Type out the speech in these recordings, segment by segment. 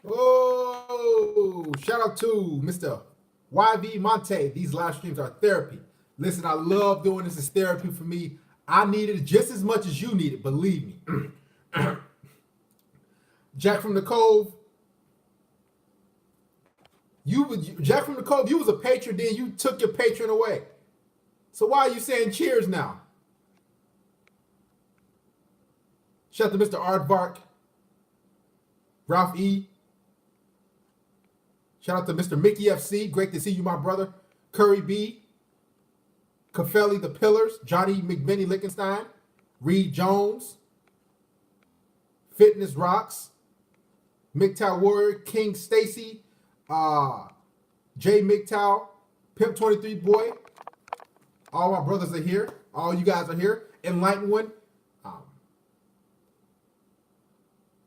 Oh, shout out to Mr. YV Monte. These live streams are therapy. Listen, I love doing this as therapy for me. I need it just as much as you need it, believe me. Jack from the Cove, Jack from the Cove, you was a patron, then you took your patron away. So why are you saying cheers now? Shout out to Mr. Aardvark, Ralph E. Shout out to Mr. Mickey FC. Great to see you, my brother. Curry B. Cafelli the Pillars. Johnny McBenny Lickenstein. Reed Jones. Fitness Rocks. MGTOW Warrior. King Stacy. Jay MGTOW. Pimp 23 Boy. All my brothers are here. All you guys are here. Enlightened One.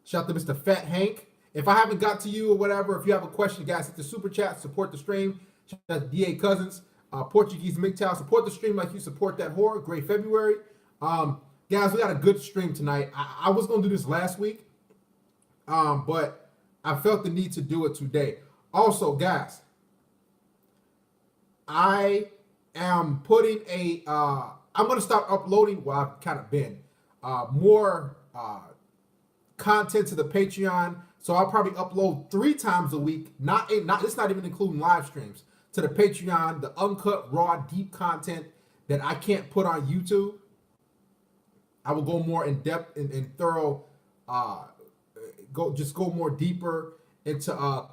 Shout out to Mr. Fat Hank. If I haven't got to you or whatever, if you have a question, guys, hit the super chat, support the stream. Shout out to DA Cousins, Portuguese MGTOW. Support the stream like you support that horror. Great February. Guys, we got a good stream tonight. I was going to do this last week, but I felt the need to do it today. Also, guys, I am putting I'm going to start uploading, well, I've kind of been, more content to the Patreon. So I'll probably upload 3 times a week. It's not even including live streams to the Patreon, the uncut, raw, deep content that I can't put on YouTube. I will go more in depth and thorough, go more deeper into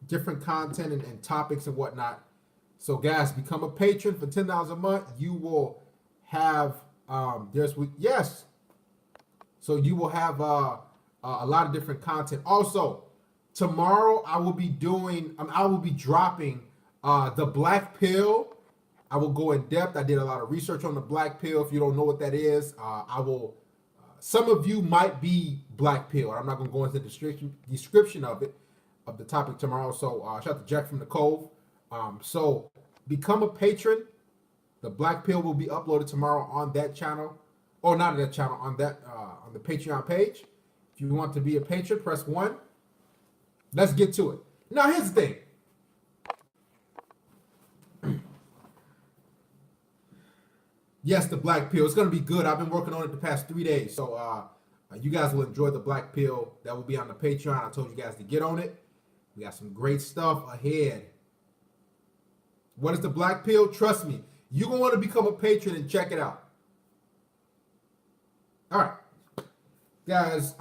different content and topics and whatnot. So guys, become a patron for $10 a month. You will have So you will have a lot of different content. Also, tomorrow I will be dropping the Black Pill. I will go in depth. I did a lot of research on the Black Pill. If you don't know what that is, I will. Some of you might be Black Pill. I'm not going to go into the description of it, of the topic tomorrow. So shout out to Jack from the Cove. So become a patron. The Black Pill will be uploaded tomorrow on that channel, or not that channel, on that on the Patreon page. If you want to be a patron, press 1. Let's get to it. Now, here's the thing. Yes, the Black Pill. It's going to be good. I've been working on it the past 3 days. So you guys will enjoy the Black Pill. That will be on the Patreon. I told you guys to get on it. We got some great stuff ahead. What is the Black Pill? Trust me. You're going to want to become a patron and check it out. All right. Guys,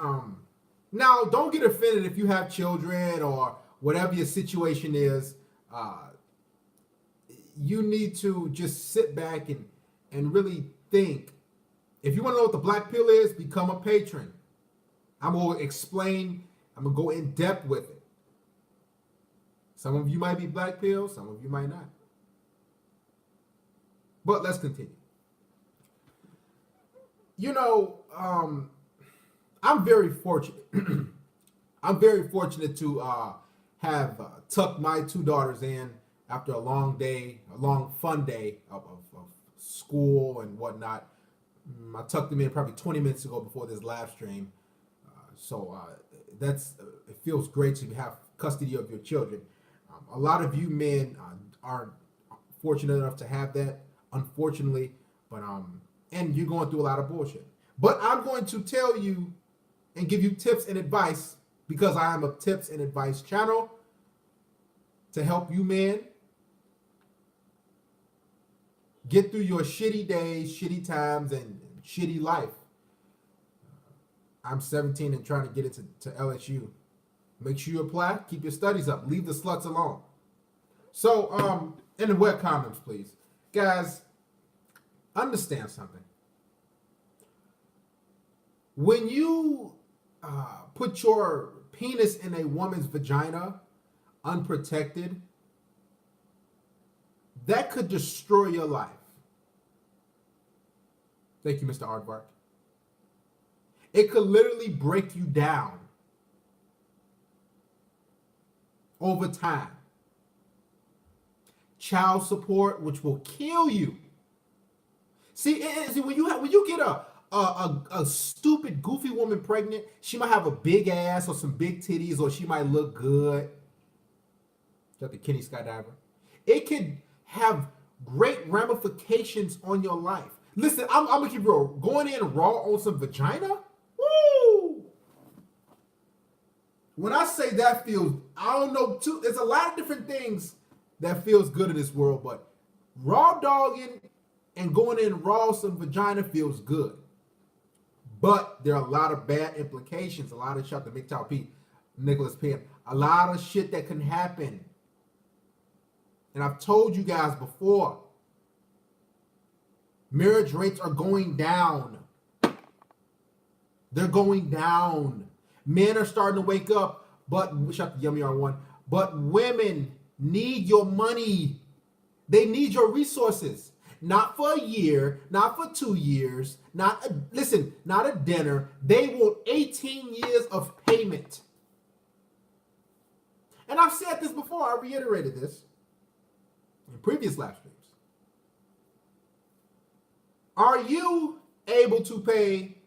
now don't get offended if you have children or whatever your situation is. You need to just sit back and really think. If you want to know what the Black Pill is, become a patron. I'm going to explain. I'm going to go in depth with it. Some of you might be Black Pill, some of you might not. But let's continue. You know, I'm very fortunate. I'm very fortunate to have tucked my 2 daughters in after a long day, a long fun day of school and whatnot. I tucked them in probably 20 minutes ago before this live stream. It feels great to have custody of your children. A lot of you men aren't fortunate enough to have that, unfortunately, but and you're going through a lot of bullshit. But I'm going to tell you and give you tips and advice, because I am a tips and advice channel, to help you men get through your shitty days, shitty times, and shitty life. I'm 17 and trying to get into LSU. Make sure you apply. Keep your studies up. Leave the sluts alone. So, and the web comments, please. Guys, understand something. When you put your penis in a woman's vagina unprotected, that could destroy your life. Thank you, Mr. Aardvark. It could literally break you down over time. Child support, which will kill you. See, when you get a stupid, goofy woman pregnant. She might have a big ass or some big titties, or she might look good. Got the Kenny Skydiver. It could have great ramifications on your life. Listen, I'm gonna keep real. Going in raw on some vagina, woo! When I say that feels, I don't know. There's a lot of different things that feels good in this world, but raw dogging and going in raw some vagina feels good. But there are a lot of bad implications. A lot of shot to MGTOW P, Nicholas Penn. A lot of shit that can happen. And I've told you guys before, marriage rates are going down. They're going down. Men are starting to wake up, but shout to Yummy R1. But women need your money. They need your resources. Not for a year, not for 2 years, not a dinner. They want 18 years of payment. And I've said this before, I reiterated this in previous live streams. Are you able to pay,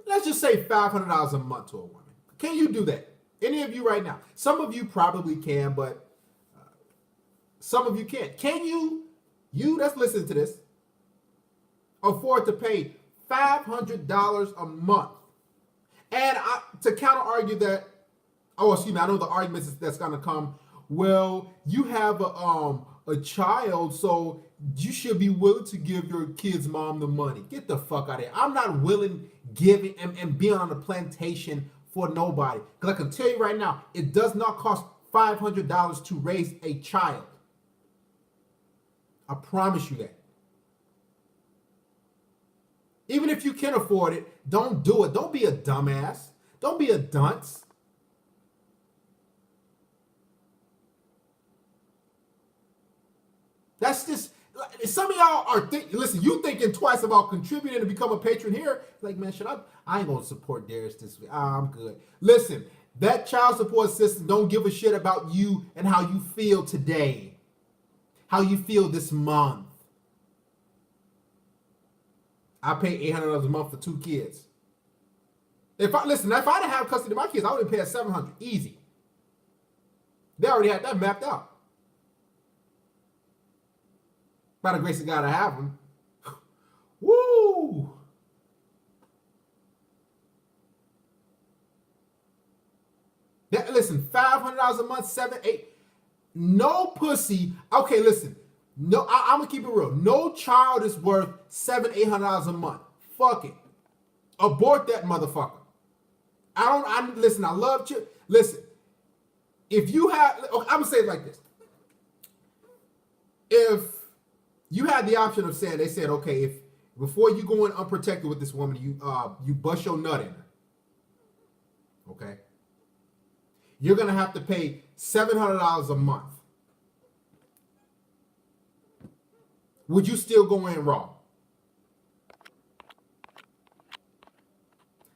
let's just say $500 a month to a woman? Can you do that? Any of you right now? Some of you probably can, but some of you can't. Can you that's listening to this, afford to pay $500 a month? And to counter argue that, I know the arguments that's gonna come. Well, you have a child, so you should be willing to give your kid's mom the money. Get the fuck out of here. I'm not willing giving and being on a plantation for nobody. Because I can tell you right now, it does not cost $500 to raise a child. I promise you that. Even if you can afford it, don't do it. Don't be a dumbass. Don't be a dunce. That's just, some of y'all are listen, you thinking twice about contributing to become a patron here. Like, man, I ain't gonna support Darius this week. I'm good. Listen, that child support system don't give a shit about you and how you feel today, how you feel this month. I pay $800 a month for 2 kids. If I didn't have custody of my kids, I would have paid $700 easy. They already had that mapped out. By the grace of God, I have them. Woo! Listen, $500 a month, 7, 8. No pussy. Okay, listen. No, I'm gonna keep it real. No child is worth $700, $800 a month. Fuck it. Abort that motherfucker. Listen, I love you. Listen, if you have, I'm gonna say it like this. If you had the option of saying, they said, okay, if before you go in unprotected with this woman, you bust your nut in her, okay, you're gonna have to pay $700 a month. Would you still go in raw?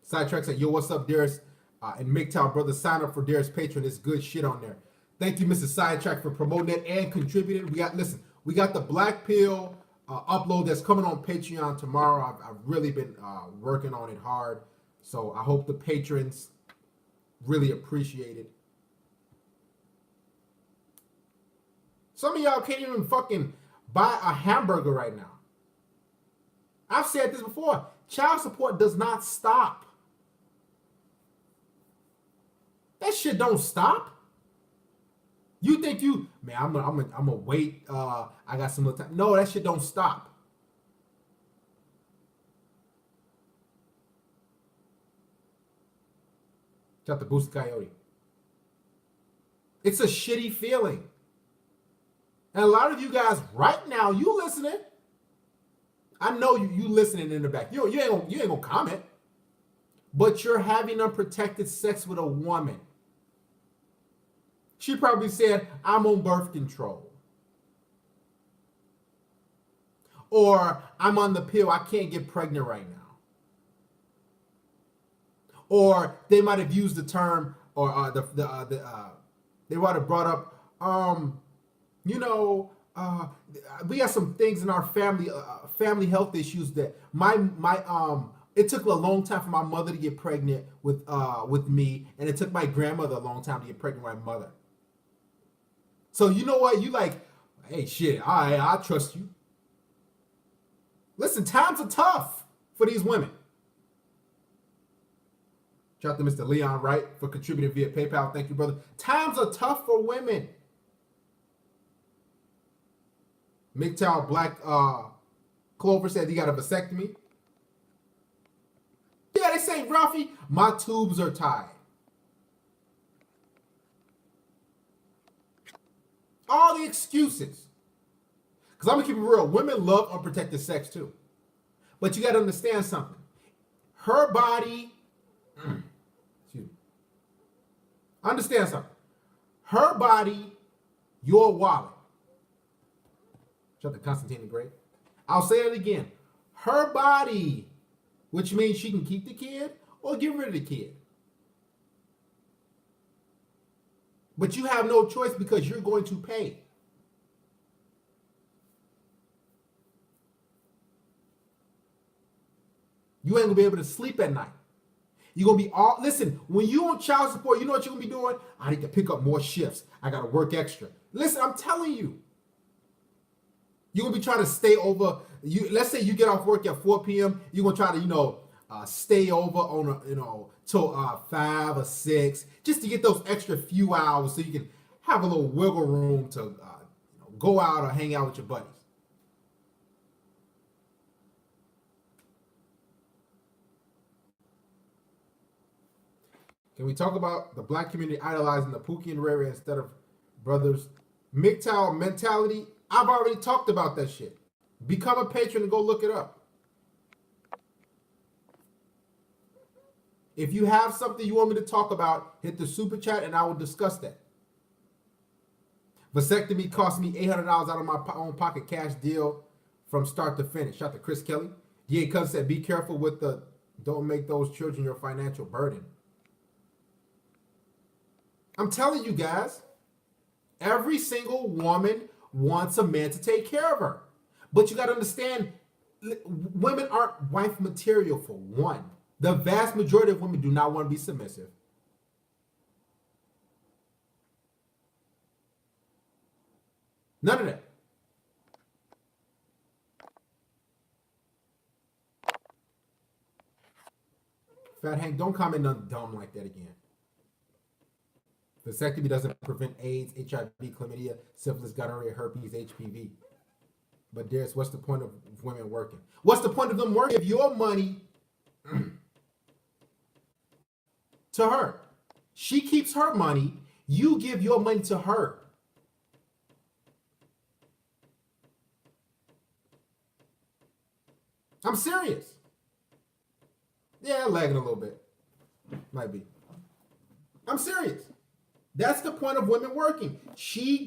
Sidetrack said, yo, what's up, Darius? And MGTOW, brother, sign up for Darius Patreon. It's good shit on there. Thank you, Mr. Sidetrack, for promoting it and contributing. We got the Black Pill upload that's coming on Patreon tomorrow. I've really been working on it hard. So I hope the patrons really appreciate it. Some of y'all can't even fucking buy a hamburger right now. I've said this before. Child support does not stop. That shit don't stop. You think man, I'm gonna wait. I got some more time. No, that shit don't stop. Shout out to Boost Coyote. It's a shitty feeling. And a lot of you guys right now, you listening. I know you listening in the back. You ain't gonna comment. But you're having unprotected sex with a woman. She probably said, I'm on birth control. Or I'm on the pill, I can't get pregnant right now. Or they might have used the term, or they might have brought up, we got some things in our family, family health issues that my it took a long time for my mother to get pregnant with me, and it took my grandmother a long time to get pregnant with my mother. So you know what? You like, hey, shit, I trust you. Listen, times are tough for these women. Shout out to Mr. Leon Wright for contributing via PayPal. Thank you, brother. Times are tough for women. MGTOW Black Clover said he got a vasectomy. Yeah, they say, Ralphie, my tubes are tied. All the excuses. Because I'm going to keep it real. Women love unprotected sex too. But you got to understand something. Her body... excuse me. Understand something. Her body, your wallet. Shut the Constantine the Great. I'll say it again. Her body, which means she can keep the kid or get rid of the kid. But you have no choice because you're going to pay. You ain't gonna be able to sleep at night. You're gonna be all, listen, when you on child support, you know what you're gonna be doing? I need to pick up more shifts. I gotta work extra. Listen, I'm telling you. You're gonna be trying to stay over. Let's say you get off work at 4 p.m. You're gonna try to, stay over on till 5 or 6, just to get those extra few hours so you can have a little wiggle room to go out or hang out with your buddies. Can we talk about the black community idolizing the Pookie and Rere instead of brothers? MGTOW mentality, I've already talked about that shit. Become a patron and go look it up. If you have something you want me to talk about, hit the super chat and I will discuss that. Vasectomy cost me $800 out of my own pocket cash deal from start to finish. Shout out to Chris Kelly. Yeah, cuz said, be careful with don't make those children your financial burden. I'm telling you guys, every single woman wants a man to take care of her. But you got to understand, women aren't wife material for one. The vast majority of women do not want to be submissive. None of that. Fat Hank, don't comment nothing dumb like that again. Vasectomy doesn't prevent AIDS, HIV, chlamydia, syphilis, gonorrhea, herpes, HPV. But Darius, what's the point of women working? What's the point of them working? Give your money to her. She keeps her money. You give your money to her. I'm serious. Yeah, lagging a little bit. Might be. I'm serious. That's the point of women working. She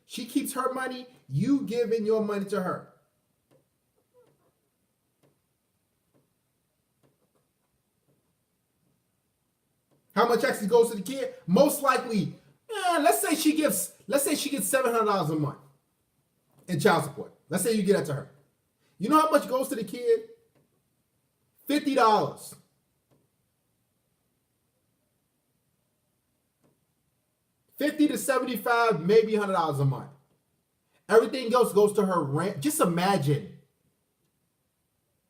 keeps her money, you giving your money to her. How much actually goes to the kid? Most likely, let's say she gets $700 a month in child support. Let's say you get that to her. You know how much goes to the kid? $50. $50 to $75, maybe $100 a month. Everything else goes to her rent. Just imagine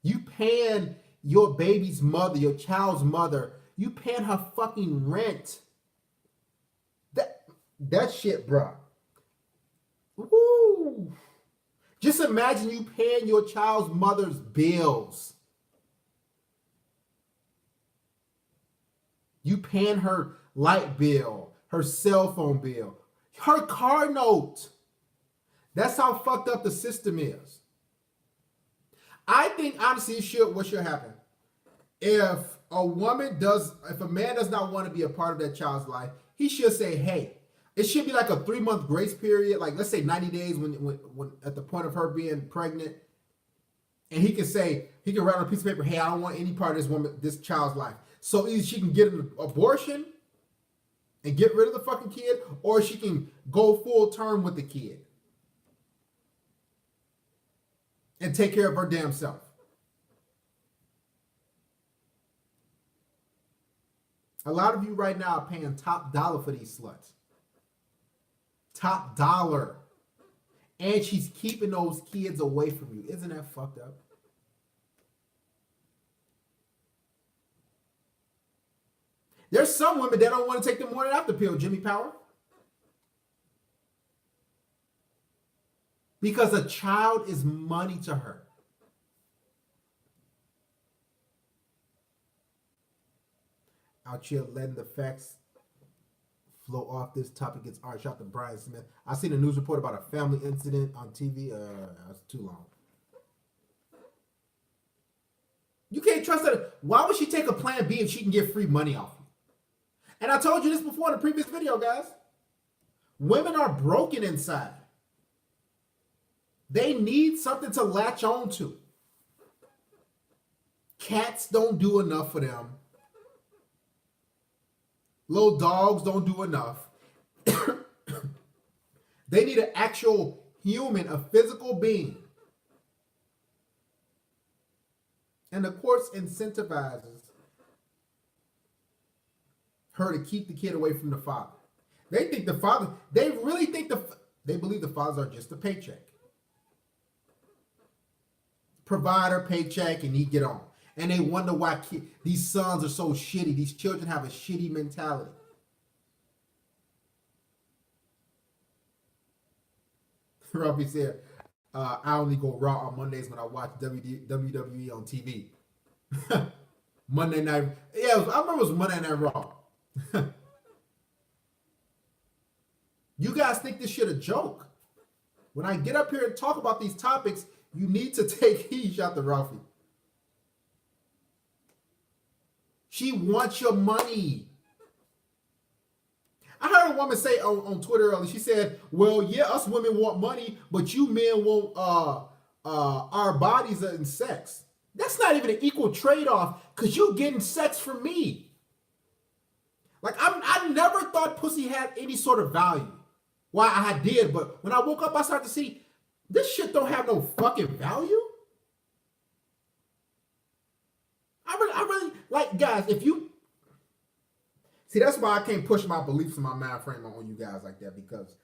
you paying your baby's mother, your child's mother, you paying her fucking rent. That shit, bro. Woo. Just imagine you paying your child's mother's bills. You paying her light bill, her cell phone bill, her car note. That's how fucked up the system is. I think honestly, what should happen? If a man does not want to be a part of that child's life, he should say, hey, it should be like a 3-month grace period. Like let's say 90 days when at the point of her being pregnant. And he can write on a piece of paper, hey, I don't want any part of this child's life. So either she can get an abortion and get rid of the fucking kid, or she can go full term with the kid. and take care of her damn self. A lot of you right now are paying top dollar for these sluts. Top dollar. And she's keeping those kids away from you. Isn't that fucked up? There's some women that don't want to take the morning after pill, Jimmy Power. Because a child is money to her. Out here letting the facts flow off this topic gets art shot to Brian Smith. I seen a news report about a family incident on TV. That's too long. You can't trust her. Why would she take a plan B if she can get free money off you? And I told you this before in a previous video, guys. Women are broken inside. They need something to latch on to. Cats don't do enough for them. Little dogs don't do enough. They need an actual human, a physical being. And the course incentivizes her to keep the kid away from the father. They think the father, they really think they believe the fathers are just a paycheck. Provider, paycheck, and he get on. And they wonder why these sons are so shitty. These children have a shitty mentality. Ruffy said, I only go raw on Mondays when I watch WWE on TV. Monday night. Yeah, I remember it was Monday Night Raw. You guys think this shit a joke. When I get up here and talk about these topics, you need to take heed, shout to Ralphie. She wants your money. I heard a woman say on Twitter earlier, she said, well, yeah, us women want money, but you men want our bodies and sex. That's not even an equal trade-off because you getting sex from me. Like, I never thought pussy had any sort of value. Well, I did, but when I woke up, I started to see this shit don't have no fucking value. I really, like, guys, if you, see, that's why I can't push my beliefs and my mind frame on you guys like that, because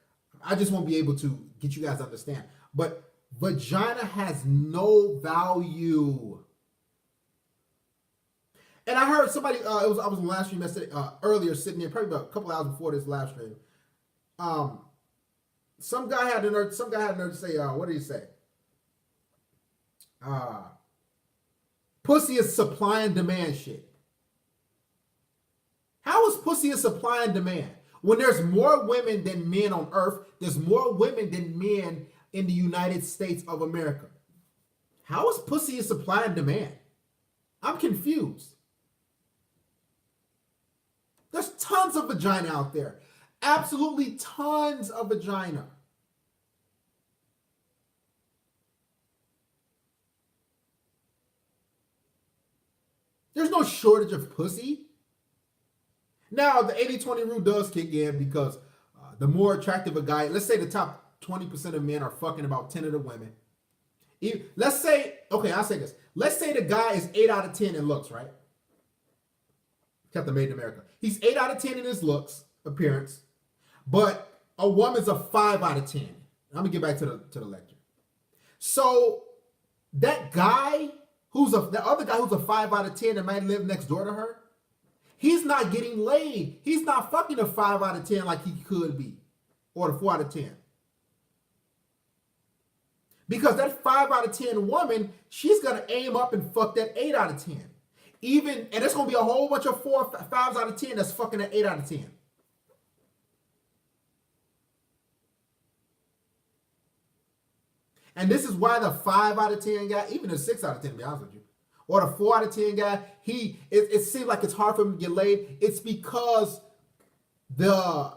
I just won't be able to get you guys to understand. But vagina has no value. And I heard somebody, I was on live stream yesterday, earlier, sitting there, probably about a couple hours before this live stream. Some guy had the nerve to say, what did he say? Pussy is supply and demand shit. How is pussy a supply and demand? When there's more women than men on earth, there's more women than men in the United States of America. How is pussy a supply and demand? I'm confused. There's tons of vagina out there. Absolutely tons of vagina. There's no shortage of pussy. Now, the 80-20 rule does kick in because the more attractive a guy, let's say the top 20% of men are fucking about 10 of the women. Let's say, okay, I'll say this. Let's say the guy is 8 out of 10 in looks, right? Captain Made in America. He's 8 out of 10 in his looks, appearance, but a woman's a 5 out of 10. I'm gonna get back to the lecture. So that guy the other guy who's a 5 out of 10 that might live next door to her, he's not getting laid. He's not fucking a 5 out of 10 like he could be, or the 4 out of 10. Because that 5 out of 10 woman, she's gonna aim up and fuck that 8 out of 10. And it's gonna be a whole bunch of 5s out of 10 that's fucking that 8 out of 10. And this is why the 5 out of 10 guy, even the 6 out of 10, to be honest with you, or the 4 out of 10 guy, it seems like it's hard for him to get laid. It's because I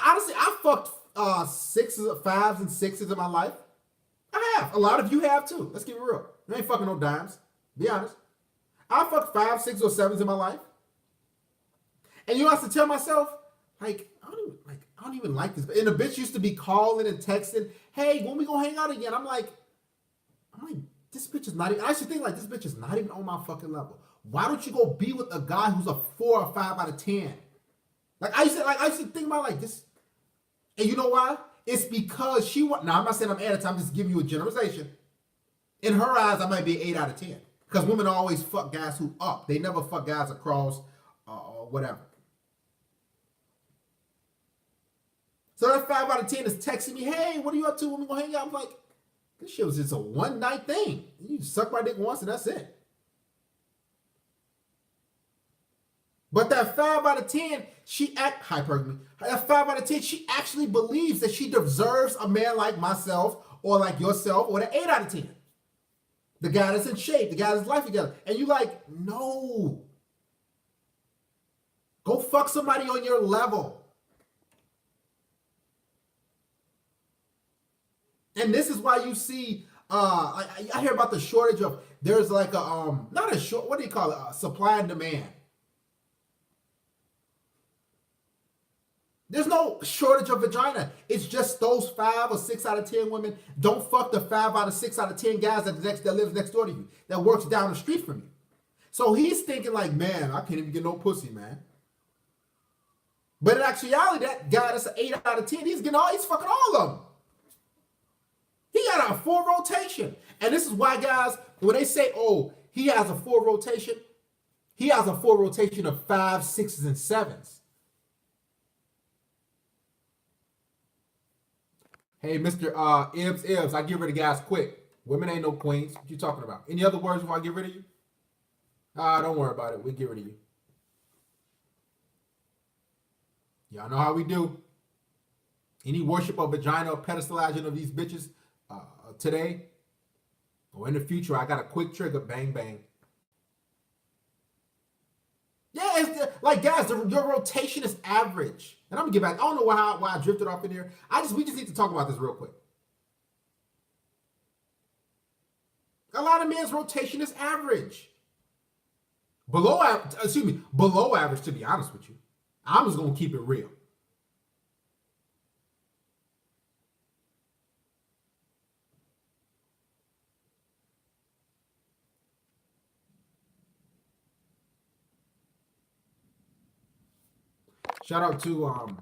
honestly, I fucked 6s, 5s, and 6s in my life. I have. A lot of you have too. Let's keep it real. You ain't fucking no dimes. Be honest. I fucked 5, 6, or 7s in my life. And you have to tell myself, like, I don't even like this. And the bitch used to be calling and texting, hey, when we gonna hang out again? I'm like, bitch is not even, I used to think like, this bitch is not even on my fucking level. Why don't you go be with a guy who's a 4 or 5 out of 10? Like I used to think about like this. And you know why? It's because she want. Now I'm not saying I'm at it. I'm just giving you a generalization. In her eyes, I might be an 8 out of 10 because women always fuck guys who up. They never fuck guys across or whatever. So that 5 out of 10 is texting me, "Hey, what are you up to? When we gonna hang out?" I'm like, this shit was just a one night thing. You suck my dick once and that's it. But that 5 out of 10, she act hypergamy. That 5 out of 10, she actually believes that she deserves a man like myself or like yourself or the 8 out of 10. The guy that's in shape, the guy that's life together. And you like, no. Go fuck somebody on your level. And this is why you see, I hear about the shortage of, there's like a, not a short, what do you call it? Supply and demand. There's no shortage of vagina. It's just those 5 or 6 out of 10 women don't fuck the 5 out of 6 out of 10 guys that lives next door to you, that works down the street from you. So he's thinking like, man, I can't even get no pussy, man. But in actuality, that guy that's an 8 out of 10, he's fucking all of them. He got a 4 rotation. And this is why guys, when they say, oh, he has a 4 rotation, he has a 4 rotation of 5, 6s, and 7s. Hey, Mr. Ibs, I get rid of guys quick. Women ain't no queens. What you talking about? Any other words before I get rid of you? Don't worry about it. We'll get rid of you. Y'all know how we do. Any worship of vagina or pedestalizing of these bitches today or in the future, I got a quick trigger. Bang, bang. Yeah, it's like, guys, your rotation is average. And I'm gonna get back. I don't know why I drifted off in here. We just need to talk about this real quick. A lot of men's rotation is average. Below average, to be honest with you. I'm just gonna keep it real. Shout out to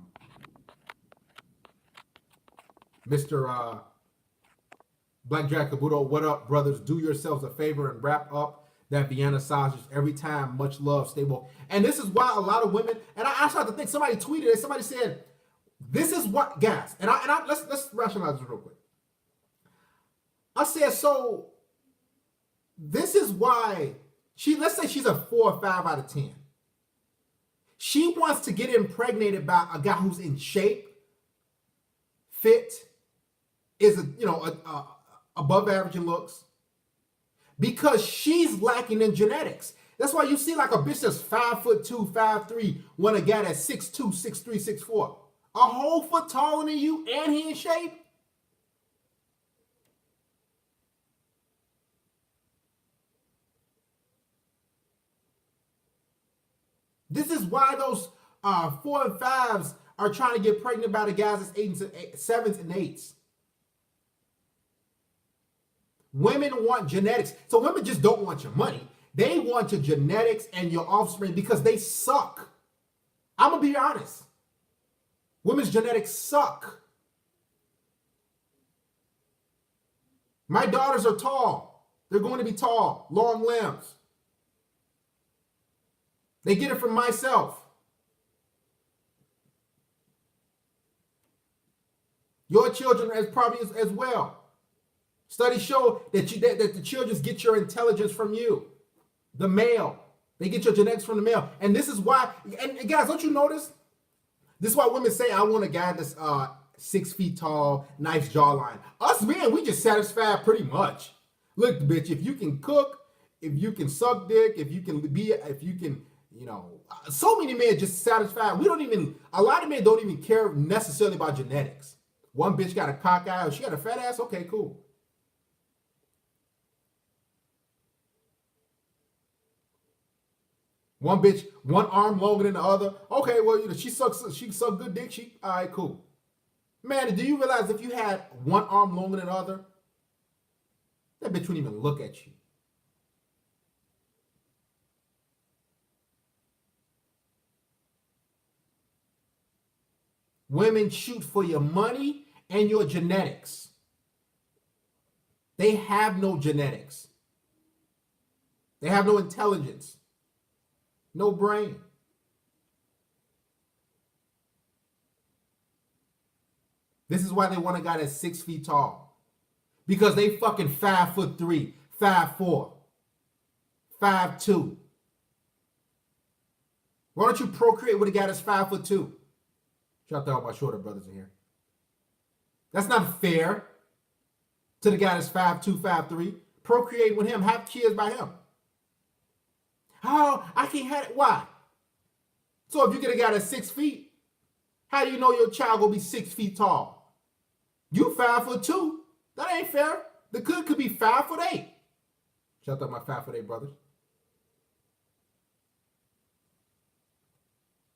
Mr. Black Jack Kabuto. What up, brothers? Do yourselves a favor and wrap up that Vienna sausage every time. Much love, stable. And this is why a lot of women, and I started to think, somebody tweeted it, somebody said, this is what, guys, and let's rationalize this real quick. I said, so this is why let's say she's a 4 or 5 out of 10. She wants to get impregnated by a guy who's in shape, fit, is above average in looks, because she's lacking in genetics. That's why you see like a bitch that's 5'2", 5'3", want a guy that's 6'2", 6'3", 6'4", a whole foot taller than you, and he in shape. This is why those 4 and 5s are trying to get pregnant by the guys that's 7s and 8s. Women want genetics. So women just don't want your money. They want your genetics and your offspring because they suck. I'm going to be honest. Women's genetics suck. My daughters are tall. They're going to be tall, long limbs. They get it from myself. Your children as well. Studies show that the children get your intelligence from you, the male. They get your genetics from the male. And this is why, and guys, don't you notice? This is why women say, I want a guy that's 6 feet tall, nice jawline. Us men, we just satisfied pretty much. Look, bitch, if you can cook, if you can suck dick, if you can, so many men just satisfied. A lot of men don't even care necessarily about genetics. One bitch got a cock eye, or she got a fat ass, okay, cool. One bitch, one arm longer than the other. Okay, well, she sucks good dick. All right, cool. Man, do you realize if you had one arm longer than the other, That bitch wouldn't even look at you. Women shoot for your money and your genetics. They have no genetics. They have no intelligence, no brain. This is why they want a guy that's 6 feet tall. Because they fucking 5'3", 5'4", 5'2". Why don't you procreate with a guy that's 5'2"? Shout out to all my shorter brothers in here. That's not fair to the guy that's 5'2", 5'3". Procreate with him. Have kids by him. Oh, I can't have it. Why? So if you get a guy that's 6 feet, how do you know your child will be 6 feet tall? You 5'2". That ain't fair. The kid could be 5'8". Shout out to my 5'8" brothers.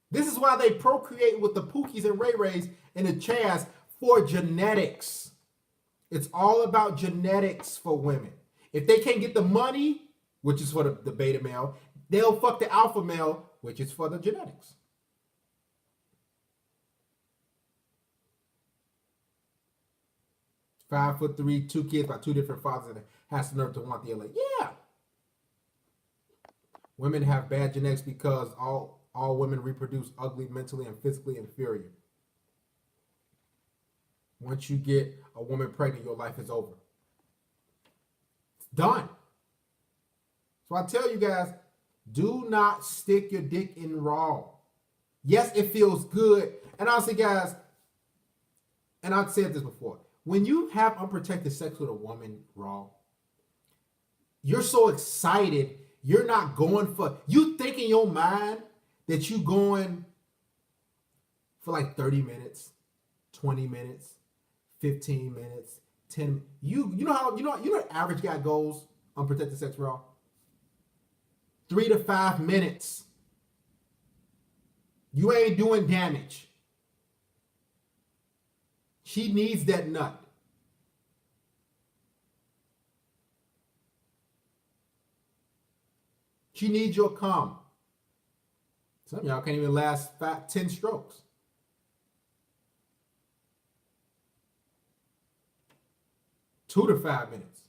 This is why they procreate with the Pookies and Ray Rays and the Chaz for genetics. It's all about genetics for women. If they can't get the money, which is for the beta male, they'll fuck the alpha male, which is for the genetics. "5'3", 2 kids by 2 different fathers, and has the nerve to want the LA. Yeah. Women have bad genetics because all women reproduce ugly, mentally, and physically inferior. Once you get a woman pregnant, your life is over. It's done. So I tell you guys, do not stick your dick in raw. Yes, it feels good. And honestly, guys, and I've said this before, when you have unprotected sex with a woman raw, you're so excited, you're not going for, you think in your mind that you going for like 30 minutes, 20 minutes, 15 minutes, 10. You know the average guy goes unprotected sex raw? 3 to 5 minutes. You ain't doing damage. She needs that nut. She needs your cum. Some of y'all can't even last 10 strokes. Two to 5 minutes.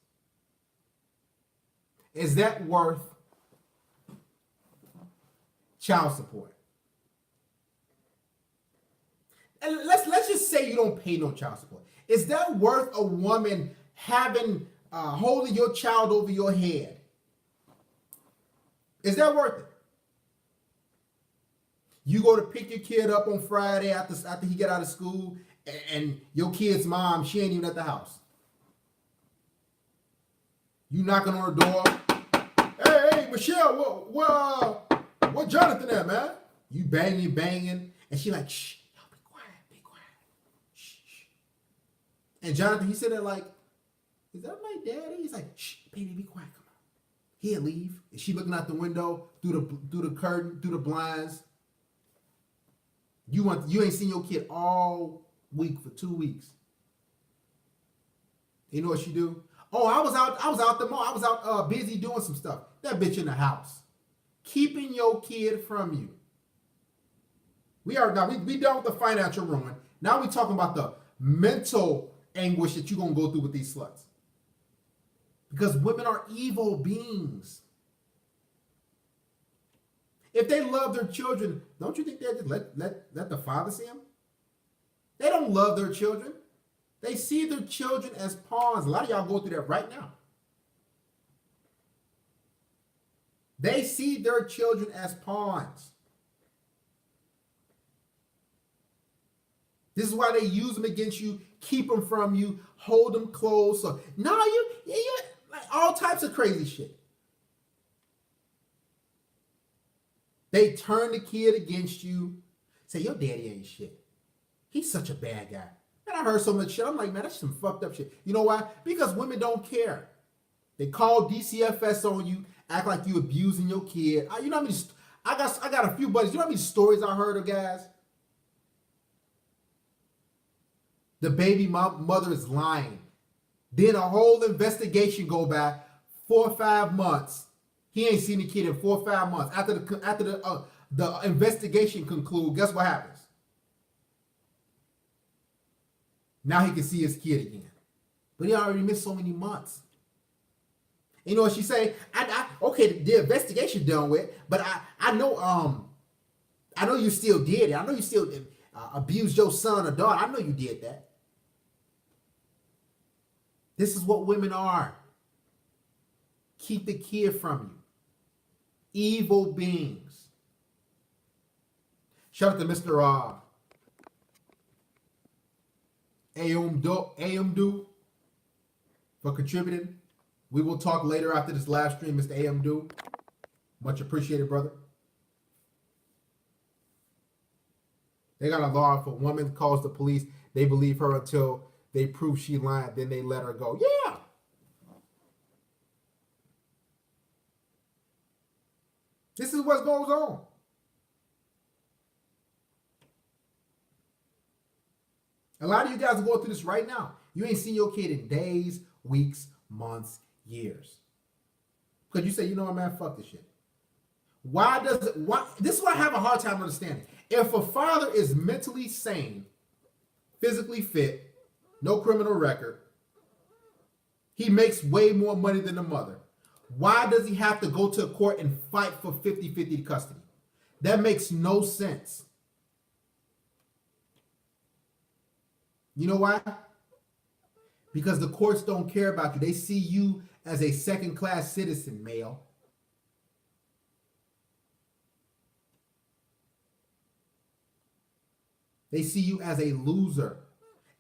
Is that worth child support? And let's just say you don't pay no child support. Is that worth a woman having holding your child over your head? Is that worth it? You go to pick your kid up on Friday after he get out of school, and your kid's mom, she ain't even at the house. You knocking on her door. Hey, Michelle, what Jonathan at, man? You banging, and she like, shh, yo, be quiet, shh. And Jonathan, he said that like, is that my daddy? He's like, shh, baby, be quiet, come on. He'll leave. And she looking out the window through the curtain, through the blinds. You ain't seen your kid all week for 2 weeks. You know what she do? Oh, I was out the mall. I was out busy doing some stuff. That bitch in the house, keeping your kid from you. We done with the financial ruin. Now we talking about the mental anguish that you're gonna go through with these sluts. Because women are evil beings. If they love their children, don't you think they'd just let the father see them? They don't love their children. They see their children as pawns. A lot of y'all go through that right now. They see their children as pawns. This is why they use them against you, keep them from you, hold them close. So, no, you like all types of crazy shit. They turn the kid against you, say, your daddy ain't shit. He's such a bad guy. And I heard so much shit. I'm like, man, that's some fucked up shit. You know why? Because women don't care. They call DCFS on you, act like you abusing your kid. You know how many? I got a few buddies. You know how many stories I heard of guys? The baby mother is lying. Then a whole investigation go by 4 or 5 months. He ain't seen the kid in 4 or 5 months. After the investigation conclude, guess what happens? Now he can see his kid again. But he already missed so many months. You know what she say? Okay, the investigation done with, but I know you still did it. I know you still abused your son or daughter. I know you did that. This is what women are. Keep the kid from you. Evil beings. Shout out to Mr. Ayumdu for contributing. We will talk later after this live stream, Mr. Ayumdu. Much appreciated, brother. They got a law. If a woman calls the police, they believe her until they prove she lied, then they let her go. Yeah. This is what goes on. A lot of you guys are going through this right now. You ain't seen your kid in days, weeks, months, years. Because you say, you know what, man, fuck this shit. Why? This is what I have a hard time understanding. If a father is mentally sane, physically fit, no criminal record, he makes way more money than the mother, why does he have to go to court and fight for 50-50 custody? That makes no sense. You know why? Because the courts don't care about you. They see you as a second-class citizen, male. They see you as a loser,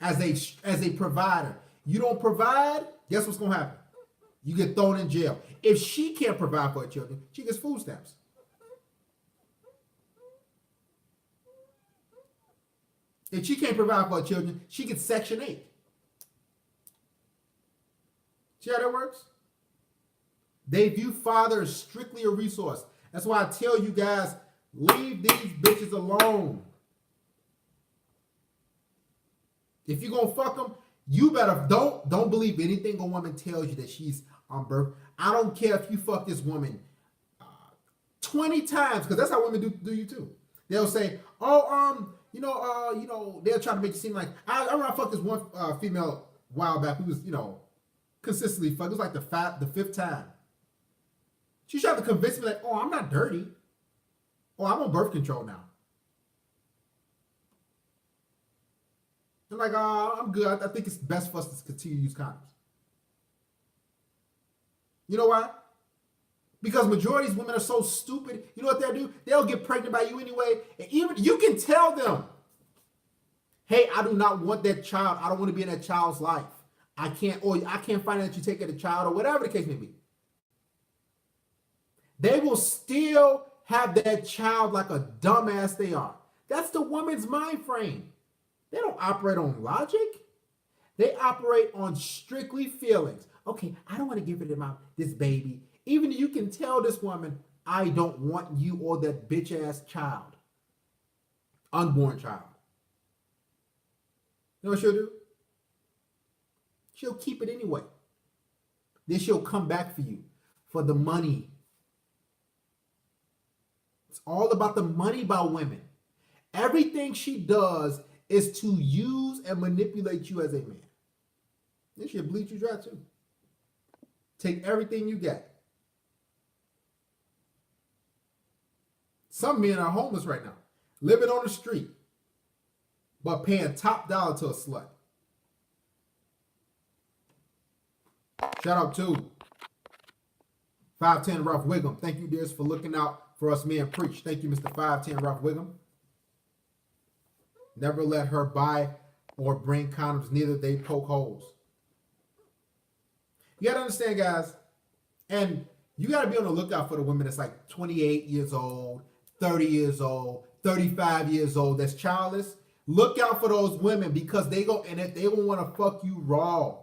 as a provider. You don't provide, guess what's going to happen? You get thrown in jail. If she can't provide for her children, she gets food stamps. If she can't provide for her children, she gets Section 8. See how that works? They view father as strictly a resource. That's why I tell you guys, leave these bitches alone. If you're going to fuck them, you better don't believe anything a woman tells you that she's on birth. I don't care if you fuck this woman 20 times, because that's how women do you too. They'll say, they'll try to make it seem like, I remember I fucked this one female a while back who was, consistently fucked. It was like the fifth time. She tried to convince me like, oh, I'm not dirty. Oh, I'm on birth control now. I'm like, I'm good. I think it's best for us to continue to use condoms. You know why? Because majority of these women are so stupid. You know what they'll do? They'll get pregnant by you anyway. And even you can tell them, hey, I do not want that child. I don't want to be in that child's life. I can't find out that you take care of the child, or whatever the case may be. They will still have that child like a dumbass they are. That's the woman's mind frame. They don't operate on logic. They operate on strictly feelings. Okay, I don't want to give it to this baby. Even you can tell this woman, I don't want you or that bitch ass child. Unborn child. You know what she'll do? She'll keep it anyway. Then she'll come back for you for the money. It's all about the money by women. Everything she does is to use and manipulate you as a man. Then she'll bleed you dry too. Take everything you got. Some men are homeless right now, living on the street, but paying top dollar to a slut. Shout out to 510 Ralph Wiggum. Thank you, Darius, for looking out for us men preach. Thank you, Mr. 510 Ralph Wiggum. Never let her buy or bring condoms, neither they poke holes. You got to understand, guys, and you got to be on the lookout for the women that's like 28 years old, 30 years old, 35 years old, that's childless. Look out for those women, because they will want to fuck you raw.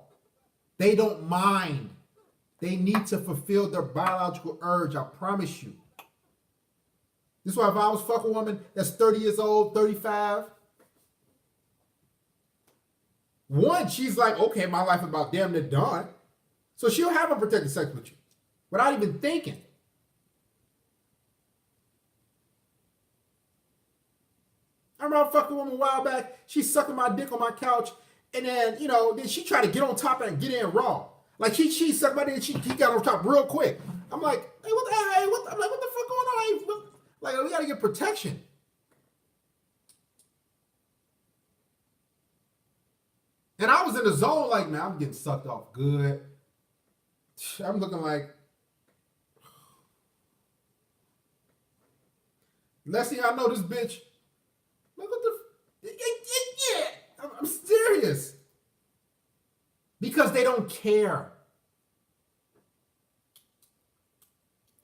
They don't mind. They need to fulfill their biological urge, I promise you. This is why if I was fucking a woman that's 30 years old, 35, One, she's like, okay, my life is about damn near done. So she'll have unprotected sex with you without even thinking. I remember a fucking woman a while back. She's sucking my dick on my couch, and then then she tried to get on top and get in raw. Like she sucked my dick, and he got on top real quick. I'm like, hey, I'm like, what the fuck going on? Hey, like, we gotta get protection. And I was in the zone, like, man, I'm getting sucked off good. I'm looking like, next thing I know, this bitch. Like, what the? Yeah, I'm serious. Because they don't care.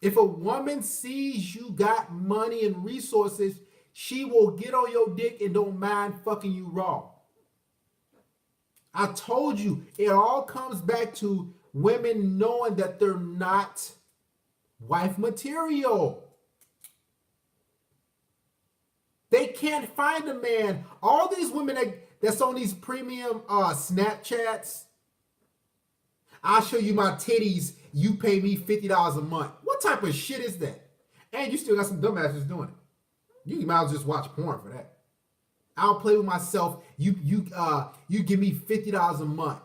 If a woman sees you got money and resources, she will get on your dick and don't mind fucking you raw. I told you, it all comes back to women knowing that they're not wife material. They can't find a man. All these women that's on these premium Snapchats, I'll show you my titties, you pay me $50 a month. What type of shit is that? And you still got some dumbasses doing it. You might as well just watch porn for that. I'll play with myself. You give me $50 a month.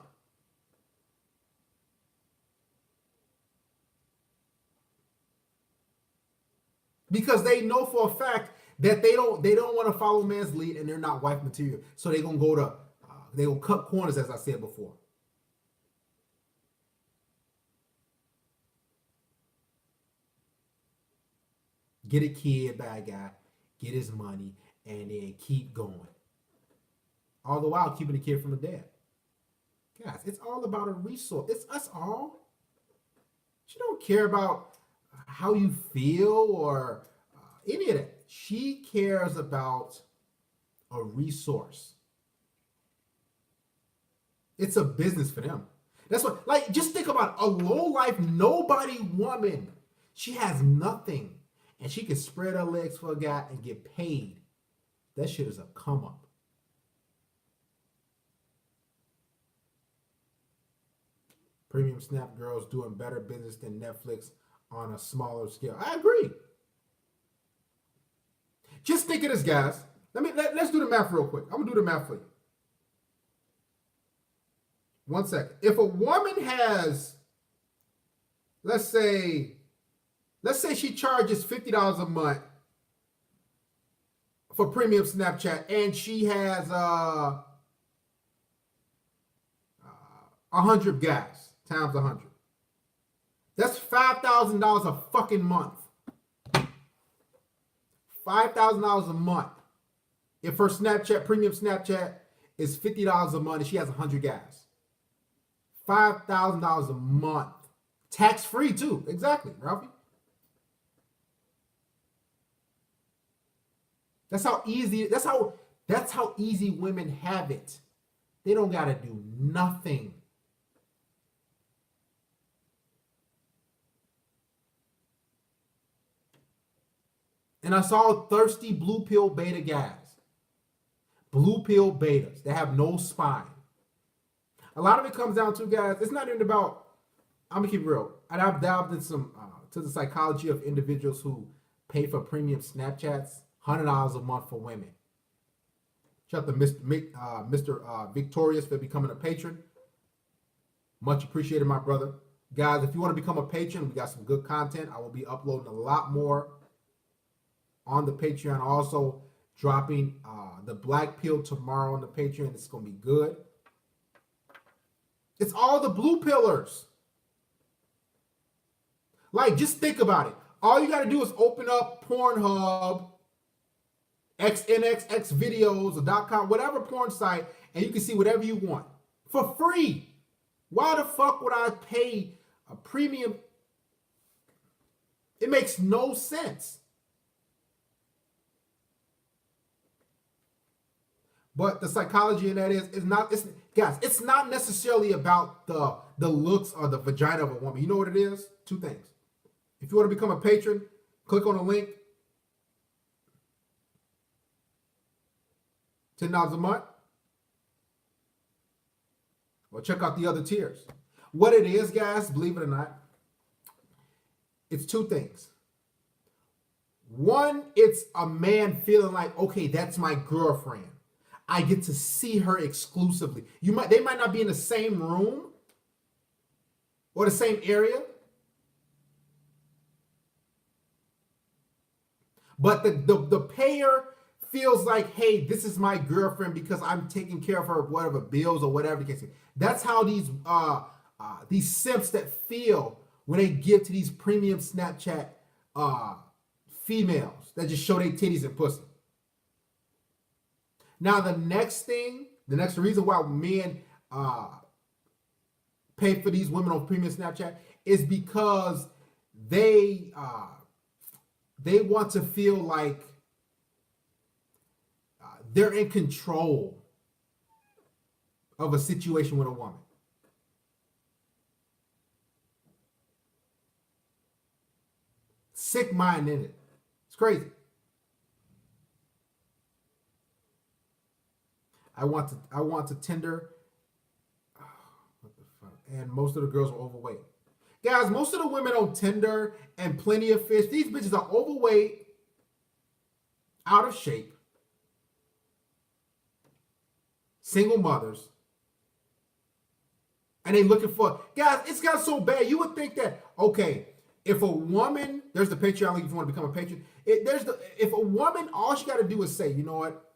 Because they know for a fact that they don't want to follow man's lead and they're not wife material. So they're gonna go to they will cut corners, as I said before. Get a kid, bad guy, get his money, and then keep going. All the while keeping the kid from the dad. Guys, it's all about a resource. It's us all. She don't care about how you feel or any of that. She cares about a resource. It's a business for them. That's what, like, just think about it. A low-life, nobody woman. She has nothing. And she can spread her legs for a guy and get paid. That shit is a come up. Premium Snap girls doing better business than Netflix on a smaller scale. I agree. Just think of this, guys. Let's do the math real quick. I'm gonna do the math for you. 1 second. If a woman has, let's say she charges $50 a month for premium Snapchat, and she has 100 guys times 100. That's $5,000 a fucking month. $5,000 a month. If her Snapchat, premium Snapchat, is $50 a month and she has 100 guys. $5,000 a month. Tax free too. Exactly, Ralphie. That's how easy women have it. They don't gotta do nothing. And I saw thirsty blue pill beta guys. Blue pill betas that have no spine. A lot of it comes down to, guys, it's not even about, I'm gonna keep it real. And I've delved in some to the psychology of individuals who pay for premium Snapchats, $100 a month for women. Shout out to Mr. Victorious for becoming a patron. Much appreciated, my brother. Guys, if you want to become a patron, we got some good content. I will be uploading a lot more on the Patreon. Also dropping the Black Pill tomorrow on the Patreon. It's going to be good. It's all the blue pillars. Like, just think about it. All you got to do is open up Pornhub, XNXX videos, or .com, whatever porn site, and you can see whatever you want for free. Why the fuck would I pay a premium? It makes no sense. But the psychology in that is not, guys, it's not necessarily about the looks or the vagina of a woman. You know what it is? Two things. If you want to become a patron, click on the link. $10 a month. Or check out the other tiers. What it is, guys, believe it or not, it's two things. One, it's a man feeling like, okay, that's my girlfriend. I get to see her exclusively. They might not be in the same room or the same area, but the payer feels like, hey, this is my girlfriend because I'm taking care of her, whatever bills or whatever the case is. That's how these simps that feel when they give to these premium Snapchat females that just show their titties and pussy. Now the next reason why men pay for these women on premium Snapchat is because they want to feel like they're in control of a situation with a woman. Sick mind in it. It's crazy. I want to Tinder. Oh, what the fuck? And most of the girls are overweight. Guys, most of the women on Tinder and Plenty of Fish, these bitches are overweight, out of shape, single mothers, and they looking for, guys, it's got so bad. You would think that, okay, if a woman, there's the Patreon link if you want to become a patron. If a woman, all she got to do is say, you know what?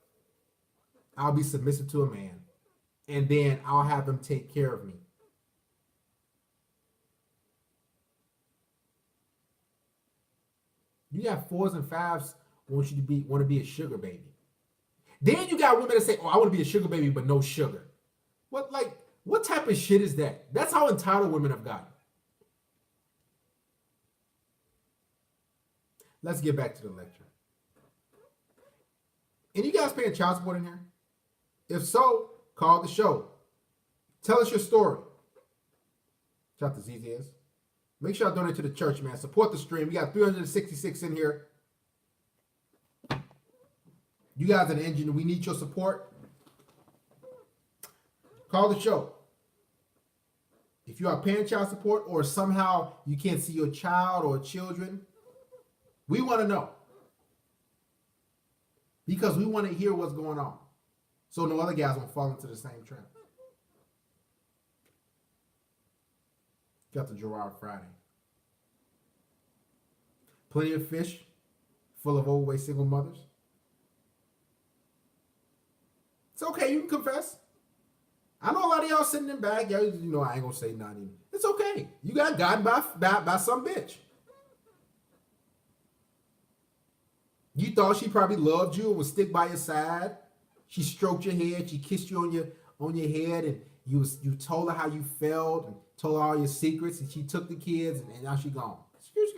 I'll be submissive to a man, and then I'll have him take care of me. You got 4s and 5s want to be a sugar baby. Then you got women that say, "Oh, I want to be a sugar baby, but no sugar." What type of shit is that? That's how entitled women have gotten. Let's get back to the lecture. And you guys paying child support in here? If so, call the show. Tell us your story. Shout out to ZZS. Make sure I donate to the church, man. Support the stream. We got 366 in here. You guys are the engine. We need your support. Call the show. If you are paying child support or somehow you can't see your child or children, we want to know. Because we want to hear what's going on. So no other guys won't fall into the same trap. Got the Gerard Friday. Plenty of Fish, full of overweight single mothers. It's okay, you can confess. I know a lot of y'all sitting in back, y'all, you know I ain't gonna say nothing. It's okay. You got gotten by some bitch. You thought she probably loved you and would stick by your side. She stroked your head, she kissed you on your head, and you told her how you felt and told her all your secrets, and she took the kids, and now she gone. Excuse.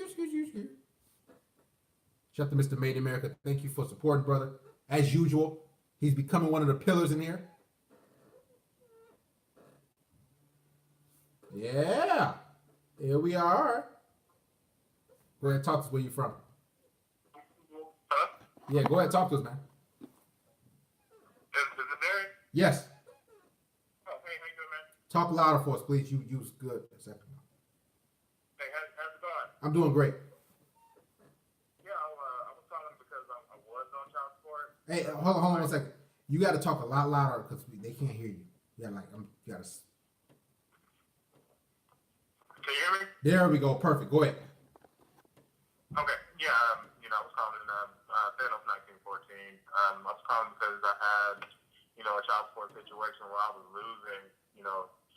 Shout out to Mr. Made in America. Thank you for supporting, brother. As usual, he's becoming one of the pillars in here. Yeah. Here we are. Go ahead and talk to us. Where you from? Yeah, go ahead and talk to us, man. Is it Darius? Yes. Oh, hey, how you doing, man? Talk louder for us, please. You was good a second ago. Hey, how's it going? I'm doing great. Yeah, I was calling because I was on child support. Hey, hold on 1 second. You got to talk a lot louder because they can't hear you. Yeah, you got to. Can you hear me? There we go. Perfect. Go ahead. Okay. Yeah. I was calling Thanos 1914. I was calling because I had, a child support situation where I was losing, $1,500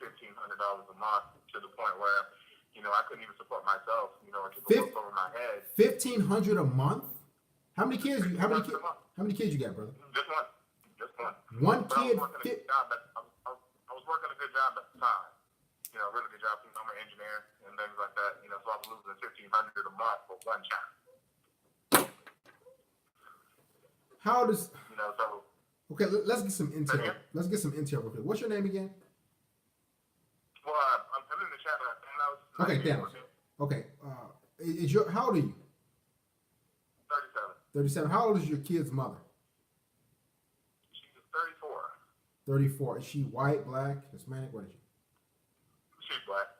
a month to the point where, I couldn't even support myself. I took a roof over my head. $1,500 a month? How many kids? How many kids you got, brother? Just one. One but kid. I was working a good job at the time. Really good job. I'm an engineer and things like that. So I was losing $1,500 a month for one child. How does? So. Okay, let's get some intel. Let's get some intel real quick. What's your name again? Well, I'm in the chat. Okay, Thanos. Okay, how old are you? 37. 37. How old is your kid's mother? She's 34. 34. Is she white, black, Hispanic? What is she? She's black.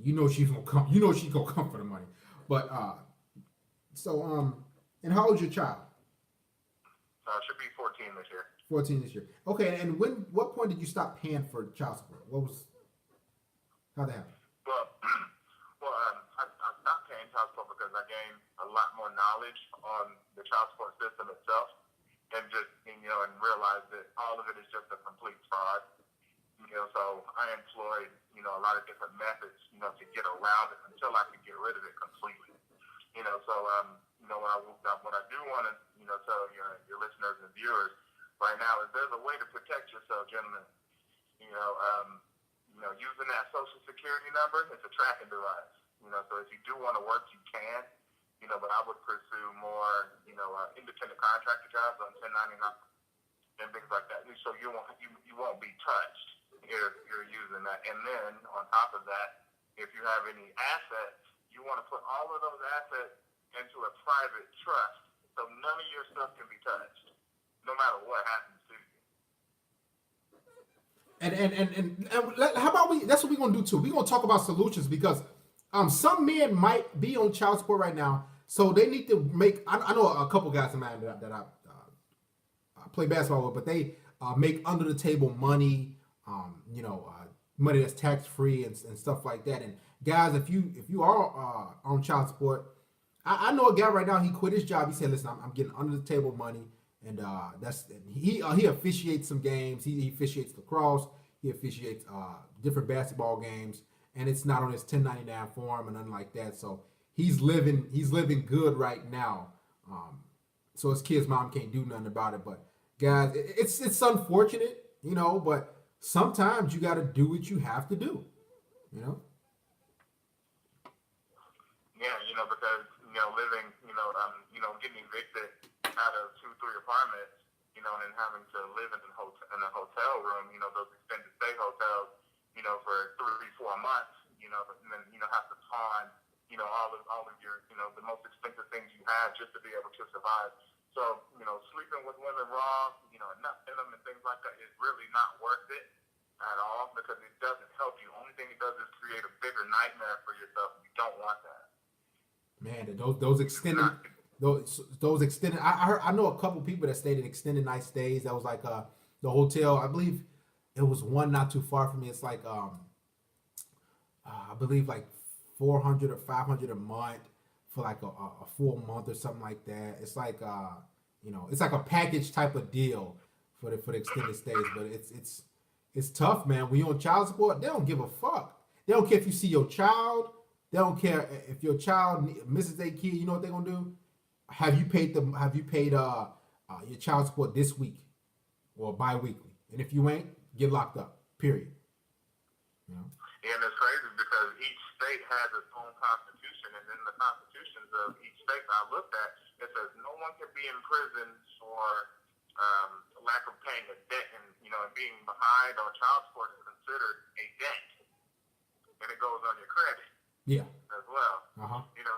You know she's gonna come. You know she's gonna come for the money. But and how old's your child? Should be 14 this year. 14 this year. Okay, and what point did you stop paying for child support? How'd that happen? I stopped paying child support because I gained a lot more knowledge on the child support system itself, and and realized that all of it is just a complete fraud. So I employed a lot of different methods to get around it until I could get rid of it completely. What I do want to tell your listeners and viewers right now is there's a way to protect yourself, gentlemen. Using that social security number, it's a tracking device. So if you do want to work, you can. But I would pursue more, independent contractor jobs on 1099 and things like that. So you won't be touched if you're using that. And then on top of that, if you have any assets, you want to put all of those assets into a private trust, so none of your stuff can be touched, no matter what happens to you. And how about that's what we're gonna do too. We're gonna talk about solutions because some men might be on child support right now, so they need to make. I know a couple guys in mind that I play basketball with, but they make under the table money, money that's tax free and stuff like that. And guys, if you are on child support, I know a guy right now. He quit his job. He said, "Listen, I'm getting under the table money." And he officiates some games. He officiates lacrosse. He officiates different basketball games, and it's not on his 1099 form and nothing like that. So he's living good right now. So his kid's mom can't do nothing about it. But guys, it's unfortunate, But sometimes you got to do what you have to do, Yeah, because living, getting evicted out of 2-3 apartments, and then having to live in a hotel room, those extended stay hotels, for 3-4 months, and then have to pawn, all of your, the most expensive things you have just to be able to survive. So, sleeping with women raw, not in them and things like that is really not worth it at all because it doesn't help you. Only thing it does is create a bigger nightmare for yourself. You don't want that. Man, those extended. Those extended. I know a couple people that stayed in extended night stays. That was like the hotel. I believe it was one not too far from me. It's like I believe like 400 or 500 a month for like a full month or something like that. It's like it's like a package type of deal for the extended stays. But it's tough, man. When you're on child support, they don't give a fuck. They don't care if you see your child. They don't care if your child misses their kid. You know what they're gonna do? Have you paid your child support this week or bi-weekly? And if you ain't, get locked up. Period. And it's crazy because each state has its own constitution, and in the constitutions of each state I looked at, it says no one can be in prison for lack of paying a debt, and being behind on child support is considered a debt, and it goes on your credit. Yeah. As well.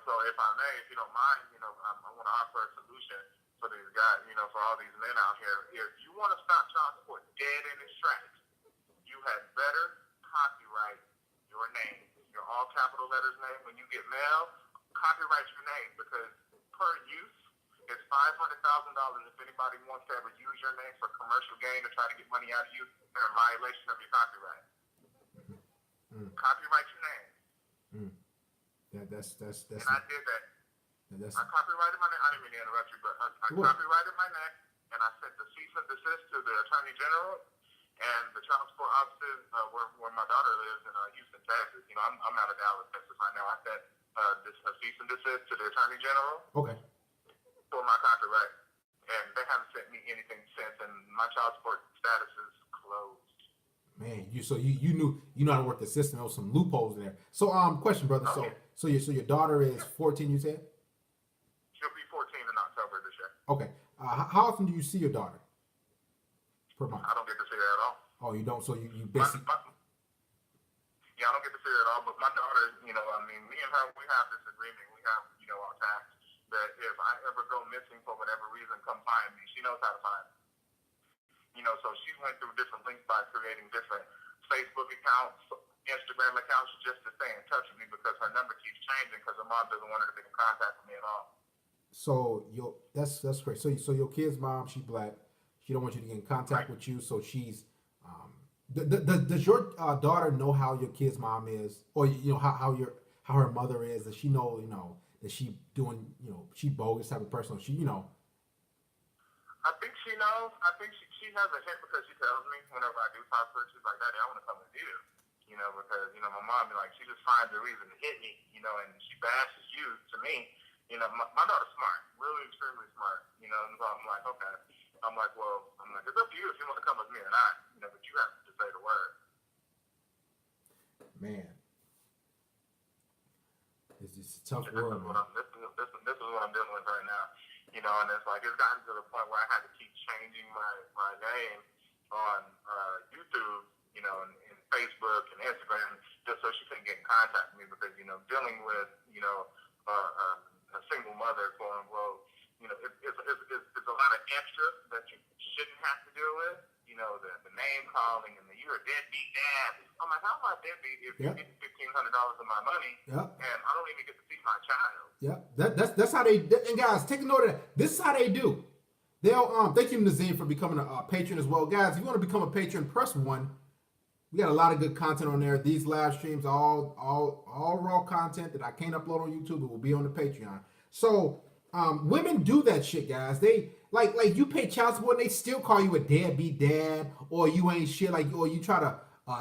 So if I may, if you don't mind, I want to offer a solution for these guys, for all these men out here. If you want to stop child support dead in its tracks, you had better copyright your name, your all capital letters name. When you get mail, copyright your name because per use, it's $500,000 if anybody wants to ever use your name for commercial gain or try to get money out of you, they're in violation of your copyright. Copyright your name. Yeah, that's. And I did that. I copyrighted my name. I didn't mean to interrupt you, but I copyrighted my name, and I sent the cease and desist to the Attorney General and the child support offices where my daughter lives in Houston, Texas. I'm out of Dallas, Texas right now. I sent a cease and desist to the Attorney General. Okay. For my copyright, and they haven't sent me anything since, and my child support status is closed. Man, you know how to work the system. There was some loopholes there. So question, brother. Okay. So your daughter is 14. You said she'll be 14 in October this year. Okay. How often do you see your daughter per month? I don't get to see her at all. Oh, you don't. So you basically. Yeah, I don't get to see her at all. But my daughter, me and her, we have this agreement. We have, our tax that if I ever go missing for whatever reason, come find me. She knows how to find me. So she went through different links by creating different Facebook accounts Instagram accounts just to stay in touch with me because her number keeps changing because her mom doesn't want her to be in contact with me at all. So that's great. So your kid's mom, she black. She don't want you to get in contact Right. with you. So she's does your daughter know how your kid's mom is, or how her mother is? Does she know that she doing she bogus type of person? Or she I think she knows. I think she has a hint because she tells me whenever I do talk to her, she's like, Daddy, I want to come with you. Because, my mom be like, she just finds a reason to hit me, and she bashes you to me. My daughter's smart, really extremely smart, and so I'm like, okay. I'm like, it's up to you if you want to come with me or not, but you have to say the word. man, it's just a tough This world, is man. this is what I'm dealing with right now. And it's like it's gotten to the point where I had to keep changing my name on YouTube, and Facebook and Instagram just so she couldn't get in contact with me because dealing with a single mother, quote unquote, it's a lot of extra that you shouldn't have to deal with. The name calling and you're a deadbeat dad. I'm like, how am I deadbeat if you're getting $1,500 of my money and I don't even get to see my child? Yeah, that's how they. And guys, take a note of that. This is how they do. They'll thank you Nazim for becoming a patron as well, guys. If you want to become a patron, press 1. We got a lot of good content on there. These live streams are all raw content that I can't upload on YouTube. It will be on the Patreon. So women do that shit, guys. They like you pay child support and they still call you a deadbeat dad, or you ain't shit, or you try to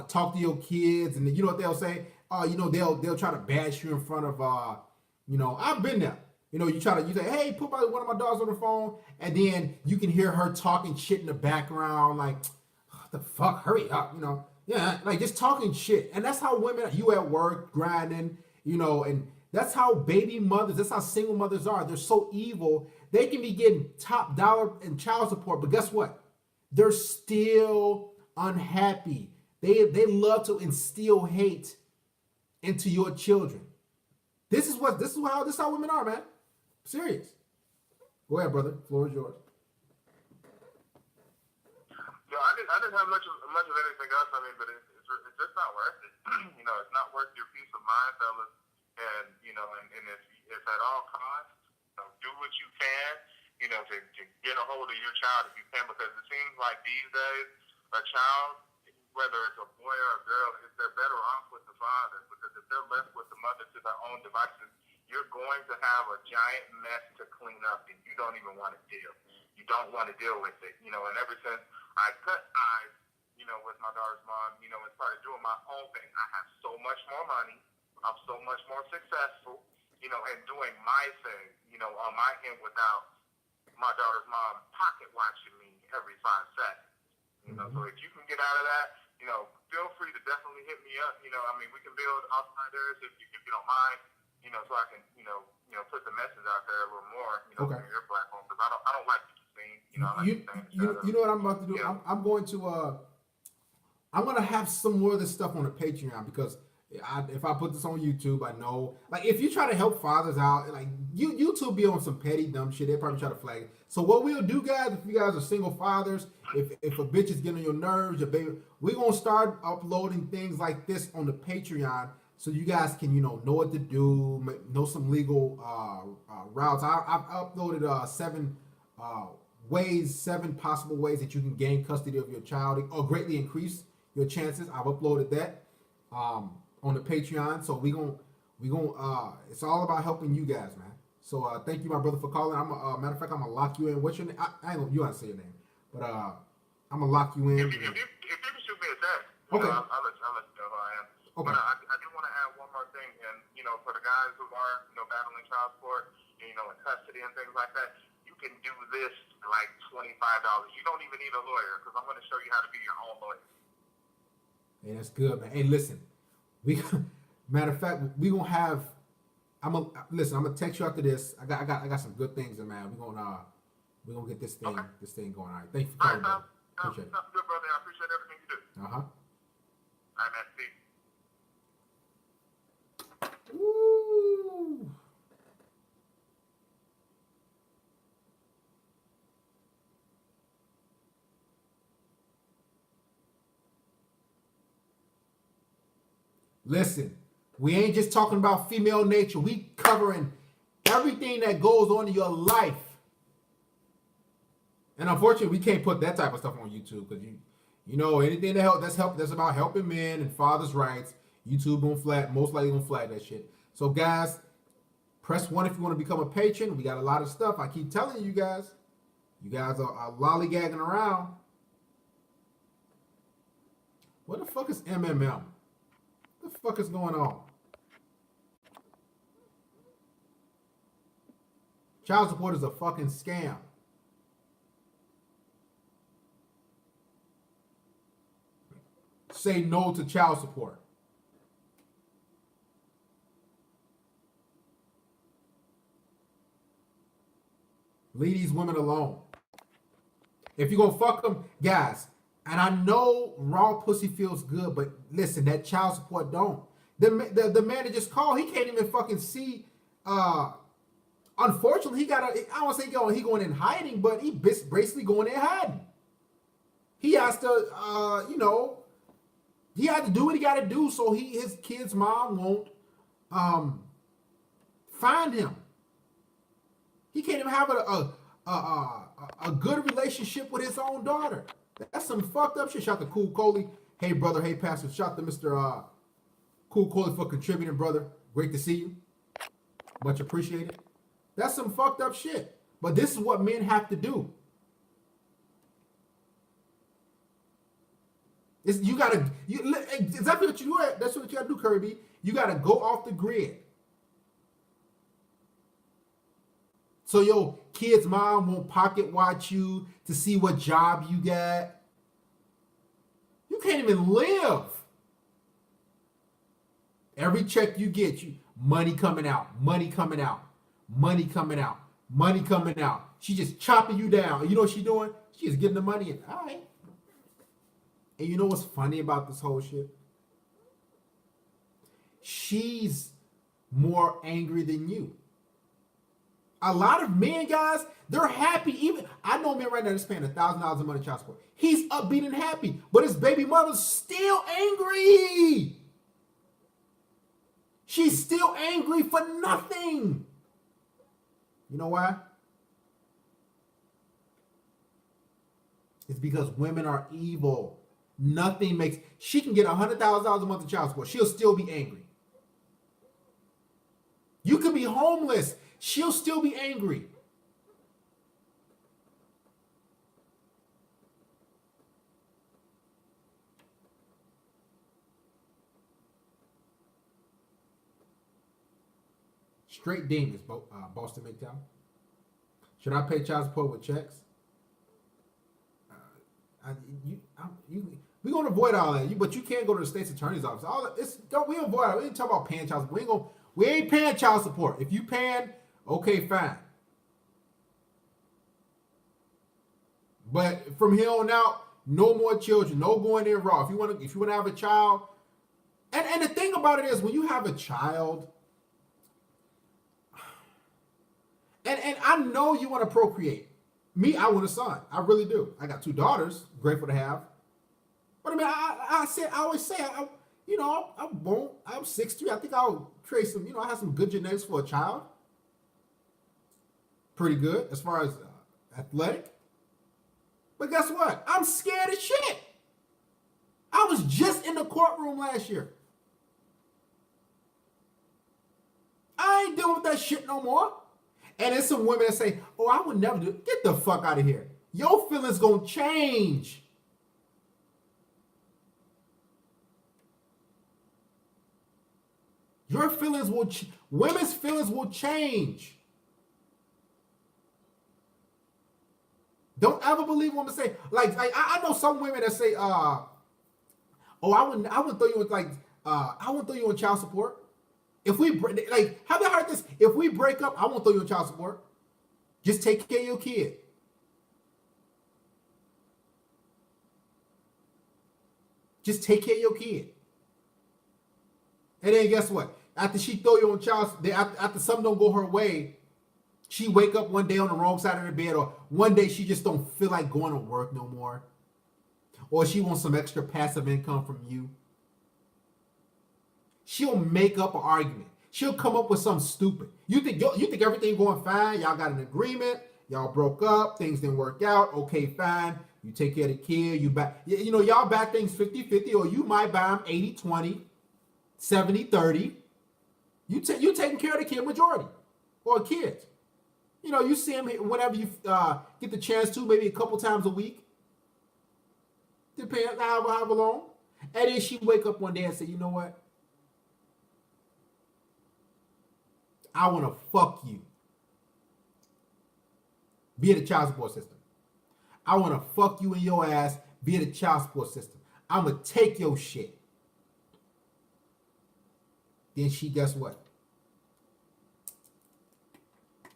talk to your kids, and you know what they'll say? They'll try to bash you in front of I've been there. You say, hey, put one of my dogs on the phone, and then you can hear her talking shit in the background, like, what the fuck, hurry up, Yeah, like just talking shit. And that's how women, you at work, grinding, and that's how baby mothers, that's how single mothers are. They're so evil. They can be getting top dollar in child support, but guess what? They're still unhappy. They love to instill hate into your children. This is how women are, man. Serious. Go ahead, brother. Floor is yours. I didn't have much of anything else. I mean, but it's just not worth it. It's not worth your peace of mind, fellas. And and if at all costs, do what you can, to get a hold of your child if you can, because it seems like these days a child, whether it's a boy or a girl, they're better off with the father, because if they're left with the mother to their own devices, you're going to have a giant mess to clean up, and you don't even want to deal. You don't want to deal with it, and ever since I cut ties, with my daughter's mom, and started doing my own thing, I have so much more money. I'm so much more successful, and doing my thing, on my end without my daughter's mom pocket watching me every 5 seconds. So if you can get out of that, feel free to definitely hit me up. I mean, we can build outside there if you don't mind, so I can, put the message out there a little more, Okay. from your platform, because I don't like to be seen. I like to stay in the shadows. You know what I'm about to do? Yeah. I'm going to have some more of this stuff on the Patreon, because if I put this on YouTube, I know, like, if you try to help fathers out, like, YouTube be on some petty dumb shit, they probably try to flag it. So what we'll do, guys, if you guys are single fathers, if a bitch is getting on your nerves, your baby, we're going to start uploading things like this on the Patreon, so you guys can, know what to do, know some legal routes. I've uploaded 7 possible ways that you can gain custody of your child or greatly increase your chances. I've uploaded that on the Patreon. So we gonna it's all about helping you guys, man. So thank you, my brother, for calling. Matter of fact, I'm gonna lock you in. What's your name? I ain't gonna, you gotta say your name, but I'm gonna lock you in. If you can shoot me a text, okay. I'll let you know who I am. Okay. But I do want to add one more thing, and for the guys who are battling child support, in custody and things like that, you can do this for like $25. You don't even need a lawyer, because I'm going to show you how to be your own lawyer. Hey, that's good, man. Hey, listen, matter of fact, we gonna have. I'm gonna text you after this. I got some good things, man. We're gonna get this thing going. All right, thank you for calling, brother. Appreciate it. Good, brother. I appreciate everything you do. All right, man. See. Woo. Listen, we ain't just talking about female nature. We covering everything that goes on in your life. And unfortunately, we can't put that type of stuff on YouTube because you know anything that's about helping men and fathers' rights. YouTube most likely gonna flag that shit. So guys, press 1 if you want to become a patron. We got a lot of stuff. I keep telling you guys. You guys are lollygagging around. What the fuck is MMM? What the fuck is going on? Child support is a fucking scam. Say no to child support. Leave these women alone. If you're gonna fuck them, guys, and I know raw pussy feels good, but listen, that child support don't. The man that just called, he can't even fucking see. Unfortunately, he got I don't say he going in hiding, but he basically going in hiding. He has to, he had to do what he got to do so his kid's mom won't find him. He can't even have a good relationship with his own daughter. That's some fucked up shit. Shout to Cool Coley. Hey, brother. Hey, Pastor. Shout to Mr. Cool Coley for contributing, brother. Great to see you. Much appreciated. That's some fucked up shit. But this is what men have to do. Exactly what you do. That's what you gotta do, Kirby. You gotta go off the grid. So your kid's mom won't pocket watch you to see what job you got. You can't even live. Every check you get, money coming out, money coming out, money coming out, money coming out. She just chopping you down. You know what she's doing? She's getting the money in. All right. And you know what's funny about this whole shit? She's more angry than you. A lot of men, guys, they're happy. Even I know men right now that's paying $1,000 a month in child support. He's upbeat and happy, but his baby mother's still angry. She's still angry for nothing. You know why? It's because women are evil. Nothing makes. She can get $100,000 a month in child support. She'll still be angry. You could be homeless. She'll still be angry. Straight demons, Boston MGTOW. Should I pay child support with checks? We're gonna avoid all that. But you can't go to the state's attorney's office. We avoid it. We ain't talk about paying child support. We ain't paying child support. If you paying, okay, fine. But from here on out, no more children. No going in raw. If you want to have a child, and the thing about it is, when you have a child, and I know you want to procreate. Me, I want a son. I really do. I got 2 daughters. Grateful to have. But I mean, I always say, I won't. I'm 6'3". I think I'll create some. I have some good genetics for a child. Pretty good as far as athletic. But guess what? I'm scared as shit. I was just in the courtroom last year. I ain't dealing with that shit no more. And there's some women that say, oh, I would never do it. Get the fuck out of here. Your feelings gonna change. Your feelings will, women's feelings will change. Don't ever believe women say, like I know some women that say, oh, I wouldn't throw you in I wouldn't throw you in child support. If we have you heard this? If we break up, I won't throw you in child support. Just take care of your kid. Just take care of your kid. And then guess what? After she throw you on after something don't go her way, she wake up one day on the wrong side of the bed, or one day she just don't feel like going to work no more. Or she wants some extra passive income from you. she'll make up an argument. She'll come up with something stupid. You think everything going fine? Y'all got an agreement. Y'all broke up. Things didn't work out. Okay, fine. You take care of the kid. You back. You know, y'all back things 50-50, or you might buy them 80-20, 70-30. You taking care of the kid majority, or kids. You know, you see them whenever you get the chance to, maybe a couple times a week. Depends however long. And then she wake up one day and say, you know what? I want to fuck you. Via the child support system. I want to fuck you in your ass via the child support system. I'm going to take your shit. Then she, guess what?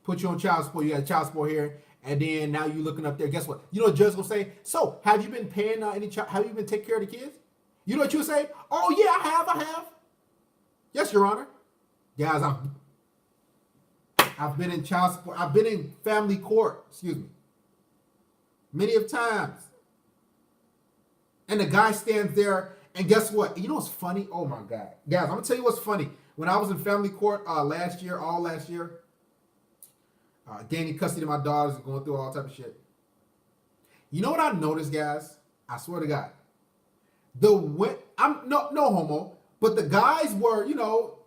Put you on child support. You got a child support here. And then now you looking up there. Guess what? You know what the judge going to say? So, have you been paying any child? Have you been taking care of the kids? You know what you would say? Oh, yeah, I have. Yes, Your Honor. Guys, I've been in child support. I've been in family court, excuse me, many of times. And the guy stands there, and guess what? You know what's funny? Oh my God. Guys, I'm going to tell you what's funny. When I was in family court all last year, gaining custody of my daughters and going through all type of shit. You know what I noticed, guys? I swear to God. I'm no homo, but the guys were, you know,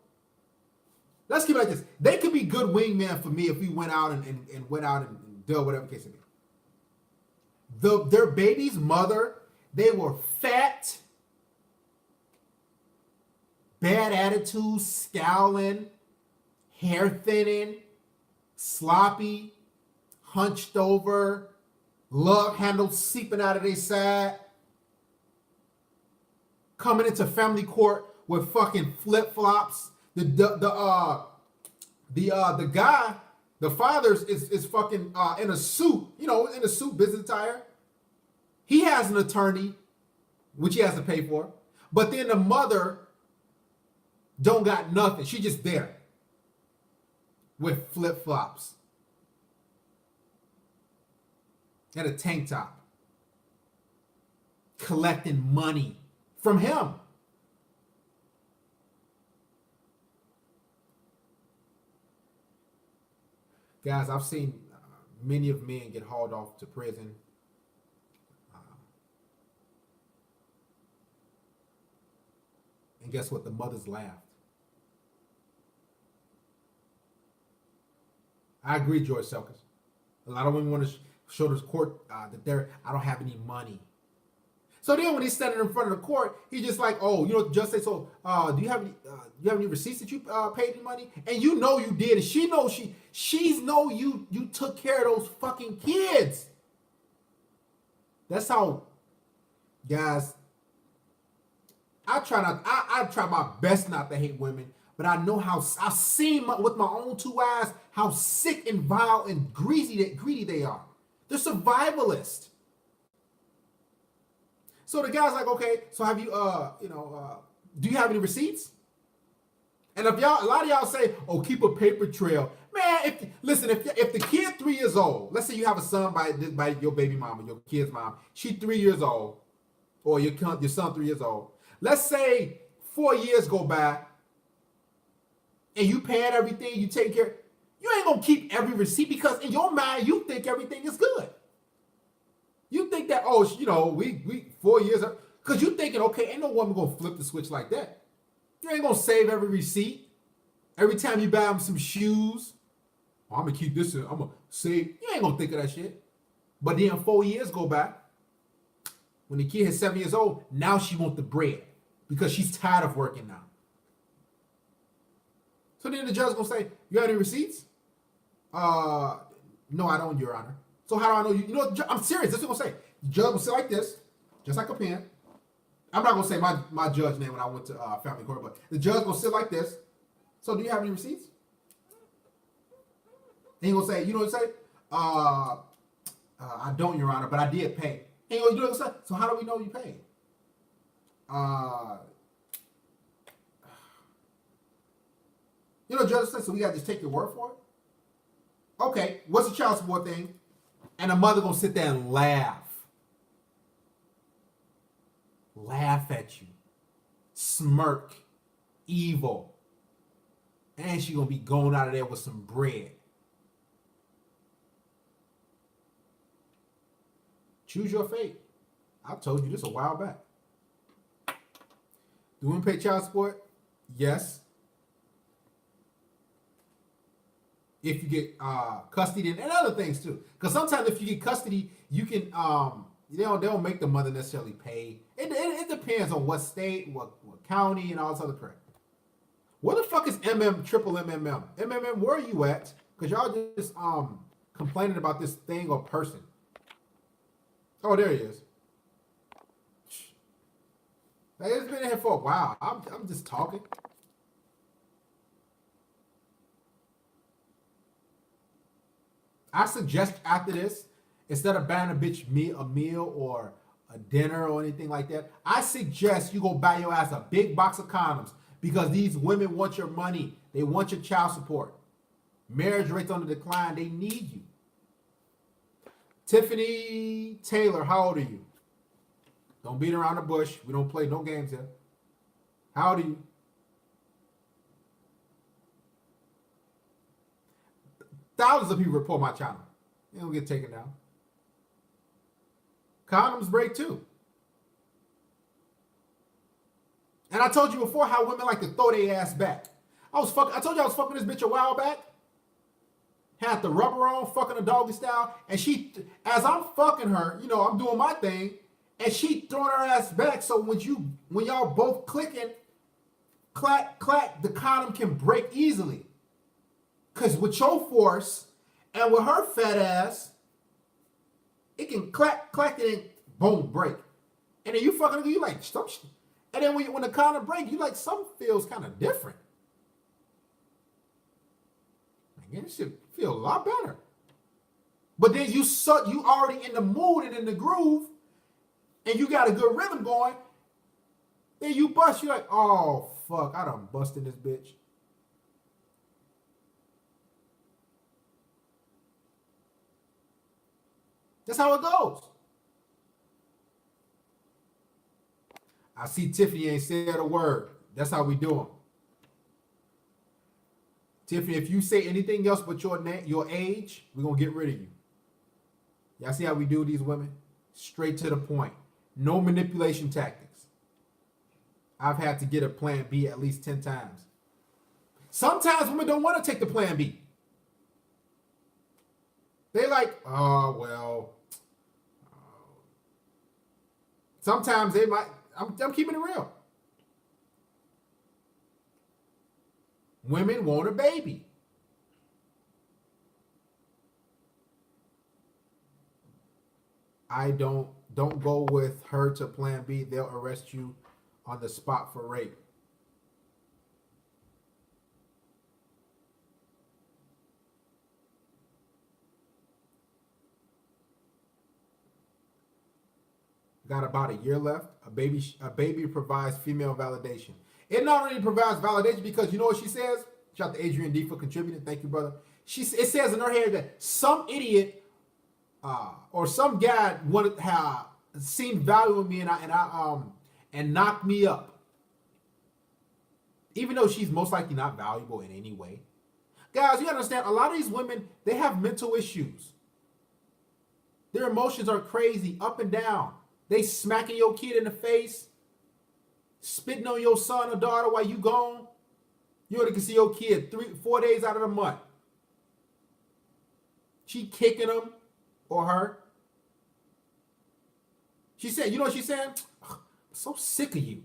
let's keep it like this. They could be good wingman for me if we went out and went out and did whatever the case may be. Their baby's mother, they were fat, bad attitude, scowling, hair thinning, sloppy, hunched over, love handles seeping out of their side, coming into family court with fucking flip-flops. The guy, the father is fucking in a suit, you know, in a suit, business attire. He has an attorney, which he has to pay for. But then the mother don't got nothing. She just there with flip-flops and a tank top, collecting money from him. Guys, I've seen many of men get hauled off to prison. And guess what? The mothers laughed. I agree, George Selkis. A lot of women want to show this court that I don't have any money. So then when he's standing in front of the court, he's just like, oh, you know, the judge say, so do you have any receipts that you paid any money? And you know you did. And she knows she's know you took care of those fucking kids. That's how, guys, I try my best not to hate women, but I know how, I've seen with my own two eyes how sick and vile and greedy they are. They're survivalists. So the guy's like, okay, so have you, do you have any receipts? And if a lot of y'all say, oh, keep a paper trail. Man, if the kid 3 years old, let's say you have a son by your baby mama, your kid's mom, she 3 years old, or your son 3 years old. Let's say 4 years go by, and you paying everything, you take care. You ain't gonna keep every receipt because in your mind you think everything is good. You think that, oh, you know, we 4 years, because you thinking, okay, ain't no woman gonna flip the switch like that. You ain't gonna save every receipt. Every time you buy them some shoes, oh, I'm gonna keep this, I'm gonna save. You ain't gonna think of that shit. But then 4 years go by. When the kid is 7 years old, now she wants the bread because she's tired of working now. So then the judge gonna say, you have any receipts? No, I don't, Your Honor. So how do I know you? You know, I'm serious. That's what I'm gonna say. The judge will say like this, just like a pen. I'm not gonna say my judge name when I went to family court, but the judge gonna sit like this. So do you have any receipts? And he gonna say, you know what he say? I don't, Your Honor, but I did pay. And he gonna do what he say. So how do we know you paid? You know, judge said, so we gotta just take your word for it. Okay, what's the child support thing? And the mother gonna sit there and laugh at you, smirk, evil. And she gonna be going out of there with some bread. Choose your fate. I told you this a while back. Do women pay child support? Yes. If you get custody and other things too. Because sometimes if you get custody, you can they don't make the mother necessarily pay. It depends on what state, what county, and all this other crap. What the fuck is triple MMM? MMM, where are you at? Because y'all just complaining about this thing or person. Oh, there he is. Hey, it's been in here for a while. I'm just talking. I suggest after this, instead of buying a bitch a meal or a dinner or anything like that, I suggest you go buy your ass a big box of condoms because these women want your money. They want your child support. Marriage rates on the decline. They need you. Tiffany Taylor, how old are you? Don't beat around the bush. We don't play no games here. How old are you? Thousands of people report my channel. They don't get taken down. Condoms break too. And I told you before how women like to throw their ass back. I told you I was fucking this bitch a while back. Had the rubber on, fucking a doggy style. And she, as I'm fucking her, I'm doing my thing. And she throwing her ass back. So when y'all both clicking, clack, clack, the condom can break easily. Because with your force and with her fat ass, it can clack, clack, and boom, break. And then you fucking, you like, stop. And then when the condom break, you like, something feels kind of different. Man, this shit feel a lot better. But then you already in the mood and in the groove, and you got a good rhythm going. Then you bust, you're like, oh, fuck, I done busted this bitch. That's how it goes. I see Tiffany ain't said a word. That's how we doing. Tiffany, if you say anything else but your age, we're going to get rid of you. Y'all see how we do these women? Straight to the point. No manipulation tactics. I've had to get a plan B at least 10 times. Sometimes women don't want to take the plan B. They like, oh, well. Sometimes they might, I'm keeping it real. Women want a baby. I don't go with her to plan B. They'll arrest you on the spot for rape. Got about a year left. A baby provides female validation. It not only provides validation because you know what she says? Shout out to Adrian D for contributing. Thank you, brother. It says in her head that some idiot or some guy seen value in me and knocked me up. Even though she's most likely not valuable in any way. Guys, you gotta understand, a lot of these women, they have mental issues. Their emotions are crazy, up and down. They smacking your kid in the face, spitting on your son or daughter while you gone. You only can see your kid 3-4 days out of the month. She kicking him or her. She said, you know what she's saying? I'm so sick of you.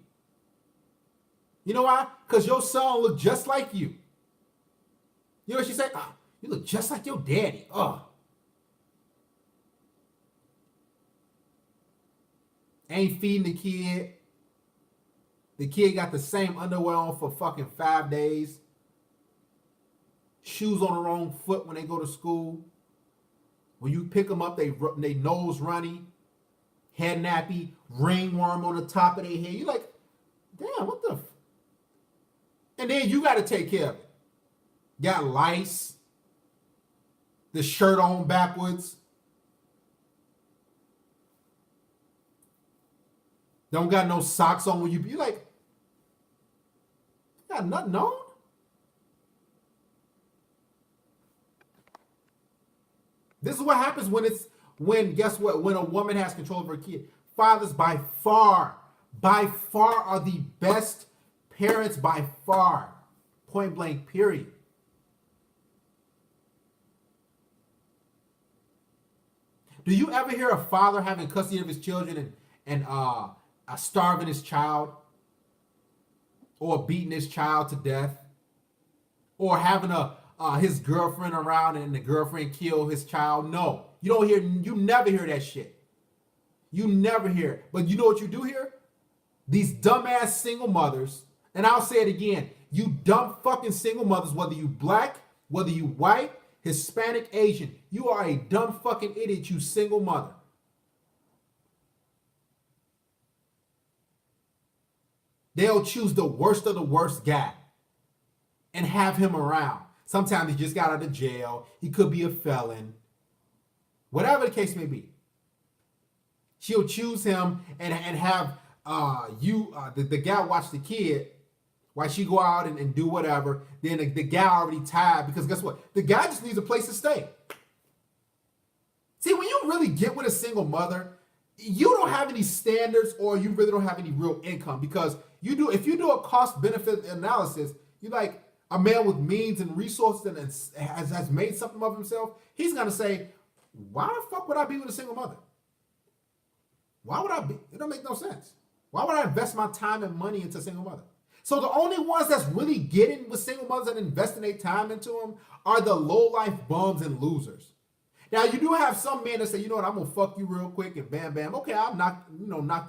You know why? Because your son look just like you. You know what she said? You look just like your daddy. Ain't feeding the kid. The kid got the same underwear on for fucking 5 days. Shoes on the wrong foot when they go to school. When you pick them up, they nose runny, head nappy, ringworm on the top of their head. You like, damn, what the? And then you got to take care of it. Got lice. The shirt on backwards. Don't got no socks on when you be like, Got nothing on. This is what happens when guess what? When a woman has control of her kid. Fathers by far are the best parents by far. Point blank, period. Do you ever hear a father having custody of his children and starving his child, or beating his child to death, or having his girlfriend around and the girlfriend kill his child? No, you never hear that shit. You never hear it. But you know what you do hear? These dumbass single mothers, and I'll say it again, you dumb fucking single mothers, whether you black, whether you white, Hispanic, Asian, you are a dumb fucking idiot, you single mother. They'll choose the worst of the worst guy and have him around. Sometimes he just got out of jail. He could be a felon. Whatever the case may be. She'll choose him and have the guy watch the kid while she go out and do whatever. Then the guy already tired, because guess what? The guy just needs a place to stay. See, when you really get with a single mother, you don't have any standards, or you really don't have any real income, because if you do a cost benefit analysis, you like a man with means and resources and has made something of himself, he's gonna say, why the fuck would I be with a single mother? Why would I be? It don't make no sense. Why would I invest my time and money into a single mother? So the only ones that's really getting with single mothers and investing their time into them are the low-life bums and losers. Now, you do have some men that say, you know what, I'm going to fuck you real quick and bam, bam. Okay, I'll knock you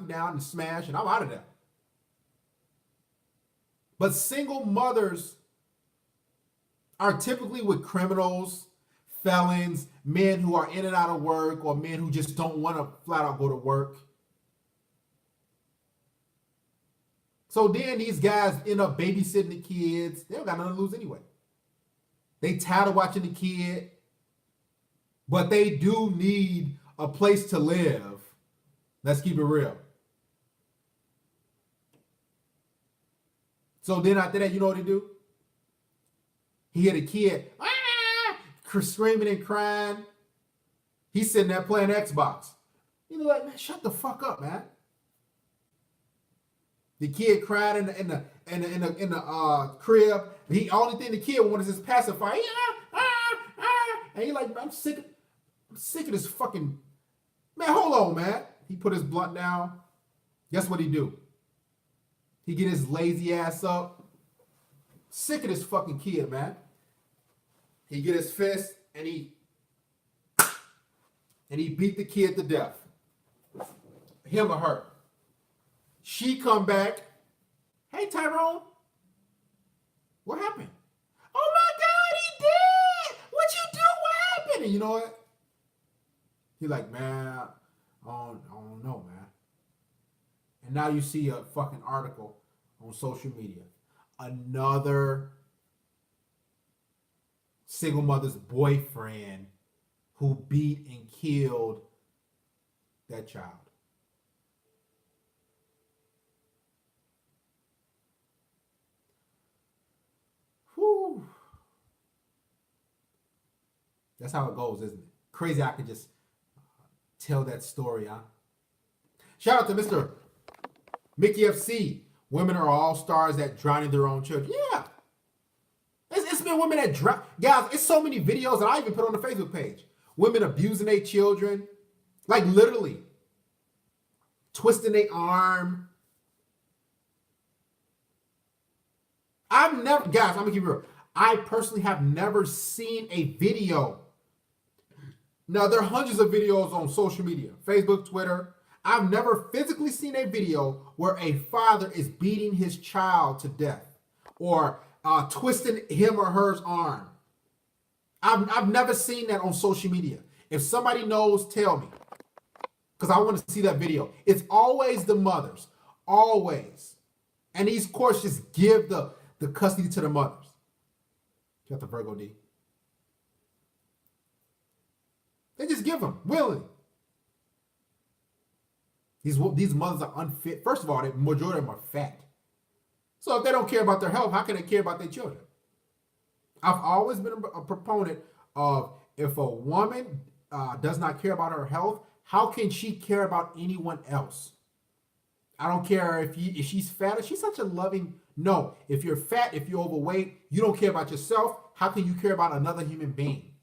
down and smash and I'm out of there. But single mothers are typically with criminals, felons, men who are in and out of work, or men who just don't want to flat out go to work. So then these guys end up babysitting the kids. They don't got nothing to lose anyway. They tired of watching the kid, but they do need a place to live. Let's keep it real. So then after that, you know what he do? He hear the kid screaming and crying. He's sitting there playing Xbox. You know, like, man, shut the fuck up, man. The kid cried in the crib. The only thing the kid wanted is his pacifier. And he like, I'm sick of this fucking, man, hold on, man. He put his blunt down. Guess what he do? He get his lazy ass up. Sick of this fucking kid, man. He get his fist and he beat the kid to death. Him or her. She come back. Hey, Tyrone. What happened? Oh my God, he did. What you do? What happened? And you know what? He like, man, I don't know, man. And now you see a fucking article on social media. Another single mother's boyfriend who beat and killed that child. Whew. That's how it goes, isn't it? Crazy I could just tell that story, huh? Shout out to Mr. Mickey FC. Women are all stars at drowning their own children. Yeah. It's been women that drown. Guys, it's so many videos that I even put on the Facebook page. Women abusing their children. Like literally. Twisting their arm. I've never, guys, I'm going to keep it real. I personally have never seen a video. Now, there are hundreds of videos on social media. Facebook, Twitter. I've never physically seen a video where a father is beating his child to death or twisting him or her arm. I've never seen that on social media. If somebody knows, tell me, because I want to see that video. It's always the mothers, always. And these courts just give the custody to the mothers. Got the Virgo D. They just give them willingly. These mothers are unfit. First of all, the majority of them are fat. So if they don't care about their health, how can they care about their children? I've always been a proponent of if a woman does not care about her health, how can she care about anyone else? I don't care if she's fat or she's such a loving. No, if you're fat, if you're overweight, you don't care about yourself. How can you care about another human being?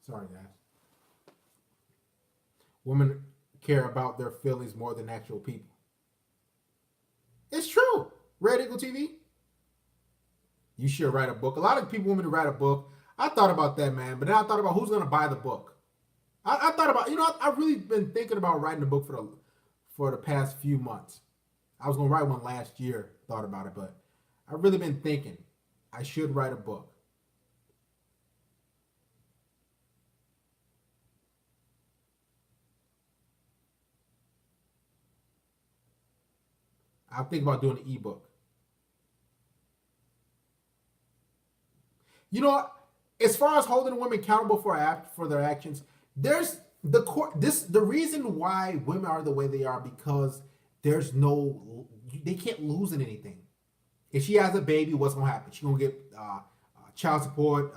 Sorry, guys. Women care about their feelings more than actual people. It's true. Red Eagle TV. You should write a book. A lot of people want me to write a book. I thought about that, man, but then I thought about who's going to buy the book. I thought about, I've really been thinking about writing a book for the past few months. I was going to write one last year, thought about it, but I've really been thinking I should write a book. I'm thinking about doing an ebook. You know what? As far as holding women accountable for their actions, there's the reason why women are the way they are because they can't lose in anything. If she has a baby, what's gonna happen? She's gonna get child support,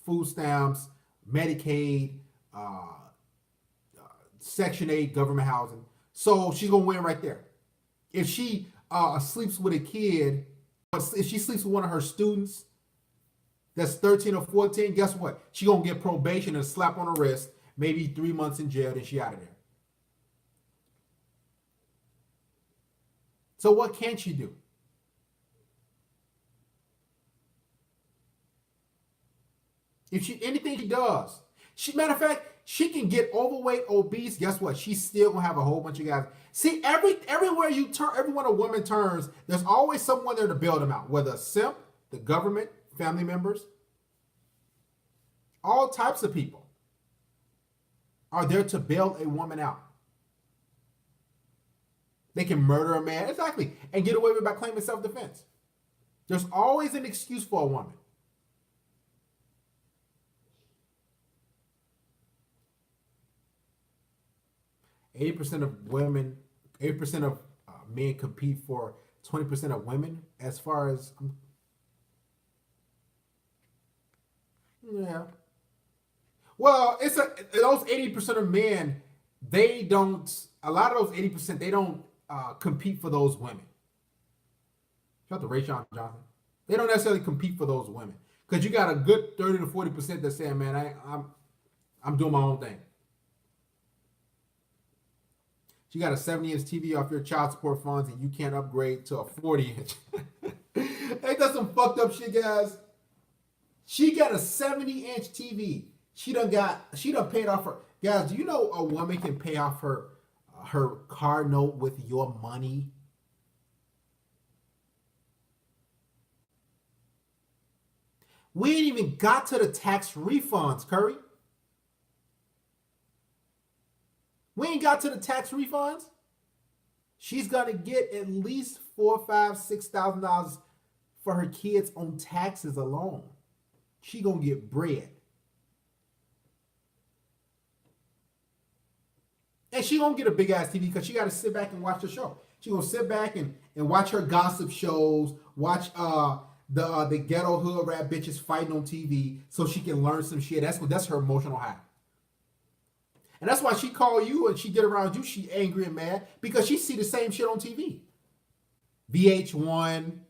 food stamps, Medicaid, Section 8 government housing. So she's gonna win right there. If she sleeps with a kid, if she sleeps with one of her students that's 13 or 14, guess what? She gonna get probation and a slap on the wrist, maybe 3 months in jail, then she out of there. So what can she do? If anything she does, matter of fact, she can get overweight, obese. Guess what? She's still gonna have a whole bunch of guys. See, everywhere you turn, everywhere a woman turns, there's always someone there to bail them out. Whether a simp, the government, family members, all types of people are there to bail a woman out. They can murder a man, exactly, and get away with it by claiming self-defense. There's always an excuse for a woman. 80% of women, 80% of men compete for 20% of women. As far as yeah, well, those 80% of men. They don't. A lot of those 80%, they don't compete for those women. Shout out to Rayshon Johnson. They don't necessarily compete for those women because you got a good 30 to 40% that's saying, "Man, I'm doing my own thing." She got a 70-inch TV off your child support funds and you can't upgrade to a 40-inch. Ain't that some fucked up shit, guys? She got a 70-inch TV. She done paid off her. Guys, do you know a woman can pay off her car note with your money? We ain't even got to the tax refunds, Curry. We ain't got to the tax refunds. She's gonna get at least $4,000, $5,000, $6,000 for her kids on taxes alone. She gonna get bread. And she gonna get a big ass TV because she gotta sit back and watch the show. She gonna sit back and watch her gossip shows, watch the ghetto hood rap bitches fighting on TV so she can learn some shit. That's her emotional high. And that's why she call you and she get around you, she angry and mad because she see the same shit on TV. VH1,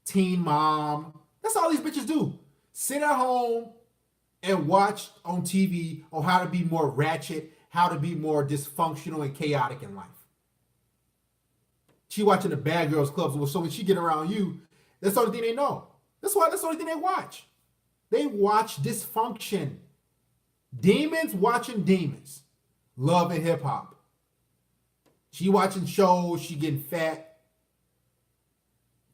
Teen Mom. That's all these bitches do. Sit at home and watch on TV on how to be more ratchet, how to be more dysfunctional and chaotic in life. She watching the Bad Girls Clubs, so when she get around you, that's the only thing they know. That's the only thing they watch. They watch dysfunction. Demons watching demons. Love and hip hop. She watching shows, she getting fat.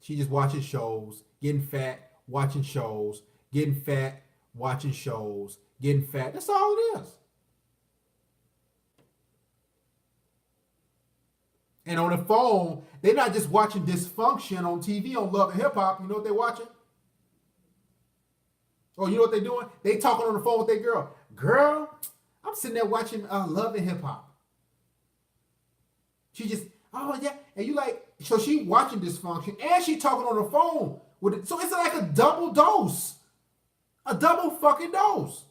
She just watching shows, getting fat, watching shows, getting fat, watching shows, getting fat. That's all it is. And on the phone, they're not just watching dysfunction on TV on Love and Hip Hop. You know what they're watching? Oh, you know what they're doing? They talking on the phone with their girl. Girl, I'm sitting there watching Love and Hip Hop. She just, oh yeah, and you like, so she watching dysfunction and she talking on the phone with it. So it's like a double dose, a double fucking dose.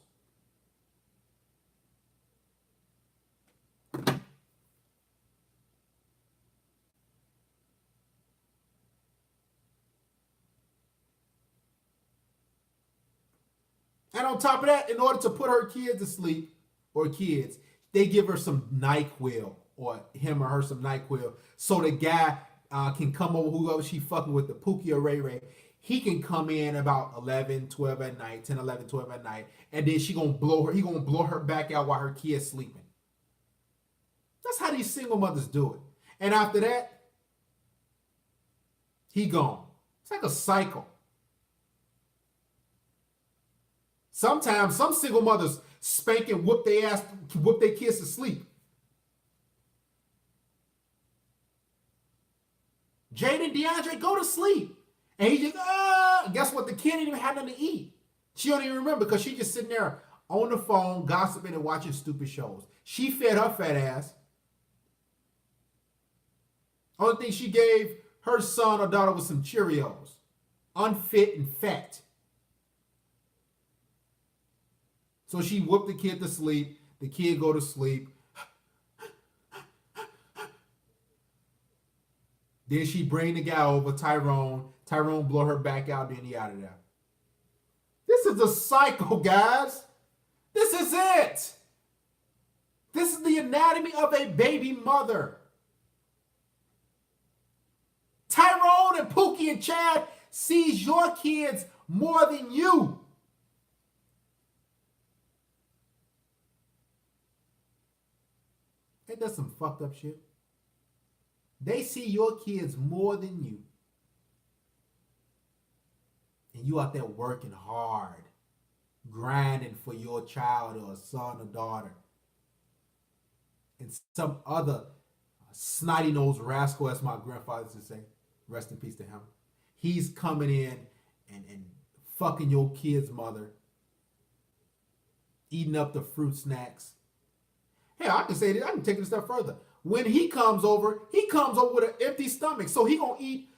And on top of that, in order to put her kids to sleep, or kids, they give her some NyQuil, or him or her some NyQuil, so the guy can come over, whoever she fucking with, the Pookie or Ray Ray, he can come in about 11, 12 at night, 10, 11, 12 at night, and then he gonna blow her back out while her kid's sleeping. That's how these single mothers do it. And after that, he gone. It's like a cycle. Sometimes some single mothers spank and whoop their ass, whoop their kids to sleep. Jade and DeAndre go to sleep. And he just, guess what? The kid didn't even have nothing to eat. She don't even remember because she just sitting there on the phone, gossiping and watching stupid shows. She fed her fat ass. Only thing she gave her son or daughter was some Cheerios. Unfit and fat. So she whooped the kid to sleep. The kid go to sleep. Then she bring the guy over, Tyrone. Tyrone blow her back out, then he out of there. This is a cycle, guys. This is it. This is the anatomy of a baby mother. Tyrone and Pookie and Chad sees your kids more than you. Ain't that some fucked up shit? They see your kids more than you. And you out there working hard, grinding for your child or son or daughter. And some other snotty-nosed rascal, as my grandfather used to say, rest in peace to him, he's coming in and fucking your kid's mother, eating up the fruit snacks. Hell, I can say this, I can take it a step further. When he comes over with an empty stomach. So he gonna eat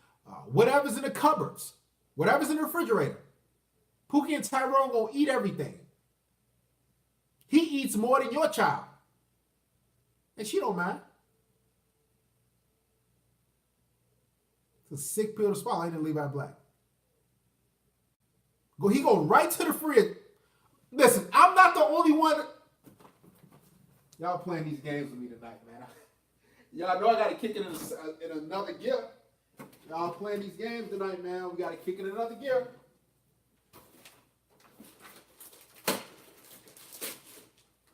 whatever's in the cupboards, whatever's in the refrigerator. Pookie and Tyrone gonna eat everything. He eats more than your child. And she don't mind. It's a sick pill to swallow. I didn't leave out black. He go right to the fridge. Listen, I'm not the only one. Y'all playing these games with me tonight, man. Y'all know I got to kick it in another gear. Y'all playing these games tonight, man. We got to kick it in another gear.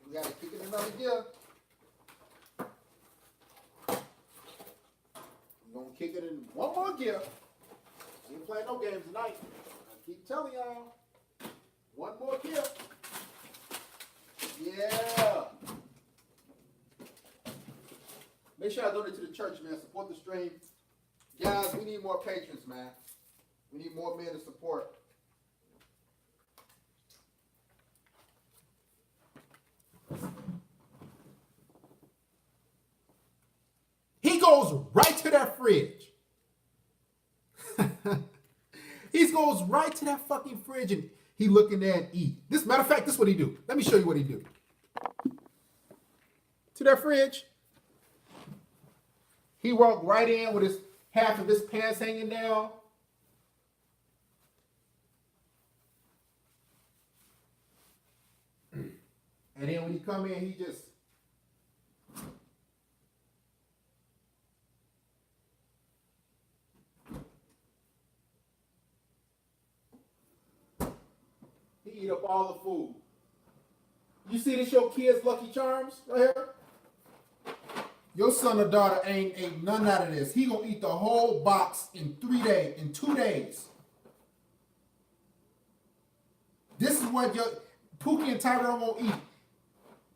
We got to kick it in another gear. We're going to kick it in one more gear. We ain't playing no games tonight. I keep telling y'all. One more gear. Yeah. Make sure I donate to the church, man. Support the stream. Guys, we need more patrons, man. We need more men to support. He goes right to that fridge. He goes right to that fucking fridge and he looking there and eat. This matter of fact, this is what he do. Let me show you what he do. To that fridge. He walked right in with his half of his pants hanging down. And then when he come in, he just eat up all the food. You see this your kids' Lucky Charms right here? Your son or daughter ain't ate none out of this. He gonna eat the whole box in 3 days, in 2 days. This is what your Pookie and Tyrone gonna eat.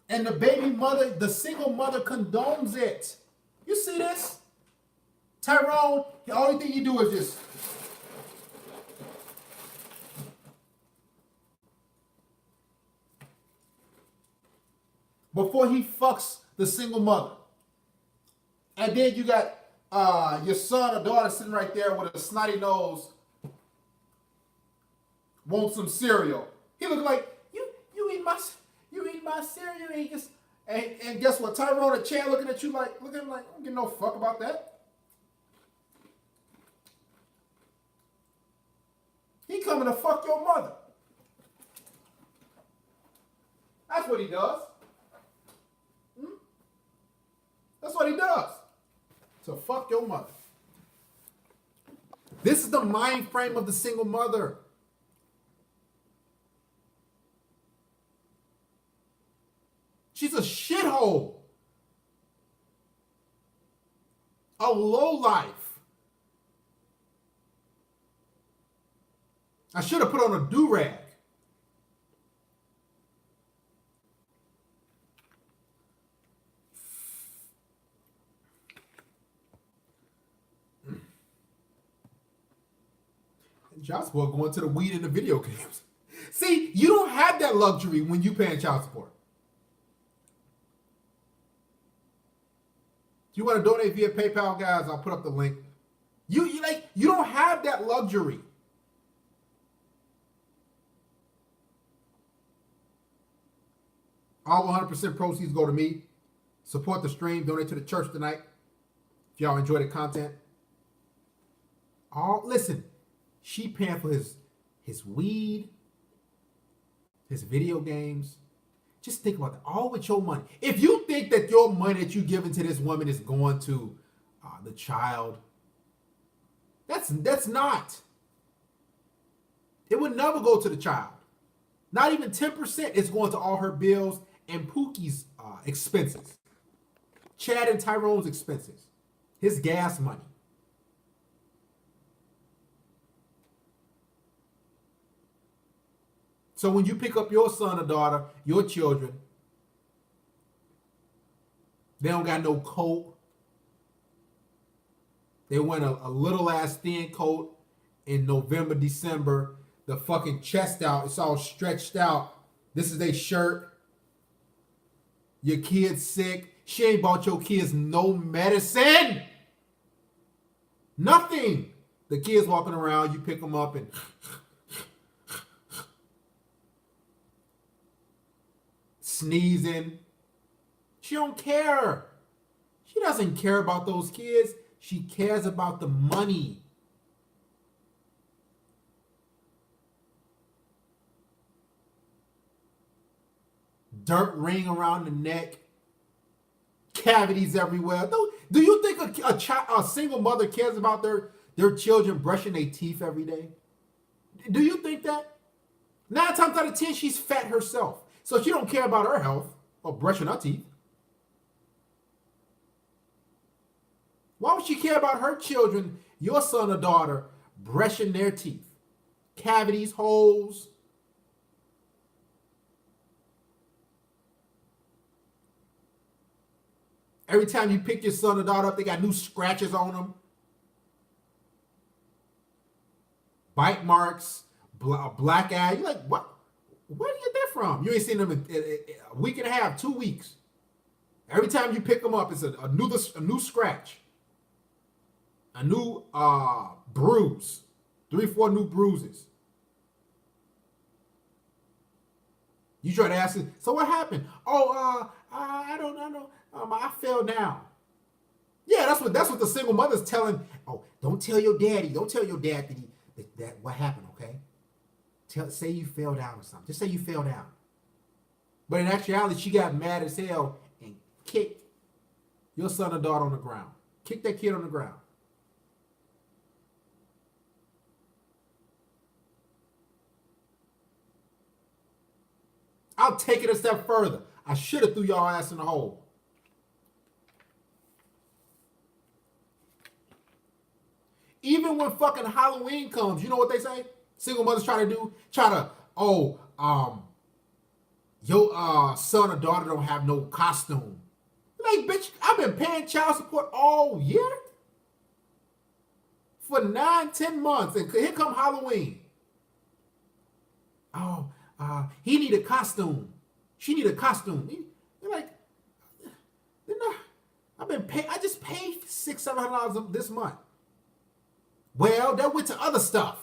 And the baby mother, the single mother condones it. You see this? Tyrone, the only thing you do is just before he fucks the single mother. And then you got your son or daughter sitting right there with a snotty nose, wants some cereal. He look like you eat my cereal. And guess what? Tyrone and Chad looking at you like, I don't give no fuck about that. He coming to fuck your mother. That's what he does. That's what he does. So fuck your mother. This is the mind frame of the single mother. She's a shithole. A lowlife. I should have put on a do-rag. Child support going to the weed and the video games. See, you don't have that luxury when you paying child support. If you want to donate via PayPal, guys, I'll put up the link. You don't have that luxury. All 100% proceeds go to me. Support the stream. Donate to the church tonight. If y'all enjoy the content. Listen. She paying for his weed, his video games. Just think about that. All with your money. If you think that your money that you giving to this woman is going to the child, that's not. It would never go to the child. Not even 10% is going to all her bills and Pookie's expenses. Chad and Tyrone's expenses. His gas money. So when you pick up your son or daughter, your children, they don't got no coat. They wear a little ass thin coat in November, December. The fucking chest out, it's all stretched out. This is their shirt. Your kid's sick. She ain't bought your kids no medicine. Nothing. The kids walking around, you pick them up and sneezing. She don't care. She doesn't care about those kids. She cares about the money. Dirt ring around the neck. Cavities everywhere. Do you think a single mother cares about their children brushing their teeth every day? Do you think that? 9 times out of 10, she's fat herself. So she don't care about her health or brushing her teeth. Why would she care about her children, your son or daughter, brushing their teeth? Cavities, holes. Every time you pick your son or daughter up, they got new scratches on them. Bite marks, black eye. You're like, what? Where do you get that from? You ain't seen them in a week and a half, 2 weeks. Every time you pick them up, it's a new scratch. A new bruise. 3 or 4 new bruises. You try to ask it, so what happened? Oh, I don't know. I fell down. Yeah, that's what the single mother's telling. Oh, don't tell your daddy. Don't tell your dad that what happened, okay? Say you fell down or something. Just say you fell down. But in actuality, she got mad as hell and kicked your son or daughter on the ground. Kicked that kid on the ground. I'll take it a step further. I should have threw y'all ass in the hole. Even when fucking Halloween comes, you know what they say? Single mothers try to do? Try to, your son or daughter don't have no costume. Like, bitch, I've been paying child support all year for 9, 10 months, and here come Halloween. Oh, he need a costume. She need a costume. You're like, I've been paying. I just paid $600-700 this month. Well, that went to other stuff.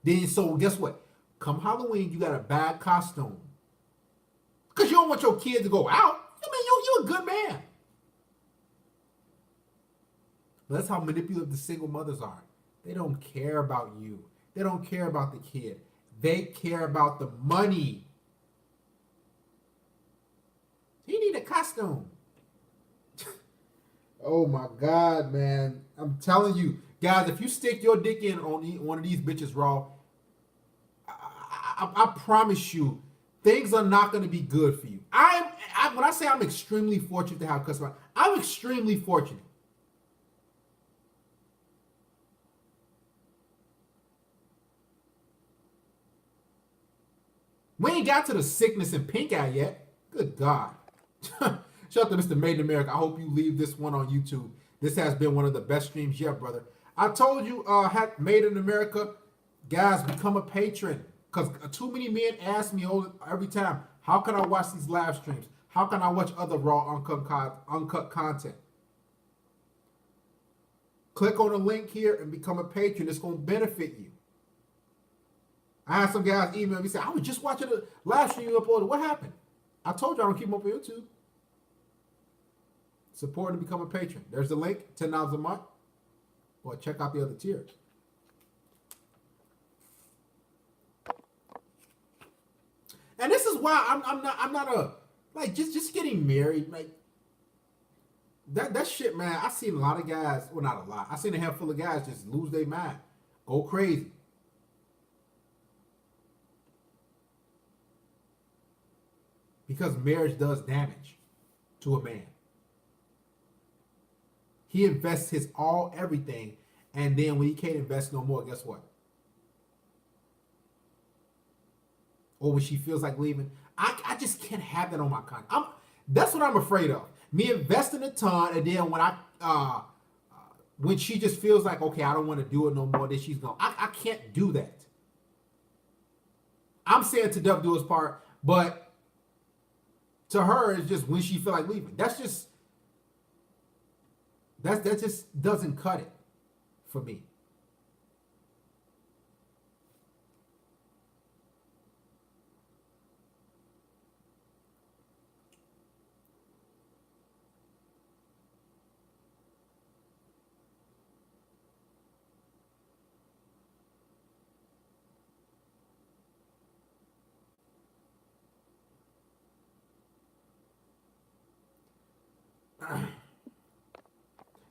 Then so guess what? Come Halloween, you got a bad costume. Because you don't want your kids to go out. I mean, you're a good man. But that's how manipulative the single mothers are. They don't care about you. They don't care about the kid. They care about the money. He need a costume. Oh my God, man. I'm telling you. Guys, if you stick your dick in on one of these bitches raw, I promise you, things are not going to be good for you. When I say I'm extremely fortunate to have customers, I'm extremely fortunate. We ain't got to the sickness and pink eye yet. Good God. Shout out to Mr. Made in America. I hope you leave this one on YouTube. This has been one of the best streams yet, brother. I told you, Made in America, guys, become a patron. Because too many men ask me every time, how can I watch these live streams? How can I watch other raw, uncut content? Click on the link here and become a patron. It's going to benefit you. I had some guys email me say, I was just watching a live stream you uploaded. What happened? I told you I don't keep them up on YouTube. Support and become a patron. There's the link, $10 a month. Or check out the other tiers. And this is why I'm not a like just getting married, like that shit, man. I seen a lot of guys, well, not a lot. I seen a handful of guys just lose their mind, go crazy. Because marriage does damage to a man. He invests his everything, and then when he can't invest no more, guess what? Or when she feels like leaving, I just can't have that on my contract. That's what I'm afraid of. Me investing a ton, and then when she just feels like, okay, I don't want to do it no more, then she's gone. I can't do that. I'm saying to Dub do his part, but to her, it's just when she feel like leaving. That just doesn't cut it for me.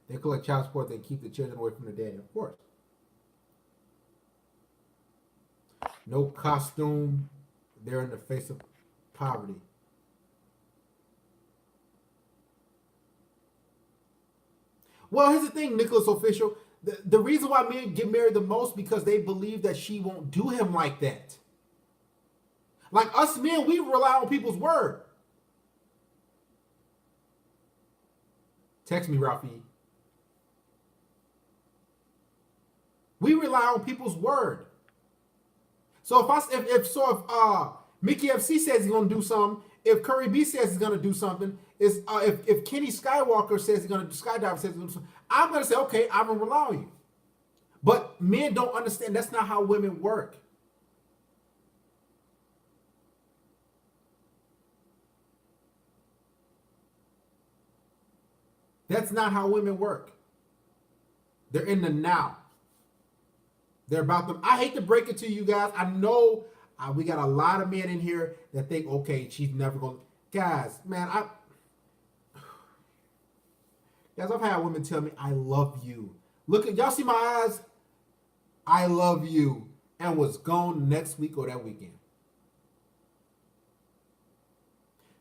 They collect child support, they keep the children away from the daddy, of course. No costume, they're in the face of poverty. Well, here's the thing, Nicholas Official. The reason why men get married the most because they believe that she won't do him like that. Like us men, we rely on people's word. Text me, Rafi. We rely on people's word. So if Mickey FC says he's gonna do something, if Curry B says he's gonna do something, if Kenny Skywalker says he's gonna do skydive says he's gonna do something, I'm gonna say, okay, I'm gonna rely on you. But men don't understand that's not how women work. That's not how women work. They're in the now. They're about them. I hate to break it to you guys. I know we got a lot of men in here that think, okay, she's never going to. Guys, man, guys, I've had women tell me, I love you. Look at, y'all see my eyes? I love you. And was gone next week or that weekend.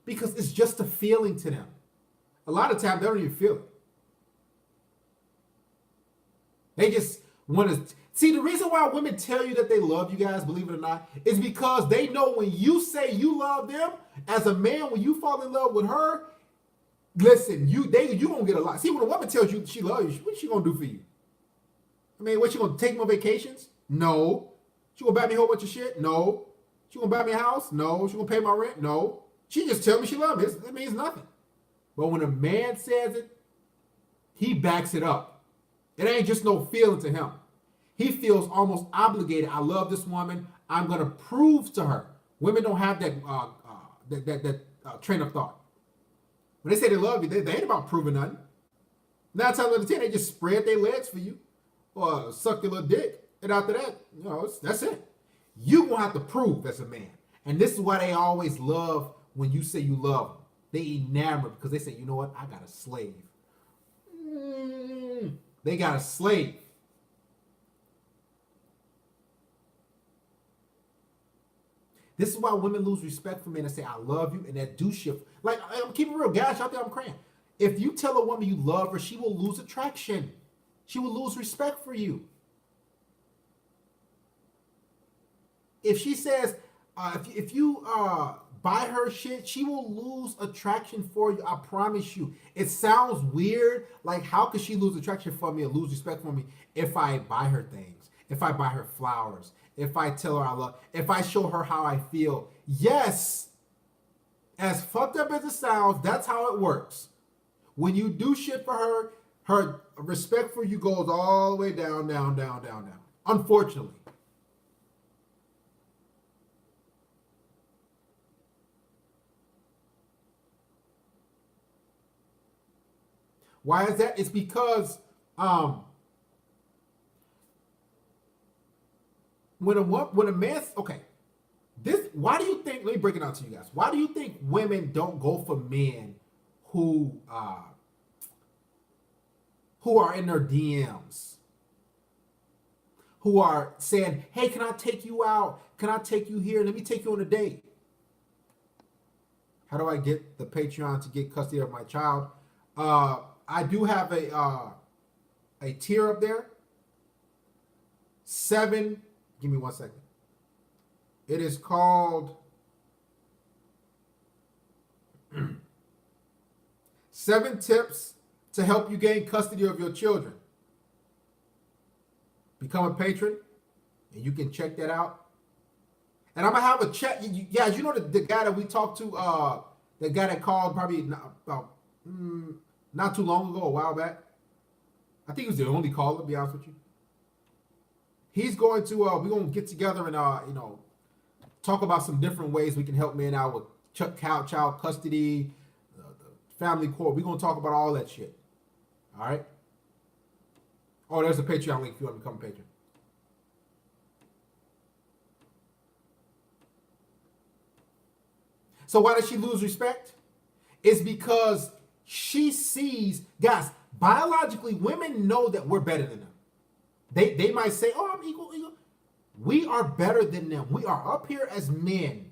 Because it's just a feeling to them. A lot of times they don't even feel it. They just want to see. The reason why women tell you that they love you guys, believe it or not, is because they know when you say you love them as a man, when you fall in love with her, listen, you gonna get a lot. See, when a woman tells you she loves you, what's she gonna do for you? I mean, what, she gonna take me on vacations? No. She gonna buy me a whole bunch of shit? No. She gonna buy me a house? No. She gonna pay my rent? No. She just tell me she loves me. It means nothing. But when a man says it, he backs it up. It ain't just no feeling to him. He feels almost obligated. I love this woman. I'm gonna prove to her. Women don't have that train of thought. When they say they love you, they ain't about proving nothing. 9 times out of 10, they just spread their legs for you or suck your little dick. And after that, that's it. You gonna have to prove as a man. And this is why they always love when you say you love them. They enamored because they say, you know what? I got a slave. They got a slave. This is why women lose respect for men that say, I love you, and that do shit. Like, I'm keeping it real, guys. Out there, I'm crying. If you tell a woman you love her, she will lose attraction. She will lose respect for you. If she says, if you buy her shit, she will lose attraction for you. I promise you. It sounds weird. Like, how could she lose attraction for me and lose respect for me if I buy her things? If I buy her flowers? If I tell her I love, if I show her how I feel? Yes. As fucked up as it sounds, that's how it works. When you do shit for her, her respect for you goes all the way down, down, down, down, down. Unfortunately. Why is that? It's because when a man, okay, why do you think, let me break it down to you guys. Why do you think women don't go for men who are in their DMs, who are saying, hey, can I take you out? Can I take you here? Let me take you on a date. How do I get the Patreon to get custody of my child? I do have a tier up there. 7, give me 1 second. It is called 7 tips to help you gain custody of your children. Become a patron, and you can check that out. And I'm gonna have a chat. Guys, you know the guy that we talked to, the guy that called probably about not too long ago, a while back. I think he was the only caller, to be honest with you. He's going to, we're going to get together and, talk about some different ways we can help men out with child custody, the family court. We're going to talk about all that shit. All right? Oh, there's a Patreon link if you want to become a patron. So why does she lose respect? It's because she sees, guys, biologically, women know that we're better than them. They might say, oh, I'm equal. We are better than them. We are up here as men.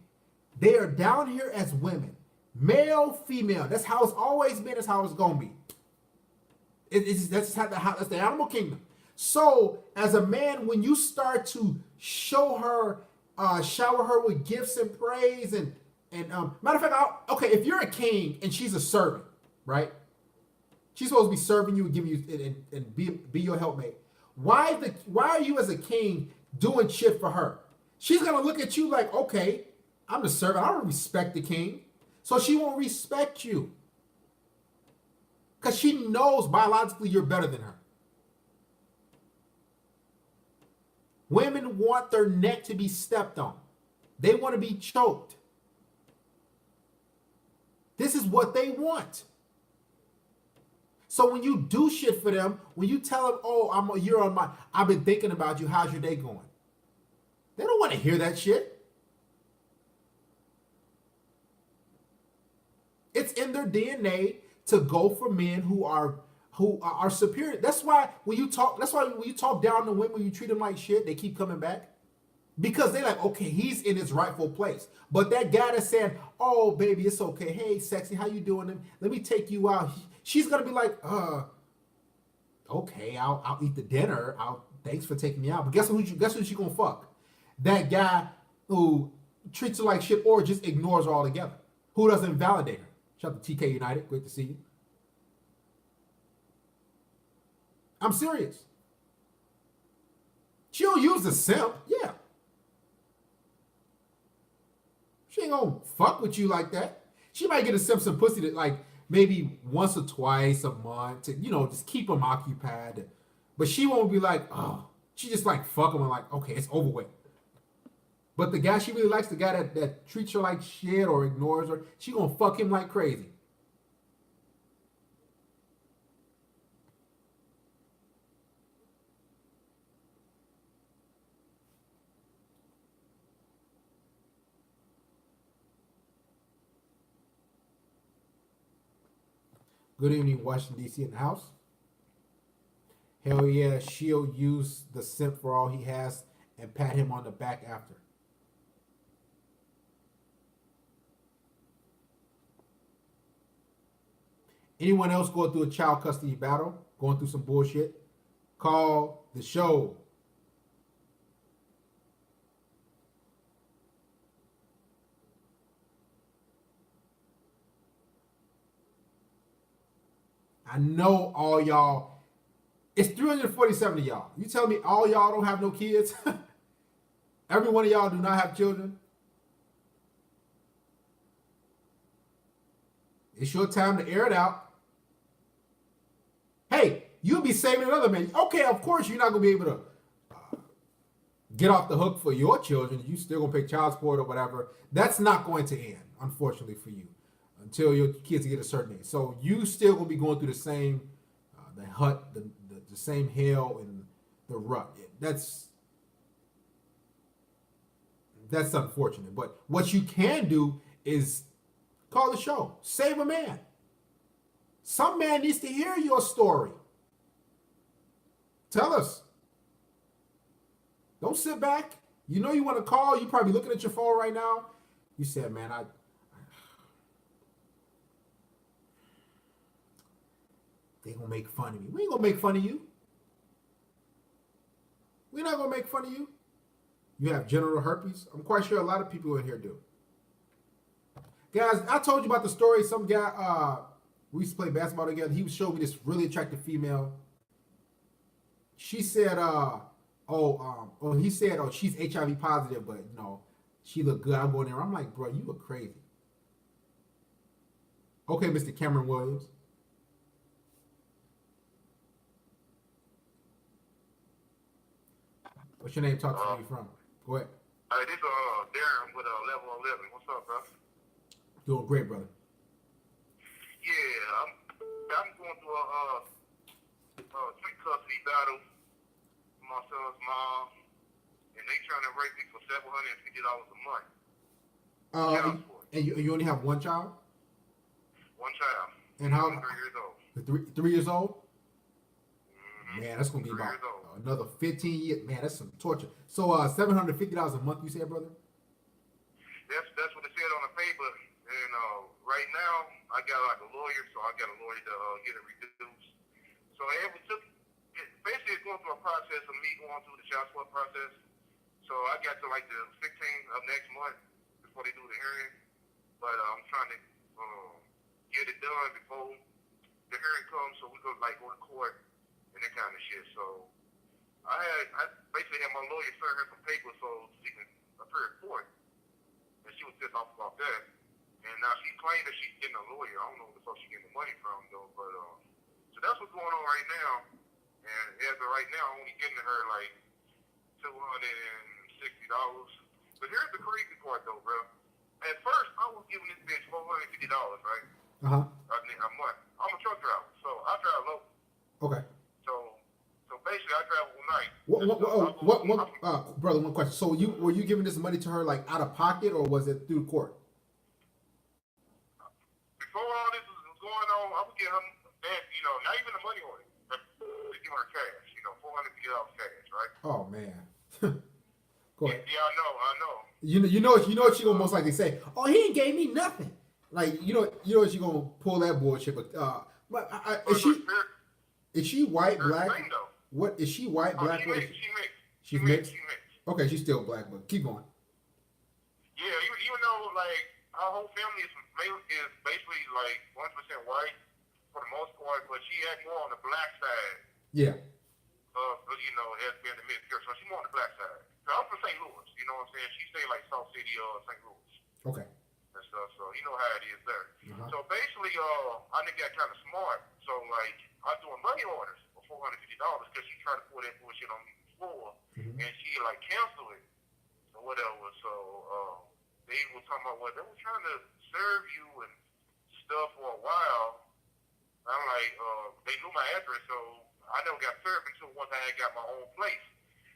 They are down here as women. Male, female. That's how it's always been. That's how it's going to be. That's the animal kingdom. So, as a man, when you start to shower her with gifts and praise and matter of fact, okay, if you're a king and she's a servant, right? She's supposed to be serving you and giving you and be your helpmate. Why are you as a king doing shit for her? She's gonna look at you like, okay, I'm the servant. I don't respect the king, so she won't respect you because she knows biologically you're better than her. Women want their neck to be stepped on. They want to be choked. This is what they want. So when you do shit for them, when you tell them, oh, you're on I've been thinking about you, how's your day going? They don't want to hear that shit. It's in their DNA to go for men who are superior. That's why when you talk down to women, you treat them like shit, they keep coming back. Because they're like, okay, he's in his rightful place. But that guy that's saying, oh, baby, it's okay. Hey, sexy, how you doing? Let me take you out. She's going to be like, okay, I'll eat the dinner. Thanks for taking me out. But guess who she gonna fuck? That guy who treats her like shit or just ignores her altogether. Who doesn't validate her? Shout out to TK United. Great to see you. I'm serious. She'll use the simp, yeah. She ain't gonna fuck with you like that. She might get a simp some pussy that like maybe once or twice a month to, just keep them occupied. But she won't be like, oh, she just like fuck him and like, okay, it's over with. But the guy she really likes, the guy that treats her like shit or ignores her, she gonna fuck him like crazy. Good evening, Washington, D.C. in the house. Hell yeah, she'll use the simp for all he has and pat him on the back after. Anyone else going through a child custody battle, going through some bullshit? Call the show. I know all y'all. It's 347 of y'all. You tell me all y'all don't have no kids? Every one of y'all do not have children? It's your time to air it out. Hey, you'll be saving another man. Okay, of course you're not going to be able to get off the hook for your children. You still going to pay child support or whatever. That's not going to end, unfortunately for you, until your kids get a certain age. So you still going to be going through the same, the same hell and the rut. That's unfortunate. But what you can do is call the show. Save a man. Some man needs to hear your story. Tell us. Don't sit back. You know you want to call. You're probably looking at your phone right now. You said, man, they gonna make fun of me. We ain't gonna make fun of you. We're not gonna make fun of you. You have genital herpes. I'm quite sure a lot of people in here do. Guys, I told you about the story. Some guy, we used to play basketball together. He showed me this really attractive female. She said, he said, she's HIV positive, but she looked good. I'm going there. I'm like, bro, you look crazy. Okay, Mr. Cameron Williams. What's your name? Talk to me from. Go ahead. Hey, this Darius with level 11. What's up, bro? Doing great, brother. Yeah, I'm going through a street custody battle with my son's mom, and they trying to rape me for $750 a month. And you only have one child? One child. And how? 3 years old. 3 years old? Mm-hmm. Man, that's gonna be about another 15 years. Man, that's some torture. So $750 a month, you said, brother? That's what it said on the paper. And right now, I got like a lawyer, so I got a lawyer to get it reduced. So basically it's going through a process of me going through the child support process. So I got to like the 16th of next month before they do the hearing. But I'm trying to get it done before the hearing comes, so we could like go to court and that kind of shit. So I basically had my lawyer send her some papers so she can appear in court. And she was pissed off about that. And now she claimed that she's getting a lawyer. I don't know where the fuck she's getting the money from, though. But so that's what's going on right now. And as of right now, I'm only getting her like $260. But here's the crazy part, though, bro. At first, I was giving this bitch $450, right? A month. I'm a truck driver, so I drive local. Okay. So basically, I drive all night. Brother, one question. So were you giving this money to her like out of pocket, or was it through court? Before all this was going on, I would get her, not even the money on it, but give her cash, $450 cash, right? Oh man. Go ahead. Yeah, I know. You know what she gonna most likely say? Oh, he ain't gave me nothing. Like you know she gonna pull that bullshit. But is she? Is she white, They're the black? same though. What is she? White, Oh, black? she What is mixed. she? She mixed. She She's mixed. mixed. She mixed. Okay, she's still black, but keep going. Yeah, even though like our whole family is basically like 100% white for the most part, but she had more on the black side Yeah. of as being the mixed girl. So she's more on the black side. So I'm from St. Louis. You know what I'm saying? She stay like South City or St. Louis Okay. and stuff. So you know how it is there. Uh-huh. So basically, I think got kind of smart. So like I was doing money orders for $450 because she tried to pull that bullshit on me before, and she like canceled it or whatever. So they were talking about what they were trying to serve you and stuff for a while. I'm like, they knew my address, so I never got served until once I had got my own place.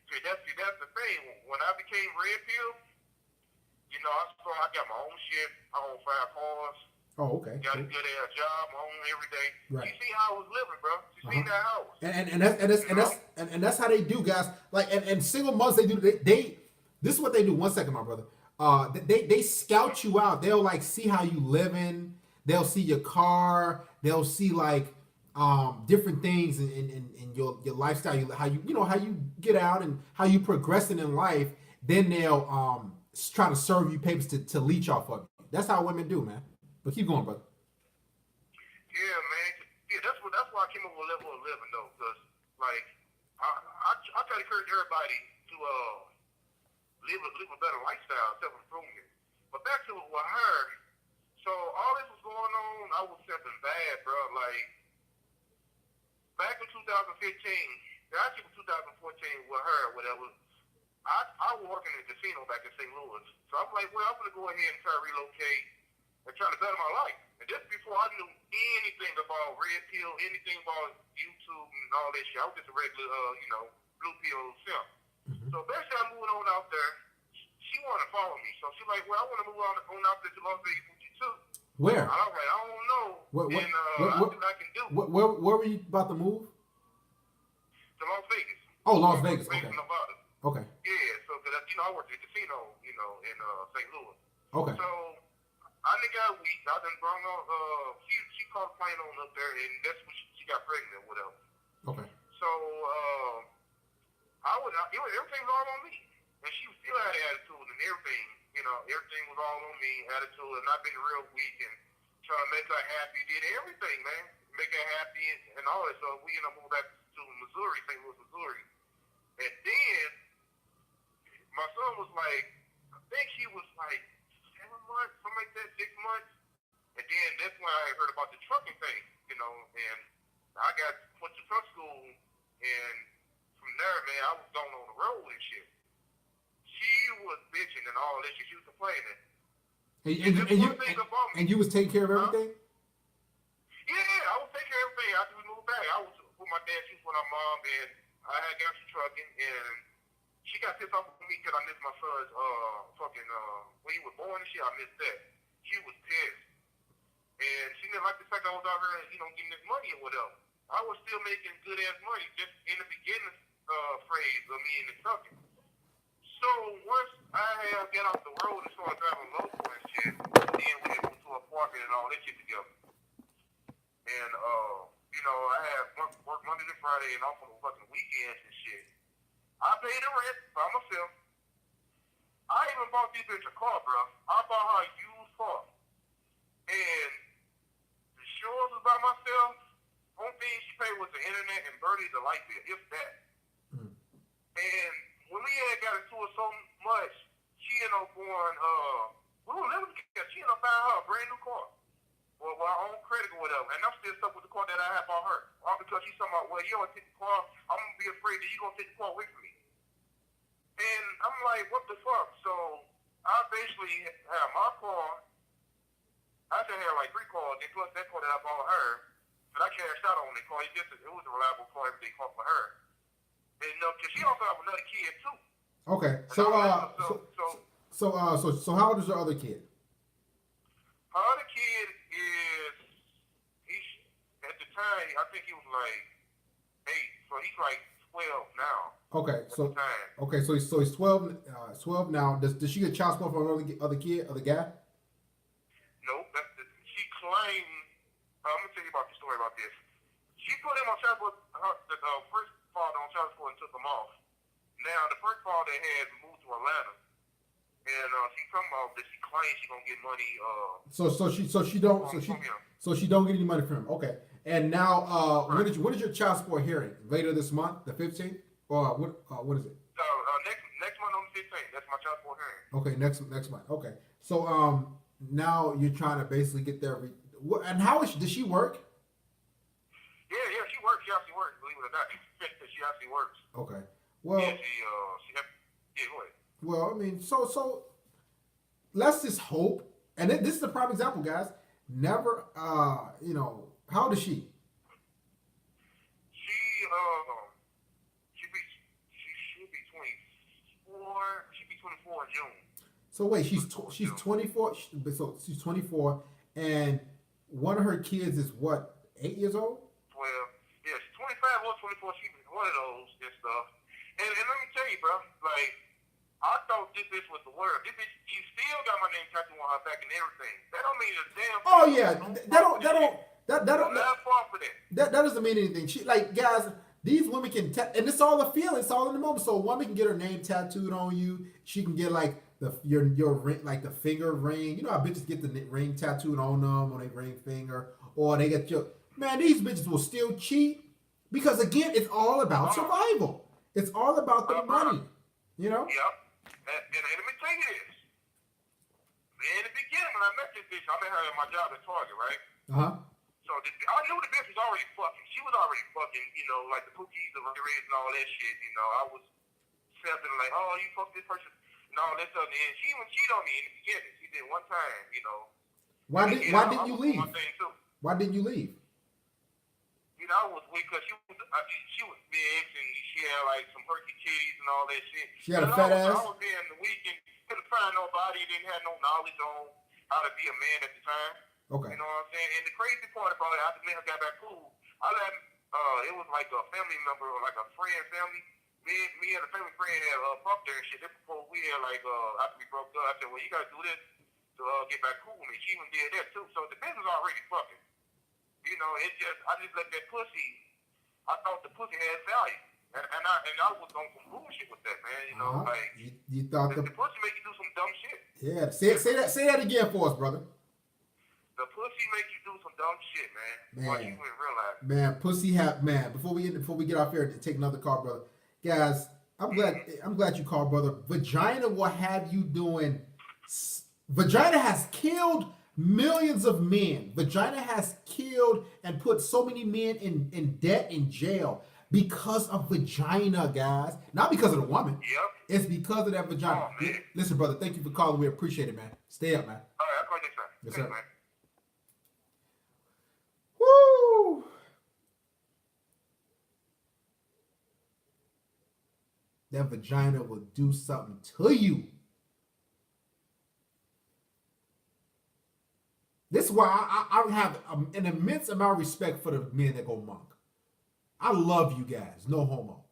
That's the thing. When I became Red Pill, I got my own shit. I own 5 cars. Oh, okay. Got a good ass job. I own every day. Right. You see how I was living, bro. You see that house. And that's how they do, guys. Like and single mothers, they do. They this is what they do. 1 second, my brother. They scout you out. They'll like see how you living. They'll see your car. They'll see like different things in your lifestyle. How you get out and how you progressing in life. Then they'll try to serve you papers to leech off of you. That's how women do, man. But keep going, brother. Yeah, man. Yeah, that's why I came up with a level of living though, because like I try to encourage everybody to live a better lifestyle, self improvement. But back to with her, so all this was going on, I was stepping bad, bro. Like back in 2015, actually 2014 with her, whatever. I was working in a casino back in St. Louis, so I'm like, well, I'm gonna go ahead and try to relocate and try to better my life. And just before I knew anything about Red Pill, anything about YouTube and all that shit, I was just a regular, blue pill simp. So basically, I'm moving on out there. She wanted to follow me, so she's like, well, I want to move on out there to Las Vegas with you too. Where? And I'm like, I don't know. I see what I can do. Where were you about to move? To Las Vegas. Oh, Las Vegas. Okay. Nevada. Okay. Yeah, so because I worked at the casino, in St. Louis. Okay. So I done got weak. I done brought on. She called a plane on up there, and that's when she got pregnant with her. Okay. So everything was all on me, and she still had attitude and everything. Everything was all on me, attitude, and I've been real weak and trying to make her happy. Did everything, man, make her happy and all that. So we moved back to Missouri, St. Louis, Missouri, and then my son was like, I think he was like 7 months, something like that, 6 months. And then that's when I heard about the trucking thing, and I went to truck school, and from there, man, I was going on the road and shit. She was bitching and all that shit. She was complaining. And you was taking care of everything? Yeah, I was taking care of everything. After we moved back, I was with my dad, she was with my mom, and I had got some trucking, and she got pissed off with me because I missed my son's when he was born and shit. I missed that. She was pissed, and she didn't like the fact I was out here, getting this money or whatever. I was still making good ass money just in the beginning phase of me in the trucking. So once I got off the road and started driving local and shit, then we went to an apartment and all that shit together. And I had work Monday to Friday and off on the fucking weekends and shit. I paid the rent by myself. I even bought this bitch a car, bro. I bought her a used car. And the insurance was by myself. Only thing she paid was the internet and Birdie the light bill, if that. And when we had got into it so much, she ended up going, we were living together. She ended up buying her a brand new car. Well, our own credit or whatever. And I'm still stuck with the car that I had bought her. All because she's talking about, well, you don't take the car, I'm going to be afraid that you're going to take the car away from me. And I'm like, what the fuck? So I basically had my car. I just had like 3 cars, and plus that car that I bought her. But I cashed out on the car. It was a reliable car, everything car for her. And because she also have another kid too. Okay. So how old is your other kid? Her other kid is at the time I think he was like 8, so he's like 12 now. Okay, so he's 12 now. Does she get child support from other guy? Nope. She claimed. I'm gonna tell you about the story about this. She put him on child support. the first father on child support and took them off. Now the first father had moved to Atlanta, and she come off that she claims she gonna get money. From him. So she don't get any money from him. Okay. And now, Right. when is your child support hearing? Later this month, the 15th, or what is it? So next month on the 15th, that's my child support hearing. Okay, next month. Okay. So now you're trying to basically get there. And how is does she work? Yeah, she works. She actually works. Believe it or not, she actually works. Okay. Well, Yeah, go ahead. well, I mean, so let's just hope. And this is a prime example, guys. Never, how old is she? She should be 24. She'll be 24 in June. So wait, she's 24. So she's 24, and one of her kids is what, 8 years old? 12. Yeah, she's 25 or 24. She was one of those and stuff. And let me tell you, bro, like, I thought this bitch was the word. This bitch, you still got my name tattooed on her back and everything. That don't mean a damn thing. Oh yeah, that doesn't mean anything. She, like, guys, these women can and it's all a feeling. It's all in the moment. So a woman can get her name tattooed on you. She can get like your ring, like the finger ring. You know how bitches get the ring tattooed on them on their ring finger, or they get your man. These bitches will still cheat because again, it's all about survival. It's all about the money. You know. Yep. And let me tell you this. In the beginning, when I met this bitch, I met her at my job at Target, right? So I knew the bitch was already fucking. She was already fucking, like the Pookies, the Reds, and all that shit. I was something like, oh, you fuck this person, and all that stuff. And she even cheated on me in the beginning. She did one time, Why didn't you leave? Why didn't you leave? I was weak because she was big and she had like some perky titties and all that shit. She had a fat ass. I was there in the week and couldn't find nobody. Didn't have no knowledge on how to be a man at the time. Okay. You know what I'm saying? And the crazy part about it, after me and her got back cool, I let it was like a family member or like a friend family. Me and a family friend had fucked her and shit. This before we had like after we broke up, I said, well, you gotta do this to get back cool with me. She even did that too. So the business already fucking. I just let that pussy. I thought the pussy had value, and I was on some bullshit with that, man. Like you thought the pussy make you do some dumb shit. Yeah, say that again for us, brother. The pussy make you do some dumb shit, man. What you wouldn't realize. Man, pussy Before we get off here and take another call, brother. Guys, I'm glad you called, brother. Vagina will have you doing. Vagina has killed millions of men. Vagina has killed and put so many men in debt, in jail because of vagina, guys. Not because of the woman. Yep. It's because of that vagina. Oh, man. Listen, brother, thank you for calling. We appreciate it, man. Stay up, man. All right, I'll call you next time. Yes, sir. Man. Woo! That vagina will do something to you. This is why I have an immense amount of respect for the men that go monk. I love you guys. No homo.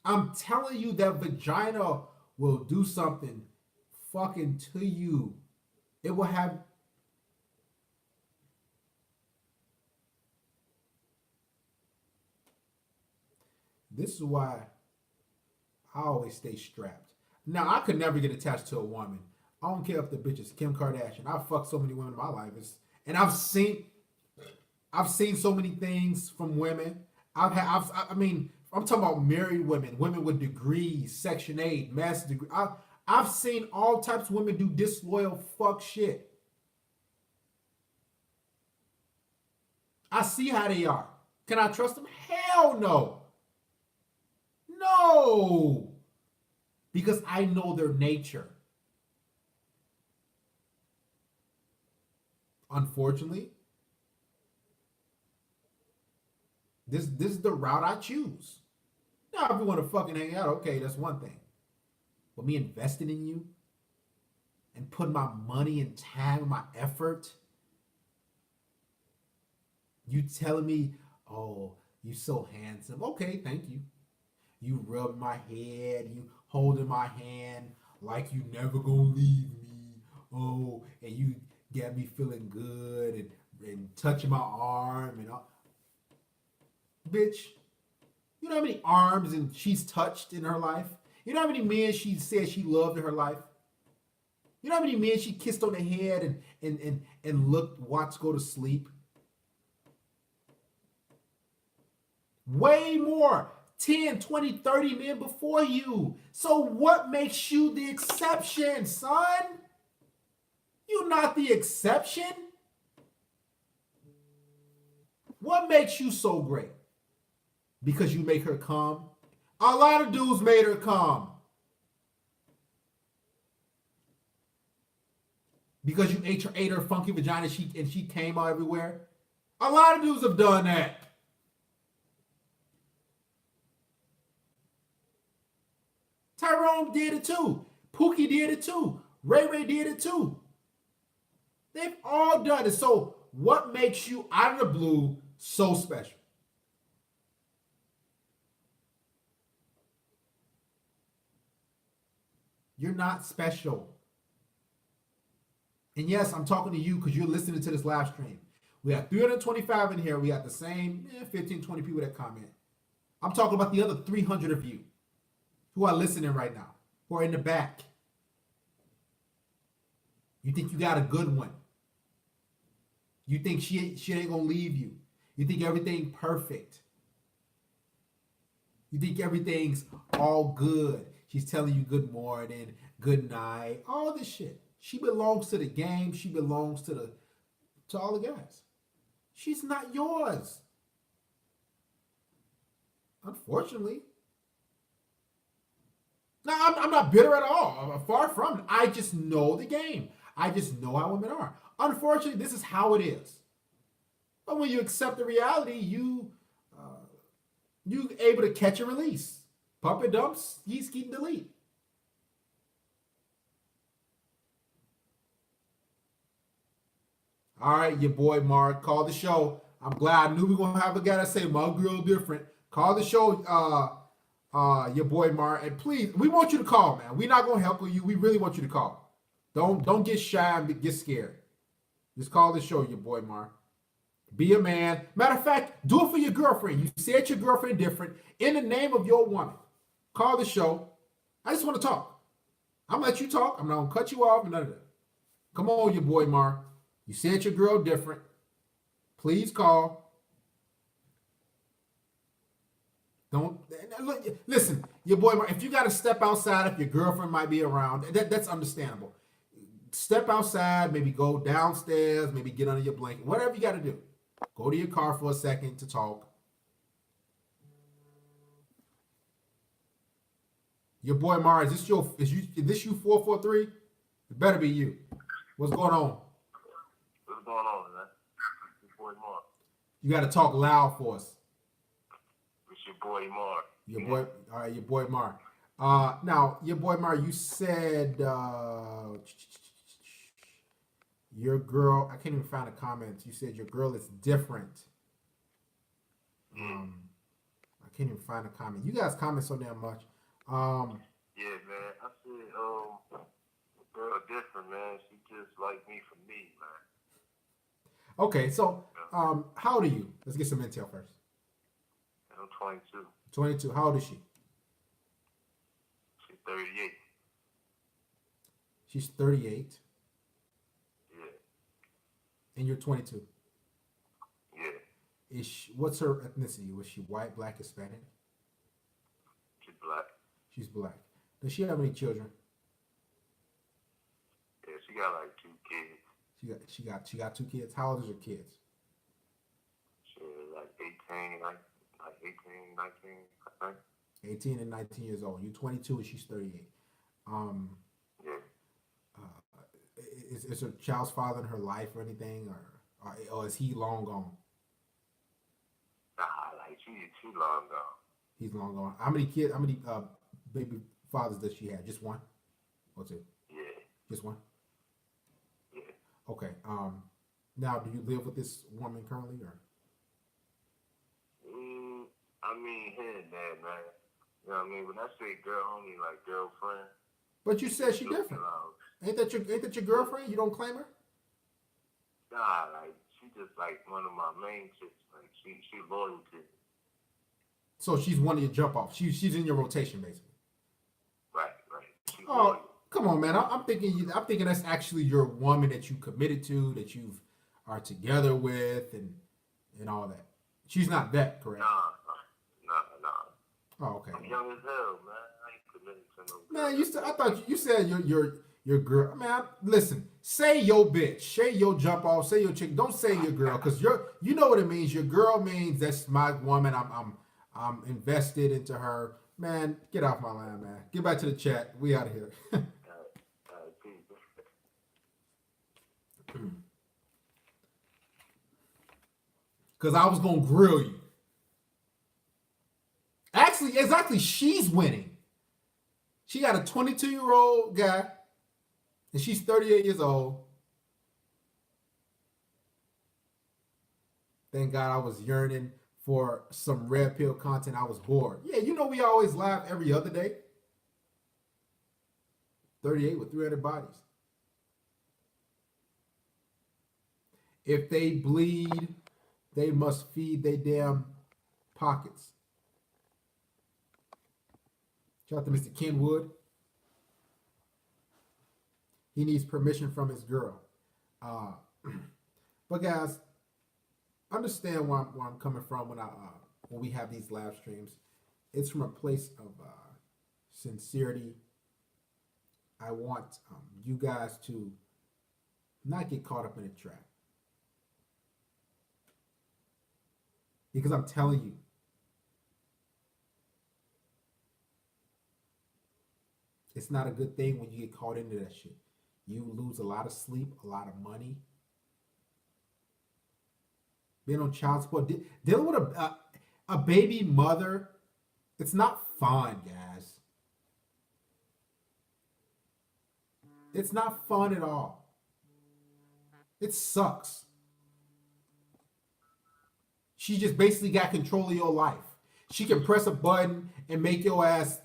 I'm telling you that vagina will do something fucking to you. It will have... This is why I always stay strapped. Now, I could never get attached to a woman. I don't care if the bitch is Kim Kardashian. I've fucked so many women in my life. And I've seen so many things from women. I'm talking about married women, women with degrees, Section 8, master's degree. I've seen all types of women do disloyal fuck shit. I see how they are. Can I trust them? Hell no. No. Because I know their nature. Unfortunately, this is the route I choose. Now, if you want to fucking hang out, okay, that's one thing. But me investing in you and putting my money and time, my effort, you telling me, oh, you so handsome. Okay, thank you. You rub my head, you holding my hand like you never gonna leave me. Oh, and Get me feeling good and touching my arm and all. Bitch, you know how many arms and she's touched in her life? You know how many men she said she loved in her life? You know how many men she kissed on the head and looked, watched go to sleep? Way more. 10, 20, 30 men before you. So what makes you the exception, son? You're not the exception. What makes you so great? Because you make her come? A lot of dudes made her come. Because you ate her funky vagina and she came out everywhere. A lot of dudes have done that. Tyrone did it too. Pookie did it too. Ray did it too. They've all done it. So what makes you out of the blue so special? You're not special. And yes, I'm talking to you because you're listening to this live stream. We got 325 in here. We got the same 15, 20 people that comment. I'm talking about the other 300 of you who are listening right now, who are in the back. You think you got a good one. You think she ain't gonna leave you. You think everything perfect. You think everything's all good. She's telling you good morning, good night, all this shit. She belongs to the game. She belongs to all the guys. She's not yours. Unfortunately. Now, I'm not bitter at all. I'm far from it. I just know the game. I just know how women are. Unfortunately, this is how it is. But when you accept the reality, you able to catch and release. Pump and dumps, yeast, keep, and delete. All right, your boy Mark, call the show. I'm glad I knew we were gonna have a guy that say my girl different. Call the show, your boy Mark, and please, we want you to call, man. We're not gonna help you. We really want you to call. Don't get shy and get scared. Just call the show, your boy Mark. Be a man. Matter of fact, do it for your girlfriend. You said your girlfriend different in the name of your woman. Call the show. I just want to talk. I'm gonna let you talk. I'm not gonna cut you off. None of that. Come on, your boy Mark. You said your girl different. Please call. Don't listen, your boy Mark. If you got to step outside, if your girlfriend might be around, that's understandable. Step outside, maybe go downstairs, maybe get under your blanket, whatever you got to do. Go to your car for a second to talk. Your boy Mars, is this you 443? It better be you. What's going on? What's going on, man? It's your boy Mark. You got to talk loud for us. It's your boy Mark. Your boy, all right, your boy Mark. Now, your boy Mark, you said your girl. I can't even find the comments. You said your girl is different. I can't even find a comment. You guys comment so damn much. Yeah, man. I said, girl different, man. She just like me for me, man. Okay, so how old are you? Let's get some intel first. I'm 22. 22. How old is she? She's 38. She's 38. Yeah. And you're 22. Yeah. What's her ethnicity? Was she white, black, Hispanic? She's black. She's black. Does she have any children? Yeah, she got like 2 kids. She got 2 kids. How old is her kids? She's like 18, like 18, 19, I think. 18 and 19 years old. You're 22 and she's 38. Yeah. Is her child's father in her life or anything, or is he long gone? Nah, like she long gone. He's long gone. How many baby fathers does she have? Just one or 2? Yeah. Just one. Yeah. Okay. Now, do you live with this woman currently, or? I mean, here and there, man. You know what I mean? When I say girl, I don't mean like girlfriend. But you said she different. Ain't that your girlfriend? You don't claim her? Nah, like she just like one of my main chicks. Like she loyal to me. So she's one of your jump offs. She's in your rotation basically. Right, right. She Oh, loyal. come on, man. I'm thinking that's actually your woman that you committed to, that you are together with, and all that. She's not that, correct? Nah. Oh, okay. I'm young as hell, man. I ain't committed to no girl. Man, I thought you said your girl. Man, listen. Say your bitch. Say your jump off. Say your chick. Don't say your girl, because you know what it means. Your girl means that's my woman. I'm invested into her. Man, get off my line, man. Get back to the chat. We out of here. Peace. Because I was gonna grill you. Actually, exactly. She's winning. She got a 22-year-old guy, and she's 38 years old. Thank God I was yearning for some red pill content. I was bored. Yeah, you know we always laugh every other day. 38 with 300 bodies. If they bleed, they must feed their damn pockets. Shout out to Mr. Kenwood. He needs permission from his girl. But guys, understand where I'm coming from when we have these live streams. It's from a place of sincerity. I want you guys to not get caught up in a trap. Because I'm telling you, it's not a good thing when you get caught into that shit. You lose a lot of sleep, a lot of money. Being on child support, dealing with a baby mother, it's not fun, guys. It's not fun at all. It sucks. She just basically got control of your life. She can press a button and make your ass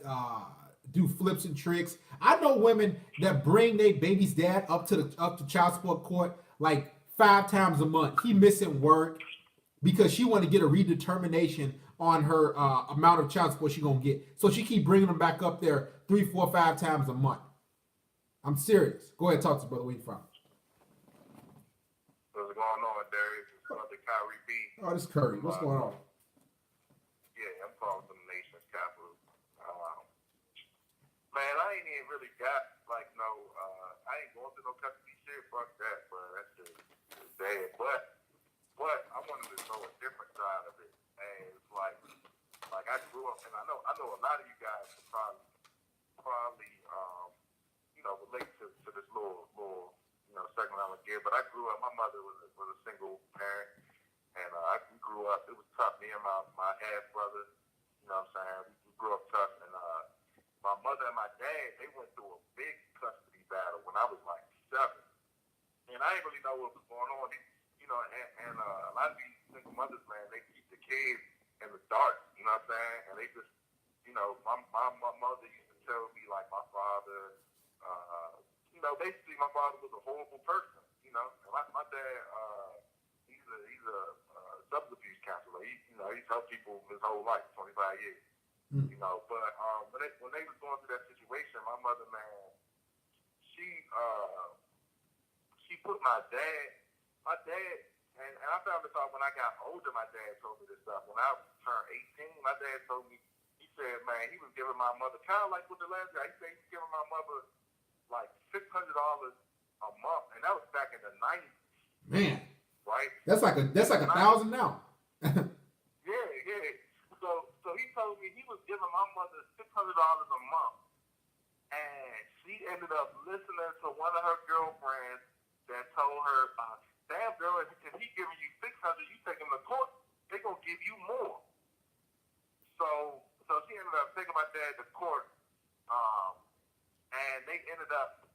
do flips and tricks. I know women that bring their baby's dad up to child support court like 5 times a month. He missing work because she want to get a redetermination on her amount of child support she gonna get. So she keep bringing them back up there 3, 4, 5 times a month. I'm serious. Go ahead, talk to us, brother. Where you from? What's going on, Darius? It's Brother Kyrie B. Oh, this Curry. What's going on? Yeah, I'm calling from the nation's capital. Man, I ain't even really got like no. I ain't going through no custody shit. Fuck that, bro. That's just bad. But I wanted to know a different side of it. And it's like I grew up, and I know a lot of you guys would probably relate to this little segment I'm gonna give. But I grew up. My mother was a single parent, and I grew up. It was tough. Me and my half brother. You know what I'm saying? We grew up tough, and my mother and my dad, they went through a big custody battle when I was like 7. And I didn't really know what was going on. And a lot of these single mothers, man, they keep the kids in the dark, you know what I'm saying? And they just, my mother used to tell me, like, my father, basically my father was a horrible person, you know? And my dad, he's a substance abuse counselor. He's helped people his whole life, 25 years. You know, but when they was going through that situation, my mother, man, she put my dad, and I found this out when I got older. My dad told me this stuff. When I turned 18, my dad told me, he said, man, he was giving my mother, kind of like with the last guy, he said he was giving my mother like $600 a month, and that was back in the 90s. Man, right? That's like $1,000 now. Yeah. So he told me he was giving my mother $600 a month, and she ended up listening to one of her girlfriends that told her, "Damn girl, if he giving you $600, you take him to court, they gonna give you more." So she ended up taking my dad to court, and they ended up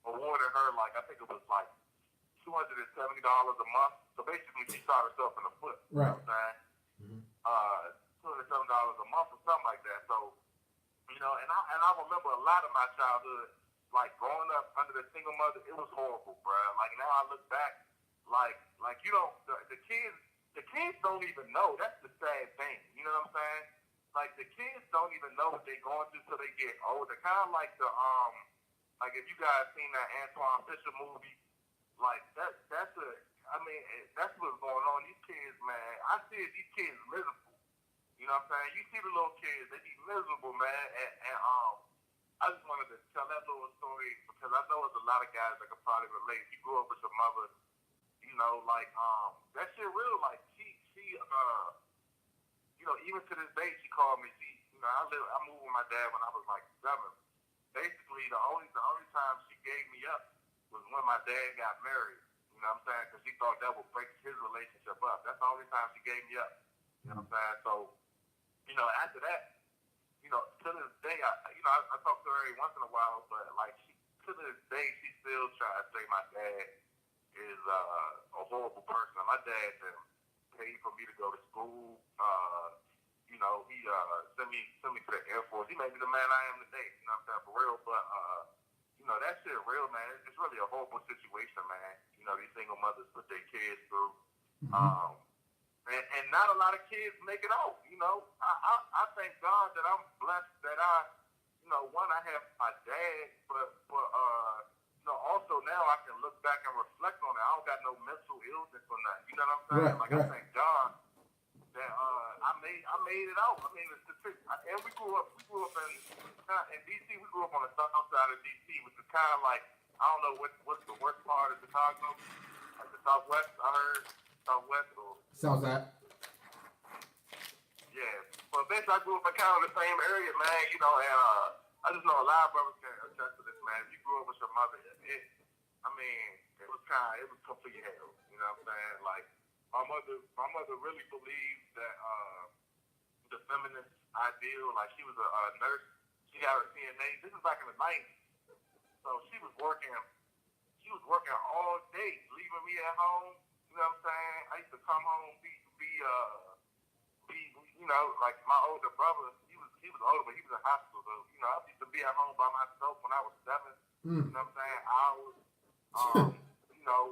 awarding her, like, I think it was like $270 a month. So basically, she shot herself in the foot. Right. You know what I'm saying? $270 a month or something like that. So, and I remember a lot of my childhood, like growing up under the single mother, it was horrible, bro. Like now I look back, like you don't the kids don't even know. That's the sad thing. You know what I'm saying? Like the kids don't even know what they're going through till they get older. Kind of like like if you guys seen that Antoine Fisher movie, like that's what's going on. These kids, man, I see these kids miserable. You know what I'm saying? You see the little kids, they be miserable, man. And I just wanted to tell that little story because I know there's a lot of guys that could probably relate. You grew up with your mother, you know, like that shit real. Like she you know, even to this day, she called me. You know, I moved with my dad when I was like 7. Basically, the only time she gave me up was when my dad got married. You know what I'm saying? Because she thought that would break his relationship up. That's the only time she gave me up. You know what I'm saying? So, you know, after that, you know, to this day, I talk to her every once in a while, but like to this day, she still tries to say my dad is a horrible person. My dad paid for me to go to school. You know, he sent me to the Air Force. He made me the man I am today. You know what I'm saying? For real. But you know, that shit real, man. It's really a horrible situation, man. You know, these single mothers put their kids through. Mm-hmm. And not a lot of kids make it out. You know, I thank God that I'm blessed that you know, one, I have my dad, but you know, also now I can look back and reflect on it. I don't got no mental illness or nothing. You know what I'm saying? Right, like right. I thank God that I made it out. I mean, and we grew up in DC. We grew up on the south side of DC, which is kind of like, I don't know what's the worst part of Chicago, like the Southwest. I heard Southwest or Southside. yeah. But basically, I grew up in kind of the same area, man. You know, and I just know a lot of brothers can attest to this, man. If you grew up with your mother, it was complete hell. You know what I'm saying? Like my mother really believed that the feminist ideal, like she was a nurse. She got her CNA. This is back in the 90s. So she was working all day, leaving me at home. You know what I'm saying? I used to come home, be you know, like my older brother, he was older, but he was in hospital. So, you know, I used to be at home by myself when I was 7. You know what I'm saying? Hours. You know,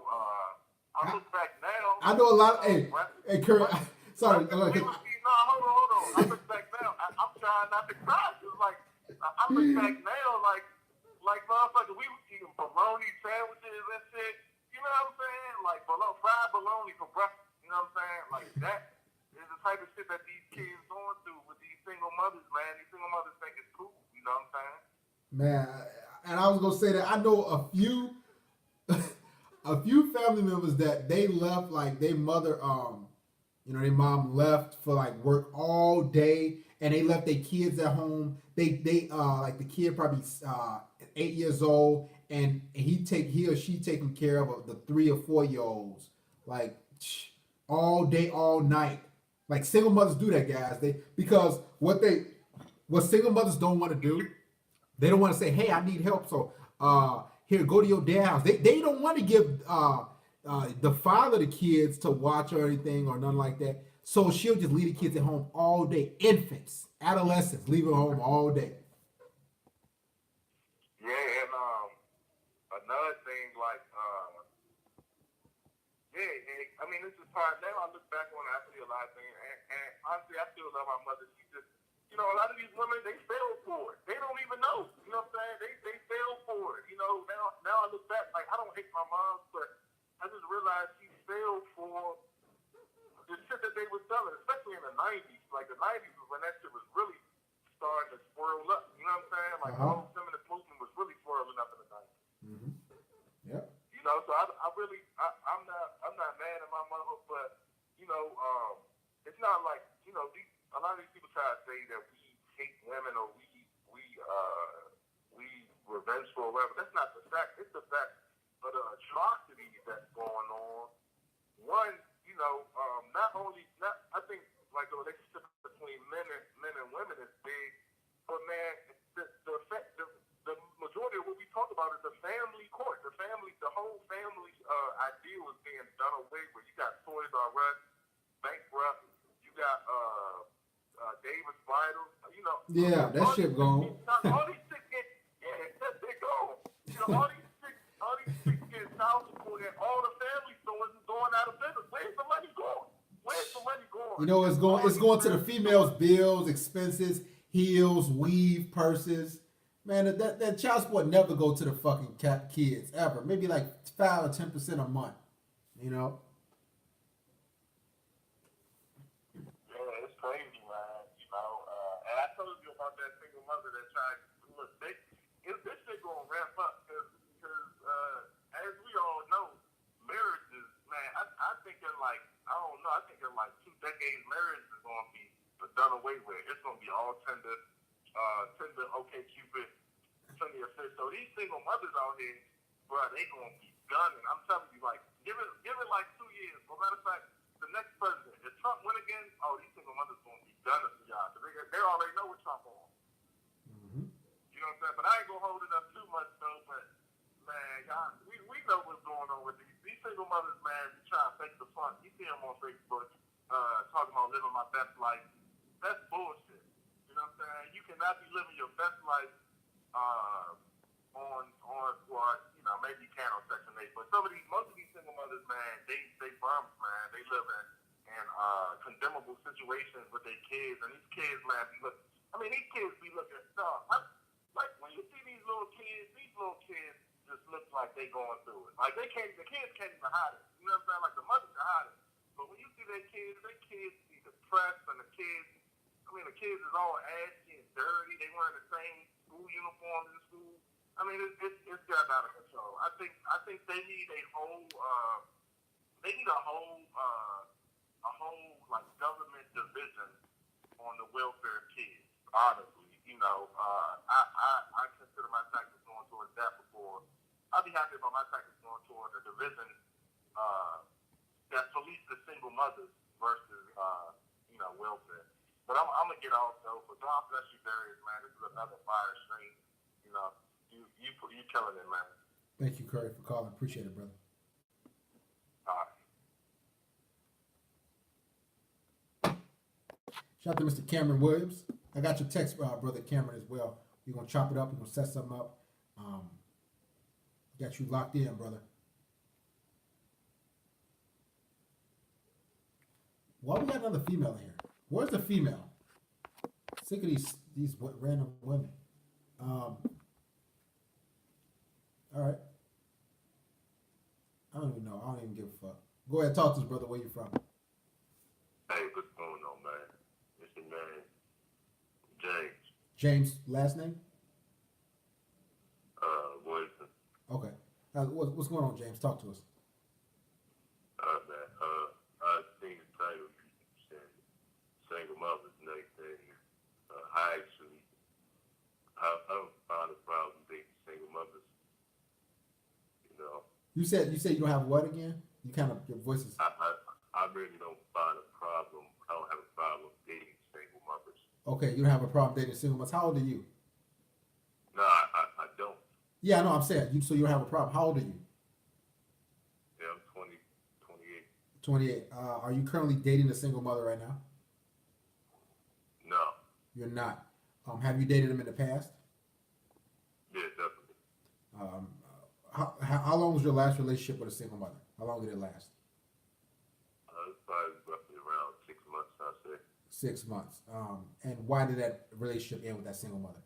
I look back now. I know a lot. Hey, Curry. Sorry. Hold on. I look back now. I'm trying not to cry. Cause like I look back now, like motherfucker, we was eating bologna sandwiches and shit. You know what I'm saying? Like fried bologna for breakfast. You know what I'm saying? Like that is the type of shit that these kids going through with these single mothers, man. These single mothers think it's cool. You know what I'm saying? Man, and I was gonna say that I know a few a few family members that they left, like their mother, you know, their mom left for like work all day, and they left their kids at home. They like the kid probably 8 years old, and he or she taking care of the 3 or 4 year olds, like all day, all night. Like single mothers do that, guys. Because what single mothers don't want to do, they don't want to say, "Hey, I need help." So here, go to your dad's house. They don't want to give the father the kids to watch or anything or nothing like that. So she'll just leave the kids at home all day. Infants, adolescents, leave them home all day. Yeah, and another thing, like yeah, I mean, this is part. Now I look back on it, I see a lot of things, and honestly, I still love my mother. She just, you know, a lot of these women, they fell for it. They don't even know. You know what I'm saying? They fell for it. You know, now I look back, like I don't hate my mom, but I just realized she fell for the shit that they were selling, especially in the 90s. Like the 90s was when that shit was really starting to swirl up. You know what I'm saying? Like the whole feminist movement was really swirling up in the 90s. Mm-hmm. Yep. You know, so I'm not mad at my mother, but you know, it's not like, you know, a lot of these people try to say that we hate women or we revengeful or whatever. That's not the fact. It's the fact of the atrocities that's going on. One, you know, I think like the relationship between men and women is big, but man, the majority of what we talk about is the family court. The whole family ideal is being done away with. You got Toys R Us, bankrupt. You got Davis Bridal. You know. Yeah, that shit gone. All these shit they're gone. all these chicks get child support, and all the family stores is going out of business. Where's the money going? Where's the money going? You know, it's going to the females' bills, expenses, heels, weave, purses. Man, that child support never go to the fucking kids ever. Maybe like 5 or 10% a month. You know. Yeah, it's crazy, man. You know, and I told you about that single mother that tried. Look, this shit gonna ramp up because as we all know, marriages, man. I think in like I don't know. I think in like 2 decades, marriage is gonna be done away with. It's gonna be all tender, okay, Cupid, plenty of fish. So these single mothers out here, bro, they gonna be done. And I'm telling you, like, give it like 2 years. Well, matter of fact, the next president, if Trump win again, oh, these single mothers gonna be done for y'all. They already know what Trump on. Mm-hmm. You know what I'm saying? But I ain't gonna hold it up too much though. But man, y'all, we know what's going on with these single mothers, man. We try to fake the fun. You see them on Facebook talking about living my best life. That's bullshit. You know what I'm saying? You cannot be living your best life on what, you know, maybe you can on Section 8, but most of these single mothers, man, they bums, man. They live in condemnable situations with their kids, and these kids, man, these kids be looking stuff. Like when you see these little kids just look like they going through it. Like the kids can't even hide it. You know what I'm saying? Like the mothers can hide it. But when you see their kids be depressed, and the kids is all ashy and dirty. They wearing the same school uniforms in school. I mean, it's gotten out of control. I think they need a whole like government division on the welfare of kids. Honestly, you know, I consider my taxes going towards that before. I'd be happy about my taxes going towards a division that police the single mothers versus welfare. But I'm gonna get off though. But God bless you, Darius, man. This is another fire stream. You know, you killing it, man. Thank you, Curry, for calling. Appreciate it, brother. All right. Shout out to Mr. Cameron Williams. I got your text, brother Cameron, as well. We're gonna chop it up. We're gonna set something up. Got you locked in, brother. Why we got another female in here? Where's the female? Sick of these random women. All right. I don't even know. I don't even give a fuck. Go ahead, talk to us, brother. Where you from? Hey, what's going on, man? It's your man, James. James, last name? Wilson. Okay. What's going on, James? Talk to us. Man, I think the title said single mothers and everything. I don't find a problem dating single mothers. You know. You said you don't have what again? You kind of your voice is. I really don't find a problem. I don't have a problem dating single mothers. Okay, you don't have a problem dating single mothers. How old are you? No, I don't. Yeah, I know. I'm saying so you don't have a problem. How old are you? Yeah, I'm 28. 28. Are you currently dating a single mother right now? No. You're not. Have you dated them in the past? Yeah, definitely. How long was your last relationship with a single mother? How long did it last? It's probably roughly around 6 months, I'd say. 6 months. And why did that relationship end with that single mother?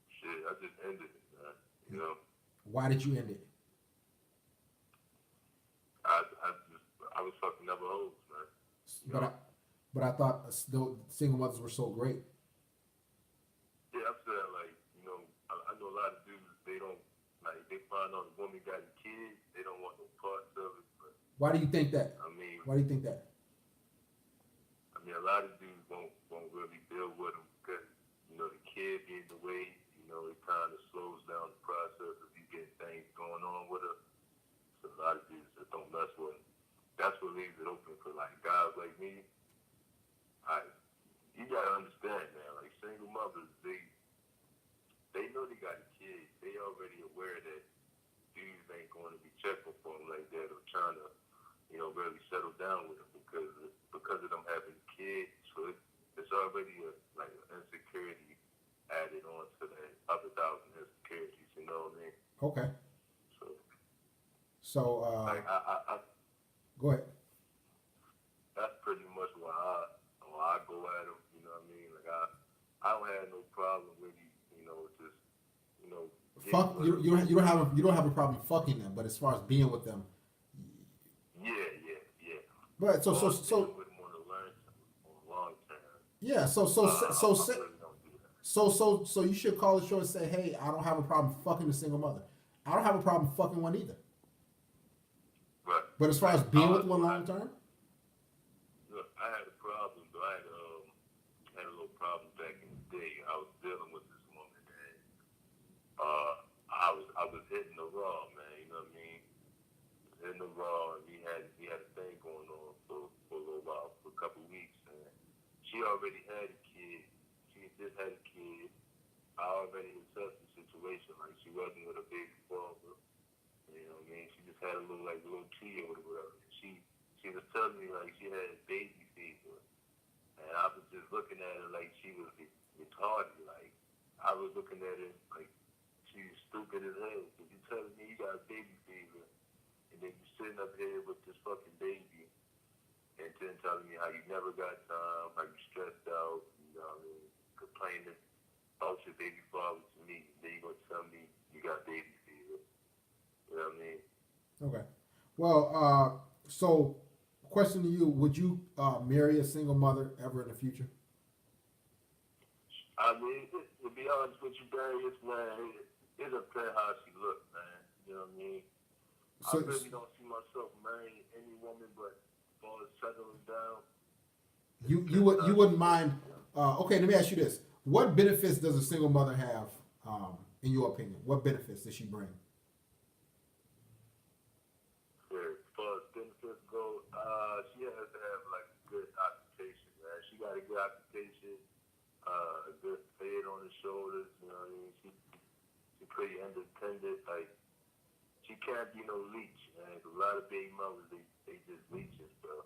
Shit, I just ended it, man. You know. Why did you end it? I was fucking never hoes, man. But I thought the single mothers were so great. Yeah, I'm saying, like, you know, I know a lot of dudes, they don't, like, they find out the woman got a kid, they don't want no parts of it. But Why do you think that? I mean, Why do you think that? a lot of dudes won't really deal with them because, you know, the kid being the way, you know, it kind of slows down the process of you getting things going on with her. So a lot of dudes that don't mess with them. That's what leaves it open for, like, guys like me. You gotta understand, man, like, single mothers, they know they got a kid. They already aware that dudes ain't going to be checking for them like that or trying to, you know, really settle down with them because of them having kids. So it's already like an insecurity added on to that other thousand insecurities, you know what I mean? Okay. So, So like, go ahead. that's pretty much why I go at them. You know what I mean? Like, I don't have no problem with you know, just, you know, getting Fuck with you. them. You don't have a problem fucking them, but as far as being with them, Yeah. but Or being with them on the long term. yeah. I really don't do that. So you should call the show and say, hey, I don't have a problem fucking a single mother. I don't have a problem fucking one either. But as far as being with one long term, Look, I had a problem. Though. I had a little problem back in the day. I was dealing with this woman, and I was hitting the raw, man. You know what I mean? Hitting the raw, and we had a thing going on for a little while, for a couple of weeks, and she already had a kid. She just had a kid. I already assessed the situation. Like, she wasn't with a baby father. You know what I mean? She just had a little 2-year-old or whatever. She was telling me like she had baby fever, and I was just looking at her like she was retarded. Like, I was looking at her like she was stupid as hell. Cause you telling me you got baby fever, and then you sitting up here with this fucking baby, and then telling me how you never got time, how you stressed out, you know what I mean, complaining about your baby father to me. Then you gonna tell me you got baby fever. You know what I mean? okay. Well, so question to you: would you marry a single mother ever in the future? I mean, to be honest with you, Darius, man, it depends how she looks, man. You know what I mean? I So really don't see myself marrying any woman, but as far as settling down, it you wouldn't mind? Okay, let me ask you this: what benefits does a single mother have, in your opinion? What benefits does she bring? as far as benefits go, she has to have like a good occupation, man. She got a good occupation, a good head on her shoulders. You know what I mean? She pretty independent. Like, she can't be no leech, man. A lot of baby mothers, they just leeches, bro.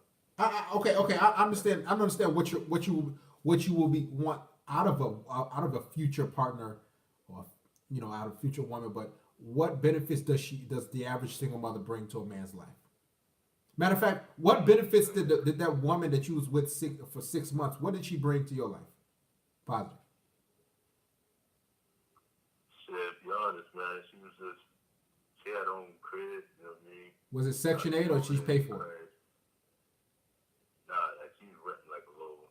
Okay. I understand. I understand what you will be want out of a future partner, or out of a future woman. But what benefits does the average single mother bring to a man's life? Matter of fact, what benefits did that woman that you was with for 6 months? What did she bring to your life? Positive. Shit, to be honest, man, she had her own crib, you know what I mean? Was it Section 8 or she's paid for it? Nah, like, she's renting like a little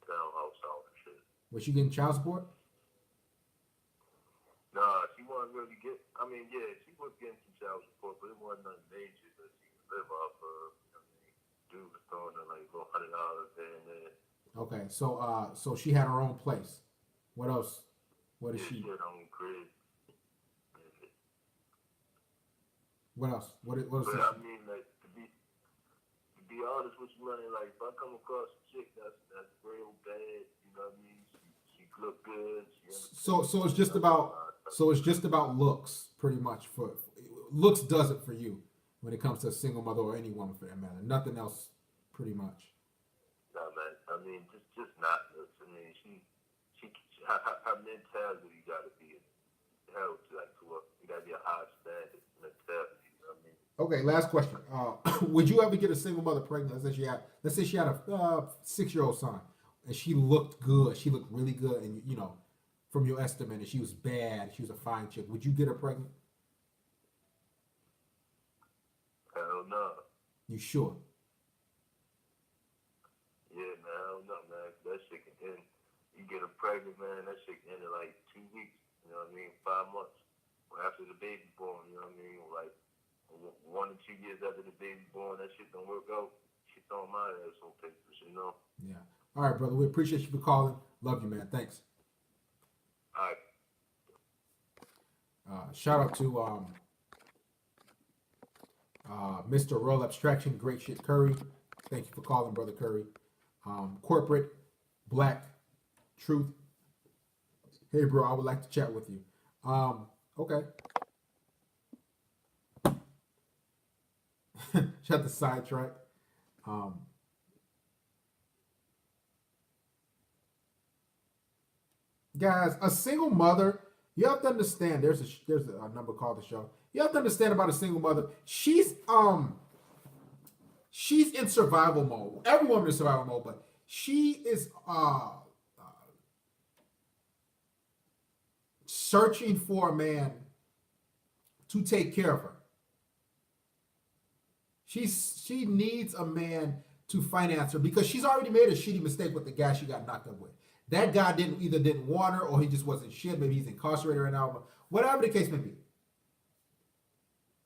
townhouse out and shit. Was she getting child support? Nah, she wasn't really I mean, yeah, she was getting some child support, but it wasn't nothing major that she could live off of. You know what I mean? Dude was throwing her like $100 there and there. Okay, so she had her own place. What else? What is Yeah, she? she had her own crib. What else? What is But it? I mean, like, to be honest with you, man, like, if I come across a chick that's real bad, you know what I mean? She look good. So it's just about looks, pretty much. For looks does it for you when it comes to a single mother or any woman for that matter. Nothing else, pretty much. Nah, man. I mean, just not looks. I mean, her mentality got to be held you got to be a high standard mentality. You know what I mean? Okay, last question. Would you ever get a single mother pregnant? Let's say she had a 6-year-old son, and she looked good. She looked really good, and from your estimate, and she was bad. She was a fine chick. Would you get her pregnant? Hell no. You sure? Yeah, man. Hell no, man. That shit can end. You get her pregnant, man. That shit can end in like 2 weeks. You know what I mean? 5 months. Or after the baby born. You know what I mean? Like 1 or 2 years after the baby born, that shit don't work out. She throwing my ass on papers, you know? Yeah. All right, brother. We appreciate you for calling. Love you, man. Thanks. All right. Shout out to Mr. Roll Abstraction, Great Shit Curry. Thank you for calling, Brother Curry. Corporate Black Truth. Hey, bro, I would like to chat with you. Okay. Shut the sidetrack. Guys, a single mother, you have to understand there's a number called the show. you have to understand about a single mother. She's in survival mode. Every woman is survival mode, but she is searching for a man to take care of her. She needs a man to finance her because she's already made a shitty mistake with the guy she got knocked up with. That guy didn't want her, or he just wasn't shit. Maybe he's incarcerated right now. Whatever the case may be.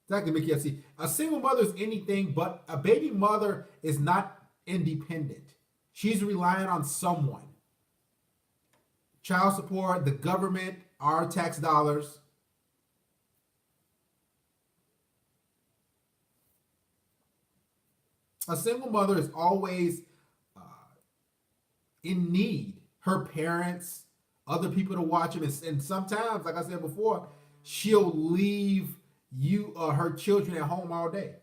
Exactly, Mickey. I see. A single mother is anything, but a baby mother is not independent. She's relying on someone. Child support, the government, our tax dollars. A single mother is always in need. Her parents, other people to watch them, and sometimes, like I said before, she'll leave her children at home all day.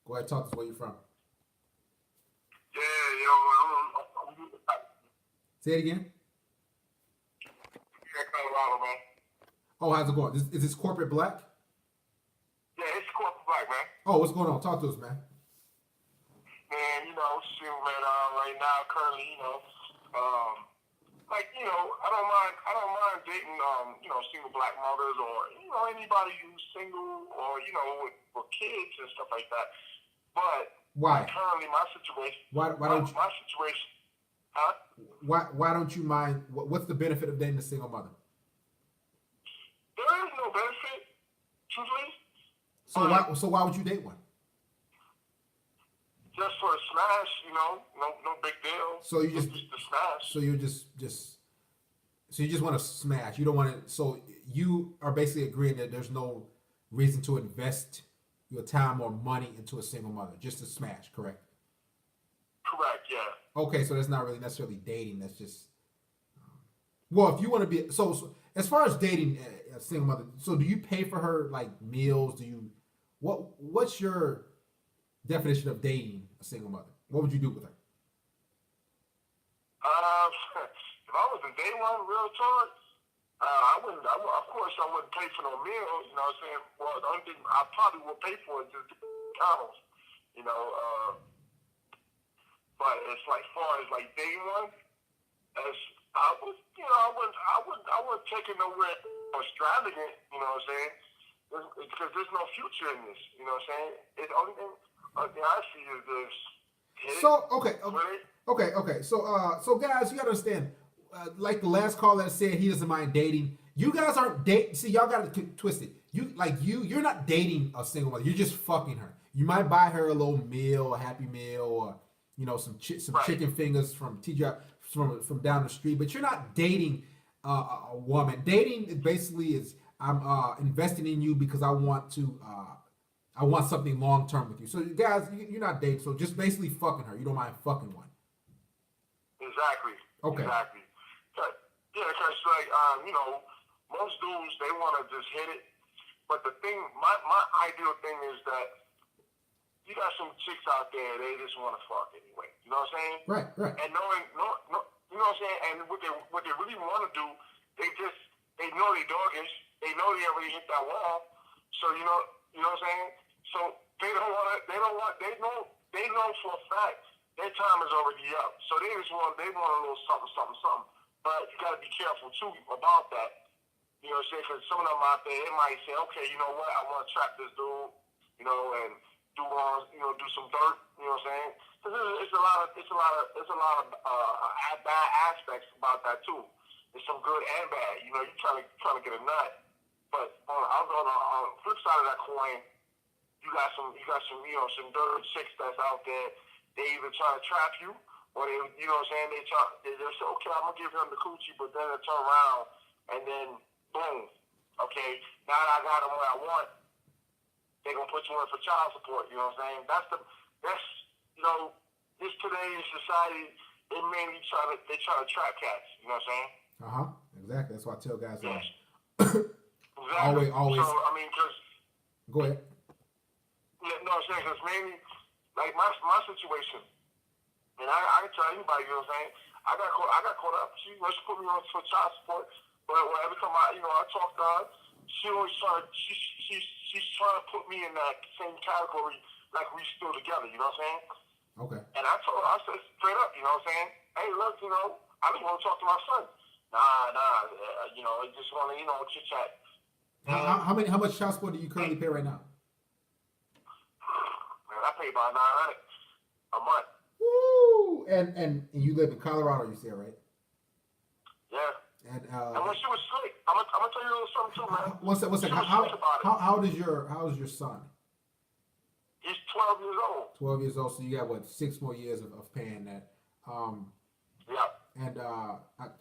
Go ahead, talk to us where you're from. Yeah, Say it again. Yeah, Colorado, man. Oh, how's it going? Is this corporate black? Yeah, it's corporate black, man. Oh, what's going on? Talk to us, man. Man, shoot, man, right now, currently, I don't mind dating, single black mothers or, anybody who's single or, with kids and stuff like that. But why? Currently, my situation. Why don't you? My situation. Huh? Why don't you mind? What's the benefit of dating a single mother? There is no benefit, truthfully. So why would you date one? Just for a smash, no big deal. So you just a smash. So you just want to smash. You don't want to. So you are basically agreeing that there's no reason to invest your time or money into a single mother, just to smash. Correct? Correct. Yeah. Okay, so that's not really necessarily dating. That's just well, if you want to be so as far as dating a single mother. So do you pay for her like meals? Do you what's your definition of dating a single mother? What would you do with her? If I was a day one real talk, I wouldn't. Of course, I wouldn't pay for no meal. You know what I'm saying? Well, the only thing I probably would pay for is just McDonald's. But it's like far as like day one, as I wouldn't take it nowhere extravagant. You know what I'm saying? Because there's no future in this. You know what I'm saying? It's only thing I see is this. Okay. So guys, you gotta understand. Like the last caller that said he doesn't mind dating. You guys aren't dating. See, y'all got to twist it. You're not dating a single mother. You're just fucking her. You might buy her a little meal, a Happy Meal, or some chicken fingers from TGI from down the street. But you're not dating a woman. Dating basically is I'm investing in you because I want something long term with you. So guys, you're not dating. So just basically fucking her. You don't mind fucking one. Exactly. Okay. Exactly. Yeah, because most dudes they want to just hit it, but the thing, my ideal thing is that you got some chicks out there they just want to fuck anyway. You know what I'm saying? Right. And knowing, no, you know what I'm saying? And what they really want to do, they know they doggish, they know they already hit that wall, so you know what I'm saying? So they know for a fact their time is already up. So they want a little something. But you got to be careful too about that. You know what I'm saying? Because some of them out there, they might say, okay, you know what? I want to trap this dude, and do some dirt. You know what I'm saying? Because it's a lot of bad aspects about that too. There's some good and bad. You're trying to get a nut. But on the flip side of that coin, you got some some dirty chicks that's out there. They either try to trap you, or they, you know what I'm saying, they say, okay, I'm gonna give him the coochie, but then they turn around and then boom, okay, now that I got him what I want, they gonna put you in for child support. You know what I'm saying? That's this today's society. They mainly try to trap cats. You know what I'm saying? Exactly. That's why I tell guys. Yes. Exactly. Always. So I mean, because. Go ahead. Yeah, no, I'm saying because mainly. Like my situation, and I can tell anybody, you know what I'm saying? I got caught up. She put me on for child support, but every time I talk to her, she always she's trying to put me in that same category like we still together, you know what I'm saying? Okay. And I told her, I said straight up, you know what I'm saying? Hey, look, you know, I just want to talk to my son. Nah, you know, I just want to, you know, chit chat. How much child support do you currently pay right now? Man, I pay about $900 a month. Woo! And you live in Colorado, you said, right? Yeah. And when she was slick, I'm gonna tell you a little something too, man. One second. How old is your son? He's 12 years old. 12 years old. So you got what, 6 more years of paying that. Yeah. And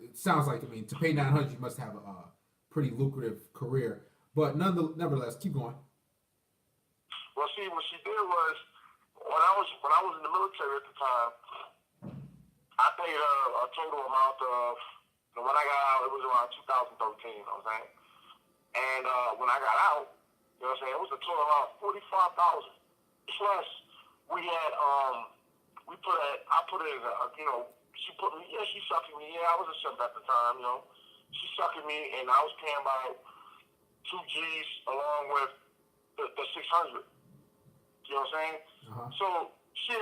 it sounds like, I mean, to pay $900, you must have a pretty lucrative career. But nevertheless, keep going. Well, see, what she did was when I was in the military at the time, I paid her a total amount of. When I got out, it was around 2013. You know what I'm saying? And when I got out, you know what I'm saying, it was a total amount of $45,000. Plus, we had I put it in you know, she put me, yeah, she sucking me. Yeah, I was a simp at the time, you know. She sucking me, and I was paying about 2 G's along with the 600. You know what I'm saying? Uh-huh. So she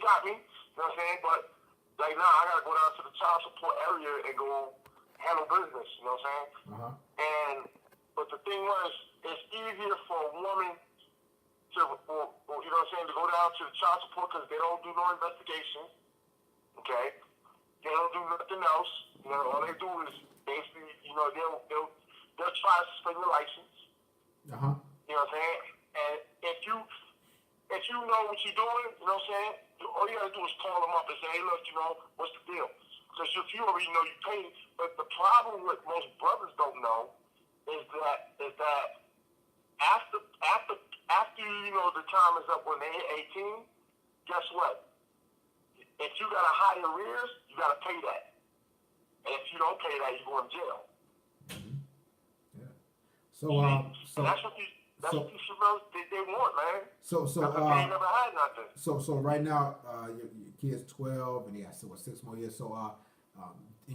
got me. You know what I'm saying? But like now, I gotta go down to the child support area and go handle business. You know what I'm saying? Uh-huh. But the thing was, it's easier for a woman to, you know what I'm saying, to go down to the child support because they don't do no investigation. Okay? They don't do nothing else. You know, all they do is basically, you know, they'll try to suspend your license. Uh-huh. You know what I'm saying? And if you know what you're doing, you know what I'm saying, all you gotta do is call them up and say, hey, look, you know, what's the deal? Because if you already know you paid, but the problem with most brothers don't know is that after you know the time is up when they hit 18, guess what? If you got a high arrears, you gotta pay that. And if you don't pay that, you go in jail. Yeah. So that's what these females they want, man. They never had nothing. So right now, your kid's 12, and he has 6 more years. So and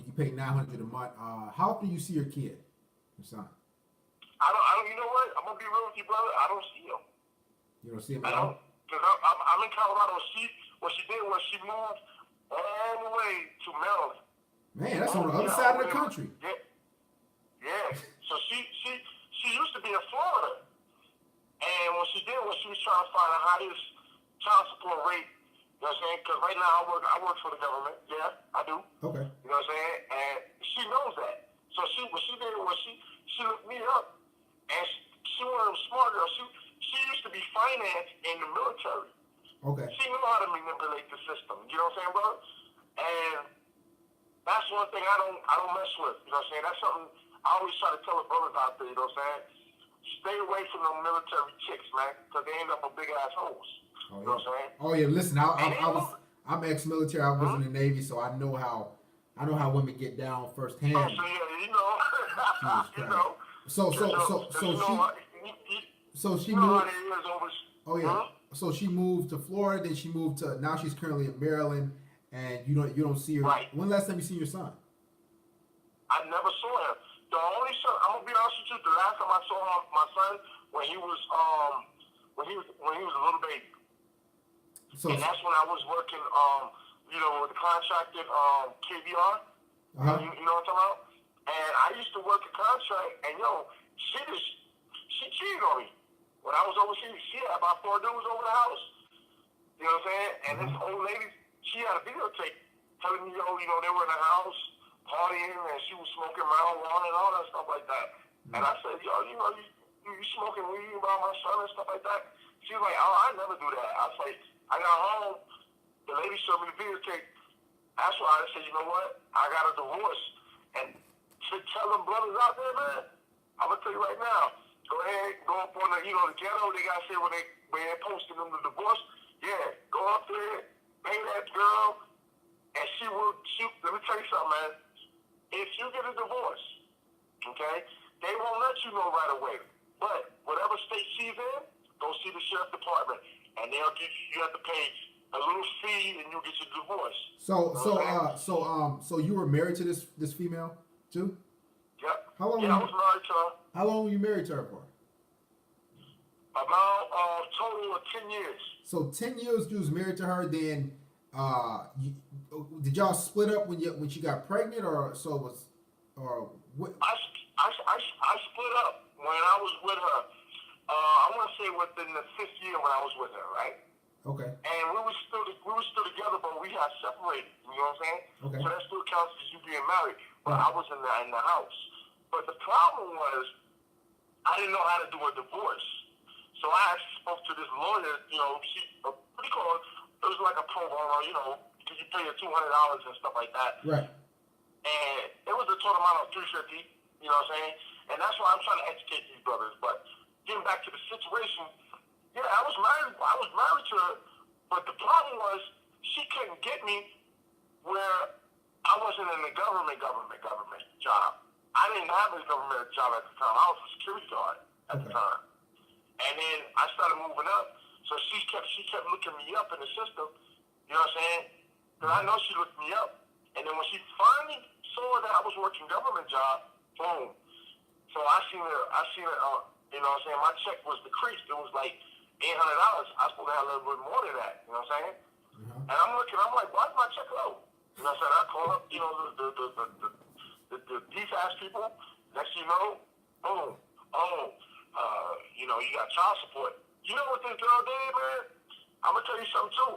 you pay $900 a month. How often do you see your kid, your son? I don't. You know what? I'm gonna be real with you, brother. I don't see him. You don't see him I at all? don't, because I'm in Colorado. What she did was she moved all the way to Maryland. Man, that's on the other side of the country. Yeah. So she used to be in Florida, and what she did was she was trying to find the highest child support rate. You know what I'm saying? Because right now I work for the government. Yeah, I do. Okay. You know what I'm saying? And she knows that. So what she did was she looked me up, and she was a smart girl. She used to be financed in the military. Okay. She knew how to manipulate the system. You know what I'm saying, bro? And that's one thing I don't mess with. You know what I'm saying? That's something I always try to tell the brothers out there. You know what I'm saying? Stay away from them military chicks, man, because they end up with big ass holes. Oh, yeah. You know what I'm saying? Oh yeah. Listen, I'm ex-military. I was in the Navy, so I know how women get down firsthand. Oh, so yeah, you know. You know. So she moved. Oh yeah. So she moved to Florida. Then she moved to. Now she's currently in Maryland, and you don't see her. Right. When last time you seen your son? I never saw him. The only son, I'm gonna be honest with you. The last time I saw my son when he was a little baby. And that's when I was working you know, with the contracted KBR. Uh-huh. You know what I'm talking about? And I used to work a contract, and she cheated on me. When I was overseas, she had about 4 dudes over the house. You know what I'm saying? And this old lady, she had a videotape telling me, you know, they were in the house partying, and she was smoking marijuana and all that stuff like that. And I said, you know, you smoking weed about my son and stuff like that? She was like, oh, I never do that. I was like, I got home, the lady showed me the videotape. That's why I said, you know what? I got a divorce. And to tell them brothers out there, man, I'm going to tell you right now, go ahead, go up on the, you know, the ghetto, they got to say when they're posting them the divorce, yeah, go up there, pay that girl, and she will shoot. Let me tell you something, man. If you get a divorce, okay, they won't let you know right away. But whatever state she's in, go see the sheriff department, and they'll give you have to pay a little fee, and you get your divorce. So you were married to this female too? Yep. How long? Yeah, I was married to her. How long were you married to her for? About total of 10 years. So 10 years you was married to her. Then, did y'all split up when she got pregnant, or so was, or what? I split up when I was with her. I want to say within the 5th year when I was with her, right? Okay. And we were still together, but we had separated. You know what I'm saying? Okay. So that still counts as you being married. But I was in the house. But the problem was I didn't know how to do a divorce. So I actually spoke to this lawyer. You know, she what do you call it? It was like a pro bono. You know, because you pay her $200 and stuff like that. Right. And it was a total amount of $350. You know what I'm saying? And that's why I'm trying to educate these brothers. But getting back to the situation, yeah, I was married to her, but the problem was she couldn't get me where I wasn't in the government job. I didn't have a government job at the time. I was a security guard at the time. And then I started moving up, so she kept looking me up in the system. You know what I'm saying? Because I know she looked me up. And then when she finally saw that I was working government job, boom. So I seen her. You know what I'm saying? My check was decreased. It was like $800. I was supposed to have a little bit more than that. You know what I'm saying? And I'm looking. I'm like, why is my check low? You know what I'm saying? I call up, you know, the DFAS people. Next thing you know, boom. You know, you got child support. You know what this girl did, man? I'm gonna tell you something too.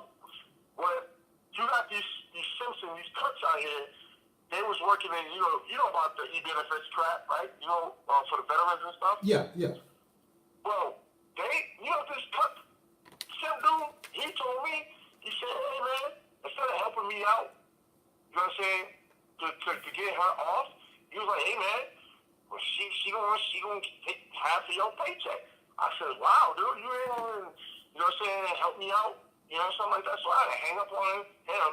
When you got these Simpsons, these cuts out here, they was working in, you know about the e-benefits crap, right? You know, for the veterans and stuff. Yeah. Well, you know this cut Sim dude, he told me, he said, hey man, instead of helping me out, you know what I'm saying, to get her off, he was like, hey man, well she gonna take half of your paycheck. I said, wow, dude, you ain't gonna, you know what I'm saying, help me out, you know, something like that. So I had to hang up on him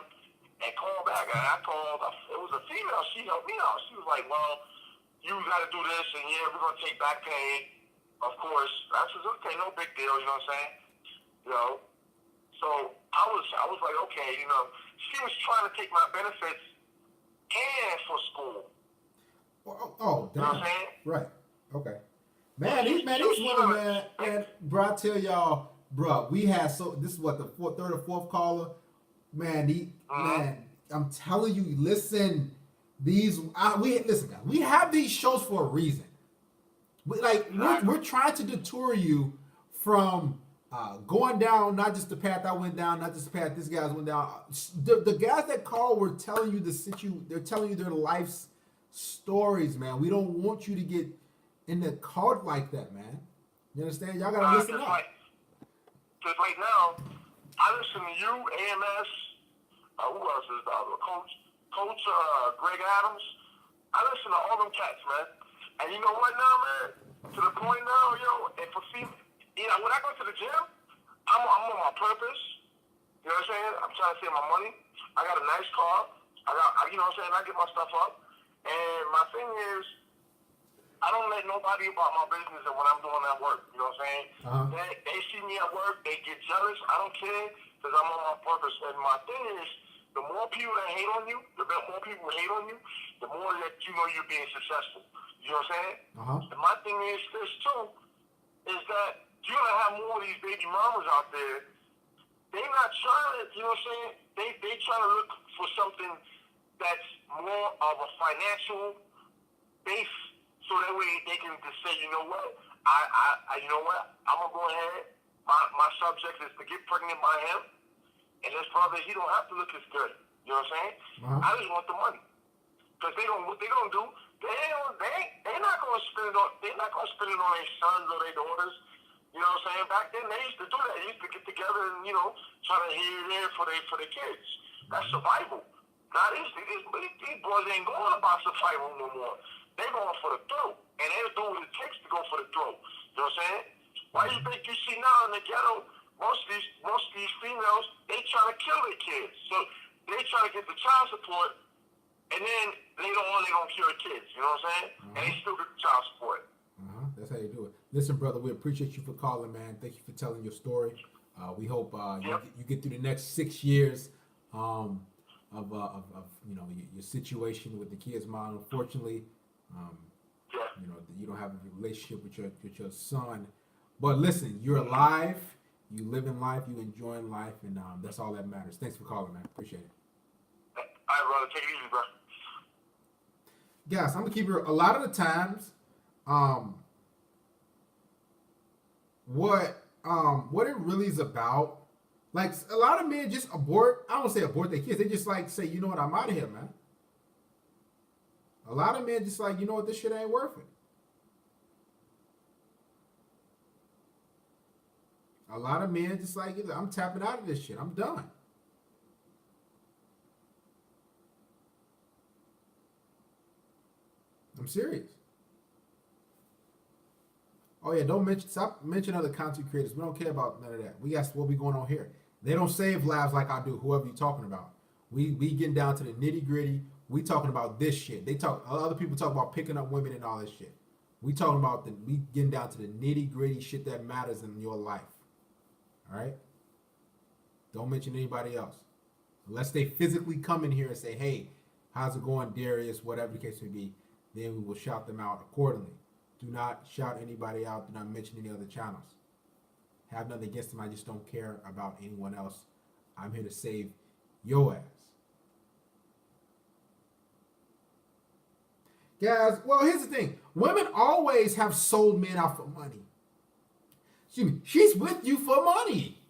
and call back. And I called, it was a female, she helped me out. She was like, well, you gotta do this, and yeah, we're gonna take back pay, of course. I said, okay, no big deal, you know what I'm saying? You know, so I was like, okay, you know, she was trying to take my benefits and for school. Oh, damn. You know what I'm saying? Right. Okay. Man, these women, man, bro, I tell y'all, bro, we had this is what, the third or fourth caller? Man, man, I'm telling you, listen, listen, guys, we have these shows for a reason. We're trying to deter you from going down, not just the path I went down, not just the path this guys went down. The guys that call were telling you they're telling you their life's stories, man. We don't want you to get in the cult like that, man. You understand? Y'all gotta listen up. Because right now, I listen to you, AMS, who else is the other? Coach Greg Adams. I listen to all them cats, man. And you know what now, man? To the point now, and for female, when I go to the gym, I'm on my purpose. You know what I'm saying? I'm trying to save my money. I got a nice car. You know what I'm saying? I get my stuff up. And my thing is, I don't let nobody about my business and when I'm doing that work. You know what I'm saying? They see me at work, they get jealous. I don't care because I'm on my purpose. And my thing is, the more people that hate on you, the more people hate on you, the more that you know you're being successful. You know what I'm saying? And my thing is this too, is that you're gonna have more of these baby mamas out there. They not trying to, you know what I'm saying? They trying to look for something that's more of a financial base. So that way they can just say, you know what, you know what, I'm gonna go ahead. My subject is to get pregnant by him, and his brother, he don't have to look as good. You know what I'm saying? I just want the money, because what they gonna do? They're not gonna spend it on. They're not gonna spend it on their sons or their daughters. You know what I'm saying? Back then they used to do that. They used to get together and try to here and there for their kids. That's survival. Now these boys ain't going about survival no more. They're going for the throat. And they'll do what it takes to go for the throat. You know what I'm saying? Why you think you see now in the ghetto, most of these females, they trying to kill their kids. So they trying to get the child support, and then later on they gonna kill their kids. You know what I'm saying? And they still get the child support. That's how you do it. Listen, brother, we appreciate you for calling, man. Thank you for telling your story. We hope you get through the next 6 years of your situation with the kids' mom. Unfortunately, Yeah. You know, you don't have a relationship with your son. But listen, you're alive. You living life. You enjoying life, and that's all that matters. Thanks for calling, man. Appreciate it. All right, brother. Take it easy, bro. Guys, I'm gonna keep it. A lot of the times, what it really is about, like a lot of men just abort. I don't say abort their kids. They just like say, you know what, I'm out of here, man. A lot of men just like, you know what, this shit ain't worth it. A lot of men just like, I'm tapping out of this shit. I'm done. I'm serious. Oh yeah, stop mentioning other content creators. We don't care about none of that. We got what we going on here. They don't save lives like I do. Whoever you talking about, we getting down to the nitty gritty. We talking about this shit. Other people talk about picking up women and all this shit. We talking about we getting down to the nitty gritty shit that matters in your life. All right. Don't mention anybody else unless they physically come in here and say, "Hey, how's it going, Darius?" Whatever the case may be, then we will shout them out accordingly. Do not shout anybody out. Do not mention any other channels. Have nothing against them. I just don't care about anyone else. I'm here to save your ass. Guys, well, here's the thing. Women always have sold men out for money. She's with you for money.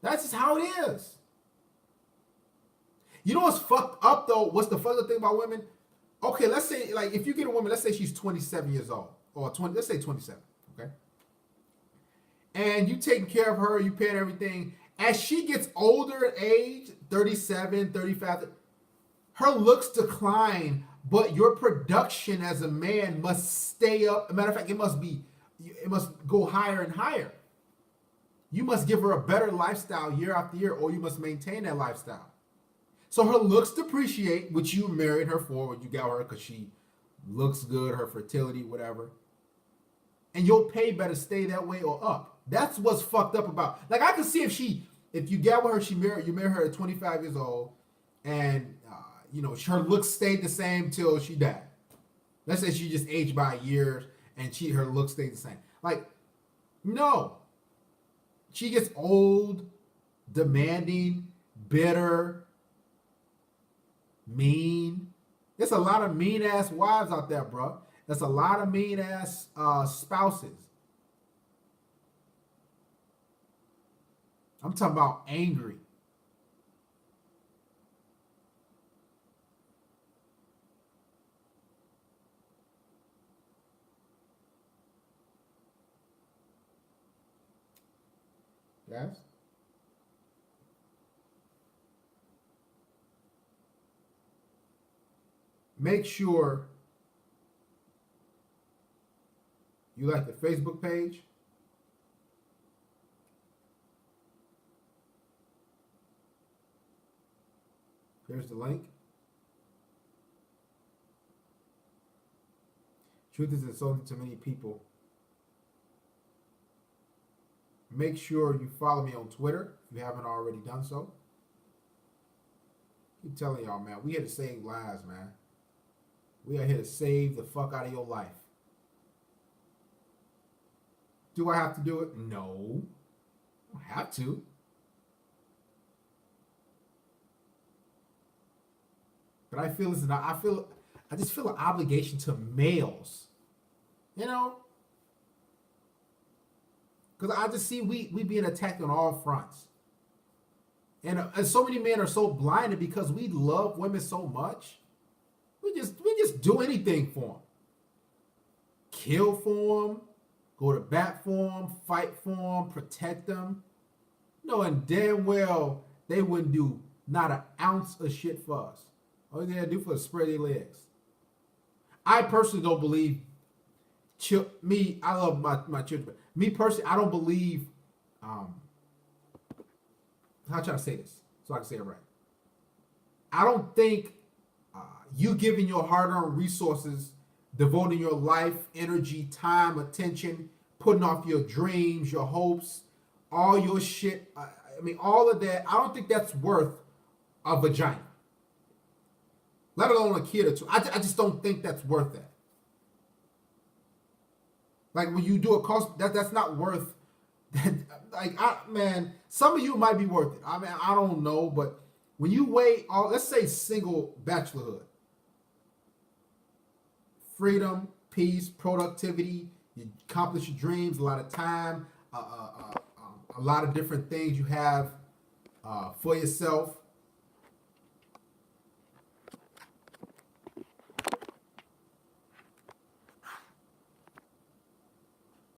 That's just how it is. You know what's fucked up, though? What's the fucked up thing about women? Okay, let's say, like, if you get a woman, let's say she's 27 years old, or 20, let's say 27, okay? And you taking care of her, you paying everything. As she gets older in age, 37, 35, her looks decline, but your production as a man must stay up. As a matter of fact, it must go higher and higher. You must give her a better lifestyle year after year, or you must maintain that lifestyle. So her looks depreciate, which you married her for, what you got her because she looks good, her fertility, whatever. And your pay better stay that way or up. That's what's fucked up about. Like, I can see if you got with her, you married her at 25 years old, and her looks stayed the same till she died. Let's say she just aged by years and her looks stayed the same. Like, no. She gets old, demanding, bitter, mean. There's a lot of mean ass wives out there, bro. There's a lot of mean ass spouses. I'm talking about angry. Yes? Make sure you like the Facebook page. Here's the link. Truth is insulting to many people. Make sure you follow me on Twitter if you haven't already done so. Keep telling y'all, man, we here to save lives, man. We are here to save the fuck out of your life. Do I have to do it? No. I don't have to. But I just feel an obligation to males. You know? Because I just see we being attacked on all fronts. And so many men are so blinded because we love women so much. We just do anything for them. Kill for them, go to bat for them, fight for them, protect them. Knowing damn well they wouldn't do not an ounce of shit for us. All they gotta do for us is spread their legs. I personally don't believe I love my children. Me personally, I don't believe how should I say this so I can say it right? I don't think you giving your hard-earned resources, devoting your life, energy, time, attention, putting off your dreams, your hopes, all your shit, all of that, I don't think that's worth a vagina. let alone a kid or two. I just don't think that's worth that. Like when you do a cost, that's not worth that. Like man, some of you might be worth it. I mean, I don't know, but when you weigh all, let's say single bachelorhood, freedom, peace, productivity, you accomplish your dreams, a lot of time, a lot of different things you have for yourself.